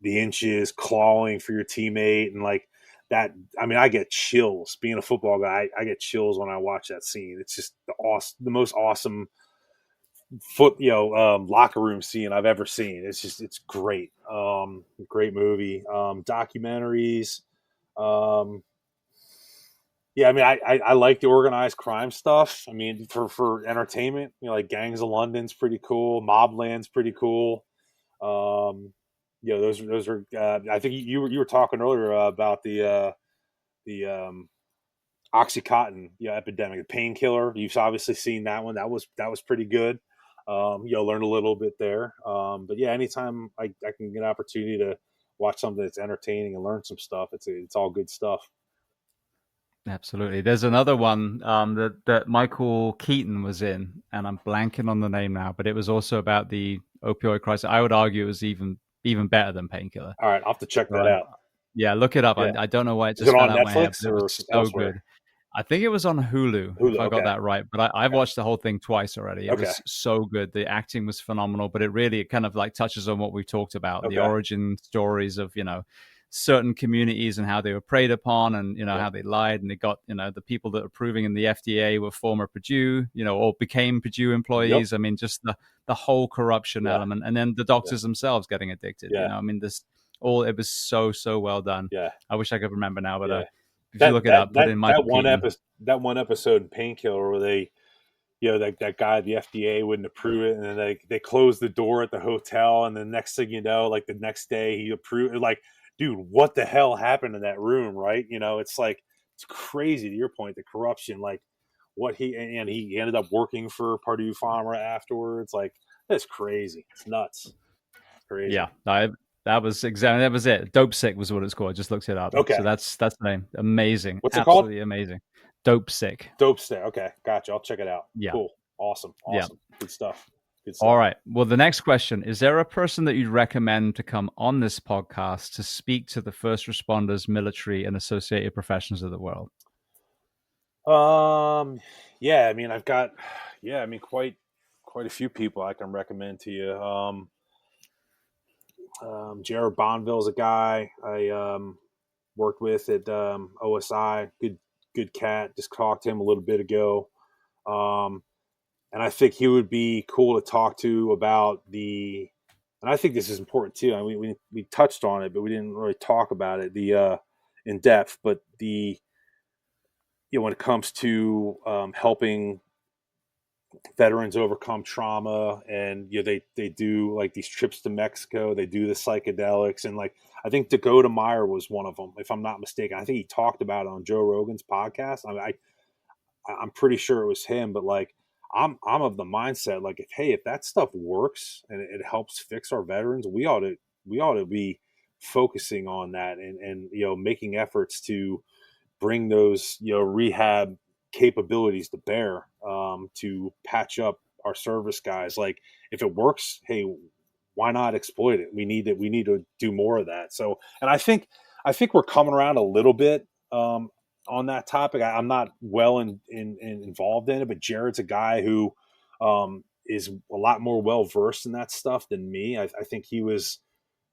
the inches clawing for your teammate and like that. I mean, I get chills being a football guy. I get chills when I watch that scene. It's just the most awesome locker room scene I've ever seen. It's great. Great movie. Documentaries. Um, yeah, I mean, I like the organized crime stuff. I mean, for entertainment, like Gangs of London's pretty cool. Mobland's pretty cool. Those are. I think you were talking earlier about the OxyContin epidemic, the painkiller. You've obviously seen that one. That was pretty good. Learn a little bit there. But yeah, anytime I can get an opportunity to watch something that's entertaining and learn some stuff, it's all good stuff. Absolutely. There's another one that Michael Keaton was in, and I'm blanking on the name now, but it was also about the opioid crisis. I would argue it was even better than Painkiller. All right, I'll have to check that out. Yeah, look it up. Yeah. I don't know why it Is just it fell on out my head, Netflix but it or was so elsewhere? good. I think it was on Hulu if I got okay. that right. But I've watched the whole thing twice already. It was so good. The acting was phenomenal, but it really kind of like touches on what we talked about, the origin stories of, certain communities and how they were preyed upon and, how they lied, and they got, the people that are proving in the FDA were former Purdue, or became Purdue employees. Yep. I mean, just the whole corruption element, and then the doctors themselves getting addicted. I mean, it was so well done. Yeah. I wish I could remember now, but if you look it up, put in Michael Keaton. That one episode in Painkiller where they, that guy at the FDA wouldn't approve it, and then they closed the door at the hotel, and the next thing you know, like the next day he approved. Like, dude, what the hell happened in that room, right? It's like it's crazy. To your point, the corruption, like what he ended up working for Purdue Pharma afterwards. Like that's crazy. It's nuts. It's crazy. Yeah, that was it. Dope Sick was what it's called. I just looked it up. Okay. So that's the name. Amazing. What's it called? Absolutely amazing. Dope Sick. Dope Sick. Okay. Gotcha. I'll check it out. Yeah. Cool. Awesome. Yeah. Good stuff. All right. Well, the next question, is there a person that you'd recommend to come on this podcast to speak to the first responders, military, and associated professions of the world? Yeah, I mean, I've got, quite a few people I can recommend to you. Jared Bonville's a guy I worked with at OSI. Good cat. Just talked to him a little bit ago. And I think he would be cool to talk to about and I think this is important too. I mean, we touched on it, but we didn't really talk about it in depth. But when it comes to helping veterans overcome trauma, and they do like these trips to Mexico, they do the psychedelics, and like I think Dakota Meyer was one of them, if I'm not mistaken. I think he talked about it on Joe Rogan's podcast. I mean, I'm pretty sure it was him, but like I'm of the mindset like if that stuff works and it helps fix our veterans, we ought to be focusing on that and making efforts to bring those rehab capabilities to bear to patch up our service guys. Like if it works, hey, why not exploit it? We need to do more of that. So, and I think we're coming around a little bit on that topic. I'm not well involved in it, but Jared's a guy who is a lot more well versed in that stuff than me. I think he was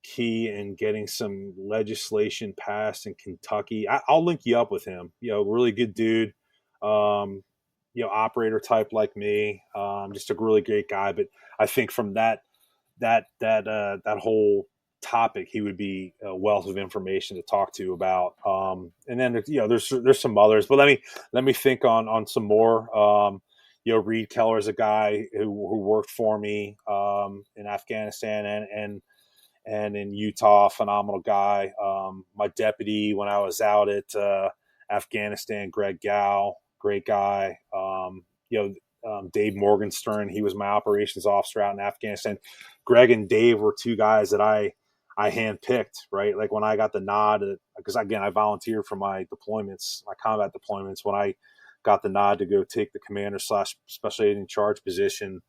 key in getting some legislation passed in Kentucky. I'll link you up with him. Really good dude. Operator type like me. Just a really great guy. But I think from that whole topic, he would be a wealth of information to talk to about. And then there's some others, but let me think on some more. Reed Keller's a guy who worked for me in Afghanistan and in Utah, phenomenal guy. My deputy when I was out at Afghanistan, Greg Gow, great guy. Dave Morgenstern, he was my operations officer out in Afghanistan. Greg and Dave were two guys that I handpicked, right? Like when I got the nod, because again, I volunteered for my deployments, my combat deployments. When I got the nod to go take the commander / special agent in charge position,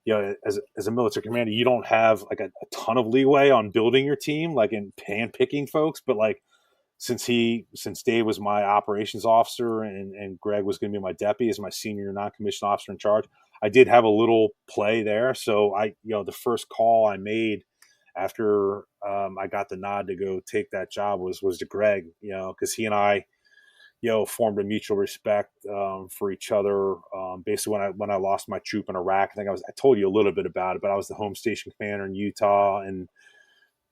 as a military commander, you don't have like a ton of leeway on building your team, like in hand picking folks. But like since Dave was my operations officer and Greg was going to be my deputy as my senior non-commissioned officer in charge, I did have a little play there. So the first call I made after I got the nod to go take that job was to Greg, because he and I, formed a mutual respect for each other. Basically, when I lost my troop in Iraq, I told you a little bit about it, but I was the home station commander in Utah, and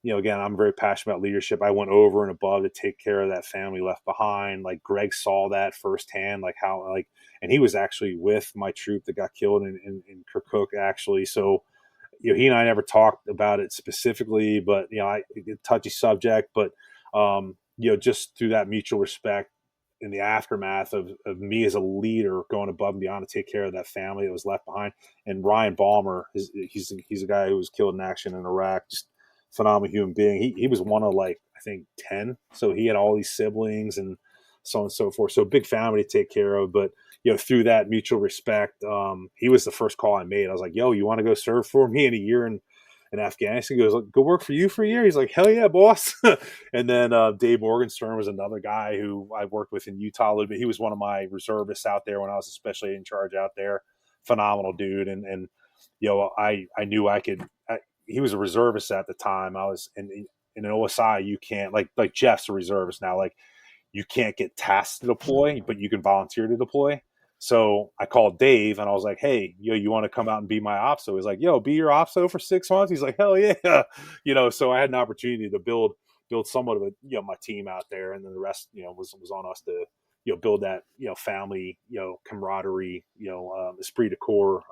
again, I'm very passionate about leadership. I went over and above to take care of that family left behind. Like Greg saw that firsthand, like how and he was actually with my troop that got killed in Kirkuk, actually. So he and I never talked about it specifically, but touchy subject, but just through that mutual respect in the aftermath of me as a leader going above and beyond to take care of that family that was left behind. And Ryan Balmer, he's a guy who was killed in action in Iraq, just phenomenal human being. He was one of I think 10, so he had all these siblings and so on and so forth. So big family to take care of, but through that mutual respect, he was the first call I made. I was like, yo, you want to go serve for me in a year in Afghanistan? He goes, go work for you for a year? He's like, hell yeah, boss. And then Dave Morgenstern was another guy who I worked with in Utah a little bit. He was one of my reservists out there when I was especially in charge out there. Phenomenal dude. And I knew I could. He was a reservist at the time. I was in an OSI. You can't like Jeff's a reservist now. Like you can't get tasked to deploy, but you can volunteer to deploy. So I called Dave and I was like, hey, you want to come out and be my OPSO? He's like, yo, be your OPSO for 6 months. He's like, hell yeah. So I had an opportunity to build somewhat of a, my team out there. And then the rest, was on us to, build that, family, camaraderie, esprit de corps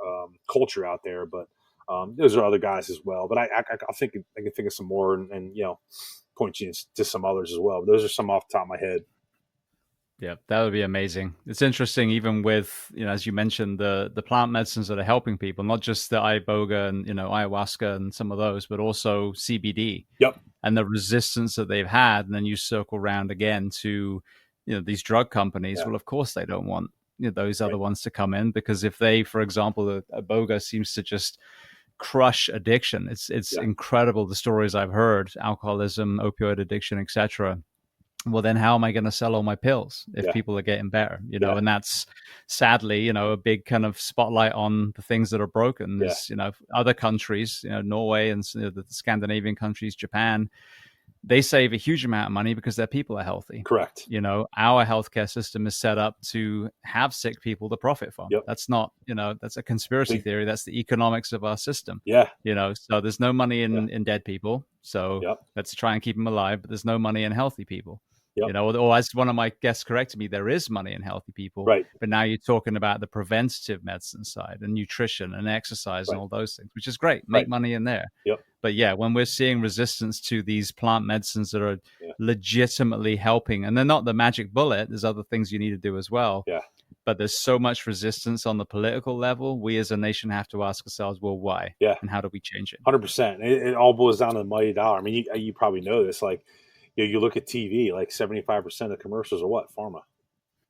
culture out there. But those are other guys as well. But I think I can think of some more and point you to some others as well. But those are some off the top of my head. Yeah, that would be amazing. It's interesting, even with, as you mentioned, the plant medicines that are helping people, not just the iboga and, ayahuasca and some of those, but also CBD. Yep. And the resistance that they've had. And then you circle around again to, these drug companies. Yeah. Well, of course, they don't want those other ones to come in, because if they, for example, the iboga seems to just crush addiction. It's incredible, the stories I've heard, alcoholism, opioid addiction, etc. Well, then how am I going to sell all my pills if people are getting better, and that's sadly, a big kind of spotlight on the things that are broken. There's, other countries, Norway and the Scandinavian countries, Japan, they save a huge amount of money because their people are healthy. Correct. Our healthcare system is set up to have sick people to profit from. Yep. That's not, that's a conspiracy theory. That's the economics of our system. Yeah. So there's no money in dead people. So let's try and keep them alive, but there's no money in healthy people. Yep. Or as one of my guests corrected me, there is money in healthy people. Right. But now you're talking about the preventative medicine side and nutrition and exercise and all those things, which is great. Make money in there. Yep. But when we're seeing resistance to these plant medicines that are legitimately helping, and they're not the magic bullet, there's other things you need to do as well. Yeah. But there's so much resistance on the political level. We as a nation have to ask ourselves, well, why? Yeah. And how do we change it? 100%. It all boils down to the mighty dollar. I mean, you probably know this. Like, you look at TV, like 75% of commercials are what? Pharma.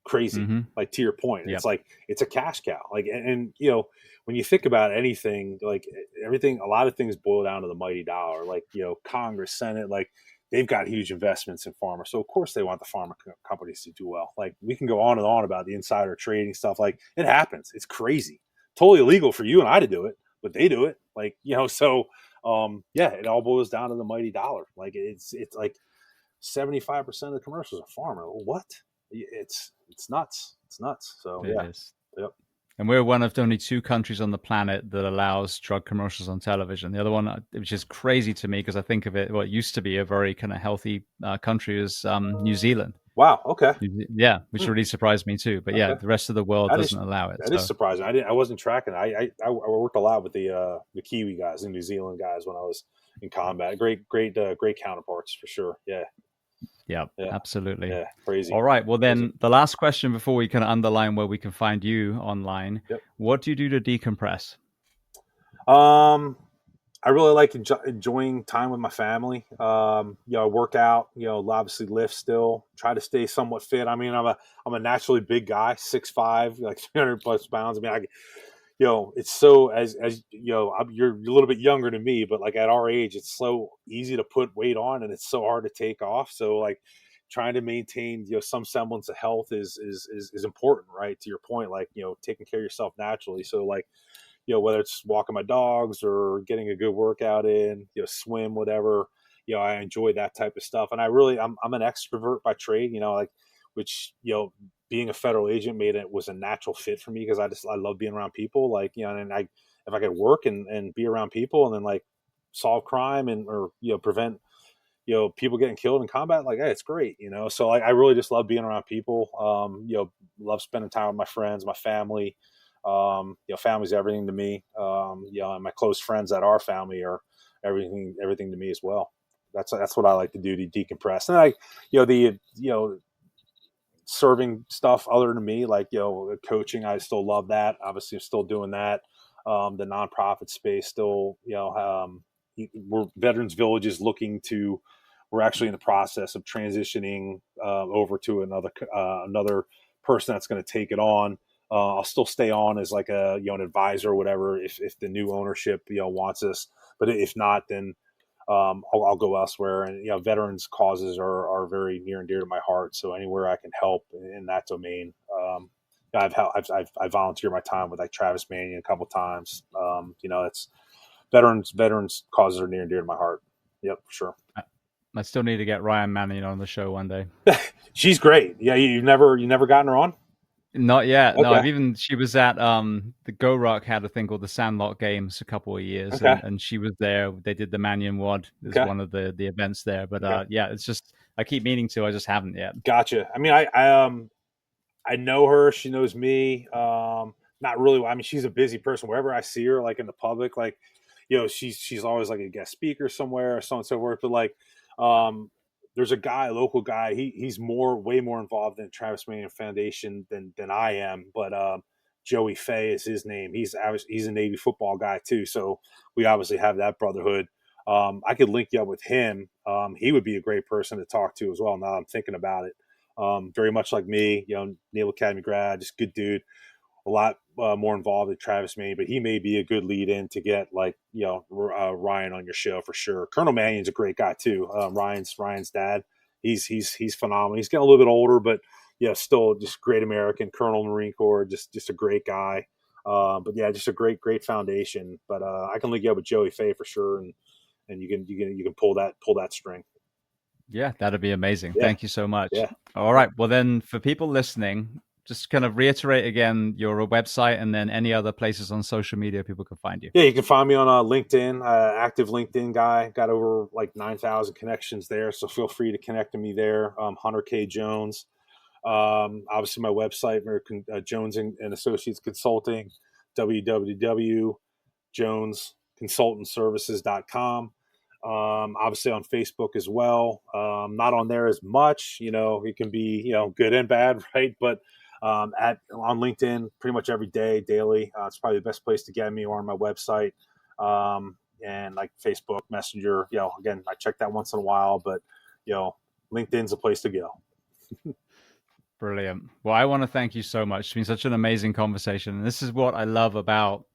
Crazy. Mm-hmm. Like, to your point, it's like, it's a cash cow. Like, and when you think about anything, like everything, a lot of things boil down to the mighty dollar. Like, Congress, Senate, like they've got huge investments in pharma. So of course they want the pharma companies to do well. Like, we can go on and on about the insider trading stuff. Like, it happens. It's crazy. Totally illegal for you and I to do it, but they do it. Like, so it all boils down to the mighty dollar. Like, it's like 75% of the commercials are pharma. What? It's nuts. It's nuts. So it is. Yep. And we're one of only 2 countries on the planet that allows drug commercials on television. The other one, which is crazy to me because I think of it, what used to be a very kind of healthy country, is New Zealand. Wow. Okay. Yeah, which really surprised me too. But the rest of the world doesn't allow it. That is surprising. I wasn't tracking. I worked a lot with the Kiwi guys, the New Zealand guys, when I was in combat. Great counterparts for sure. Yeah. Yeah, absolutely. Yeah, crazy. All right. Well, then the last question before we can underline where we can find you online. Yep. What do you do to decompress? I really like enjoying time with my family. I work out, obviously lift still, try to stay somewhat fit. I mean, I'm a naturally big guy, 6'5", like 300 plus pounds. I mean, it's so, as you're a little bit younger than me, but like at our age, it's so easy to put weight on and it's so hard to take off. So like trying to maintain, some semblance of health is important, right? To your point, like, taking care of yourself naturally. So like, whether it's walking my dogs or getting a good workout in, swim, whatever, I enjoy that type of stuff. And I'm an extrovert by trade, like, which, being a federal agent was a natural fit for me because I love being around people, like, and if I could work and be around people and then like solve crime or prevent, people getting killed in combat, like, hey, it's great, so like I really just love being around people. Love spending time with my friends, my family. Family's everything to me. And my close friends that are family are everything to me as well. That's what I like to do to decompress. And I, serving stuff other than me, like, coaching, I still love that. Obviously I'm still doing that. The nonprofit space still, we're Veterans Villages we're actually in the process of transitioning over to another person that's going to take it on. I'll still stay on as like an advisor or whatever if the new ownership wants us, but if not, then I'll go elsewhere. And veterans causes are very near and dear to my heart. So anywhere I can help in that domain, I've volunteered my time with like Travis Manion a couple times. It's veterans causes are near and dear to my heart. Yep, for sure. I still need to get Ryan Manning on the show one day. She's great. Yeah, you never gotten her on? Not yet. Okay. No, she was at the Go Rock had a thing called the Sandlot Games a couple of years, Okay. and she was there. They did the Mannion Wad as one of the events there. But yeah, it's just I keep meaning to, I just haven't yet. Gotcha. I mean, I know her. She knows me. Not really. I mean, she's a busy person. Wherever I see her, like in the public, like, she's always like a guest speaker somewhere or so on and so forth. But like, there's a local guy. He's way more involved in Travis Manion Foundation than I am. But Joey Fay is his name. He's a Navy football guy too. So we obviously have that brotherhood. I could link you up with him. He would be a great person to talk to as well. Now I'm thinking about it. Very much like me, Naval Academy grad, just good dude. A lot more involved with Travis Manion, but he may be a good lead in to get like, Ryan on your show for sure. Colonel Mannion's a great guy too. Ryan's dad. He's phenomenal. He's getting a little bit older, but still just great American, Colonel Marine Corps, just a great guy. But yeah, just a great foundation. But I can link you up with Joey Fay for sure, and you can pull that string. Yeah, that'd be amazing. Yeah. Thank you so much. Yeah. All right. Well, then for people listening, just kind of reiterate again your website and then any other places on social media people can find you. Yeah, you can find me on LinkedIn, active LinkedIn guy. Got over like 9,000 connections there, so feel free to connect to me there. Hunter K. Jones. Obviously, my website, Jones and Associates Consulting, www.jonesconsultantservices.com. Obviously on Facebook as well. Not on there as much, it can be, good and bad, right? But on LinkedIn pretty much every day, daily. It's probably the best place to get me, or on my website. And like Facebook Messenger, again, I check that once in a while, but LinkedIn's a place to go. Brilliant. Well, I want to thank you so much. It's been such an amazing conversation. And this is what I love about,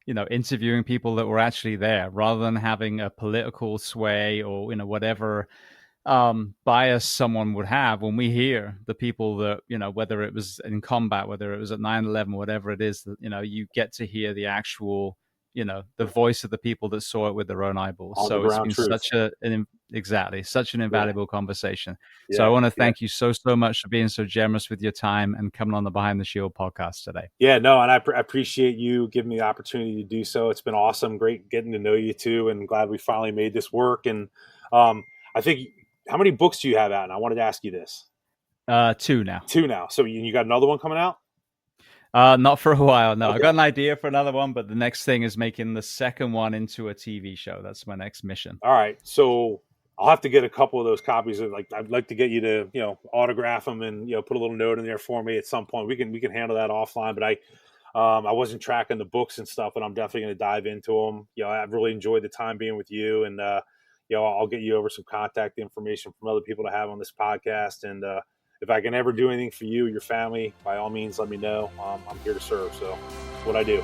interviewing people that were actually there, rather than having a political sway or, whatever bias someone would have. When we hear the people that, whether it was in combat, whether it was at 9/11, whatever it is, that, you get to hear the actual, the voice of the people that saw it with their own eyeballs. So it's been such an invaluable conversation. Yeah. So I want to thank you so much for being so generous with your time and coming on the Behind the Shield podcast today. Yeah, no, and I appreciate you giving me the opportunity to do so. It's been awesome. Great getting to know you too, and glad we finally made this work. And I think, how many books do you have out? And I wanted to ask you this. 2 now. 2 now. So you got another one coming out? Not for a while. No, okay. I got an idea for another one, but the next thing is making the second one into a TV show. That's my next mission. All right. So I'll have to get a couple of those copies. I'd like to get you to, autograph them and, put a little note in there for me at some point. We can handle that offline, but I wasn't tracking the books and stuff, but I'm definitely going to dive into them. I've really enjoyed the time being with you, and, I'll get you over some contact information from other people to have on this podcast. And, if I can ever do anything for you or your family, by all means, let me know. I'm here to serve. So that's what I do.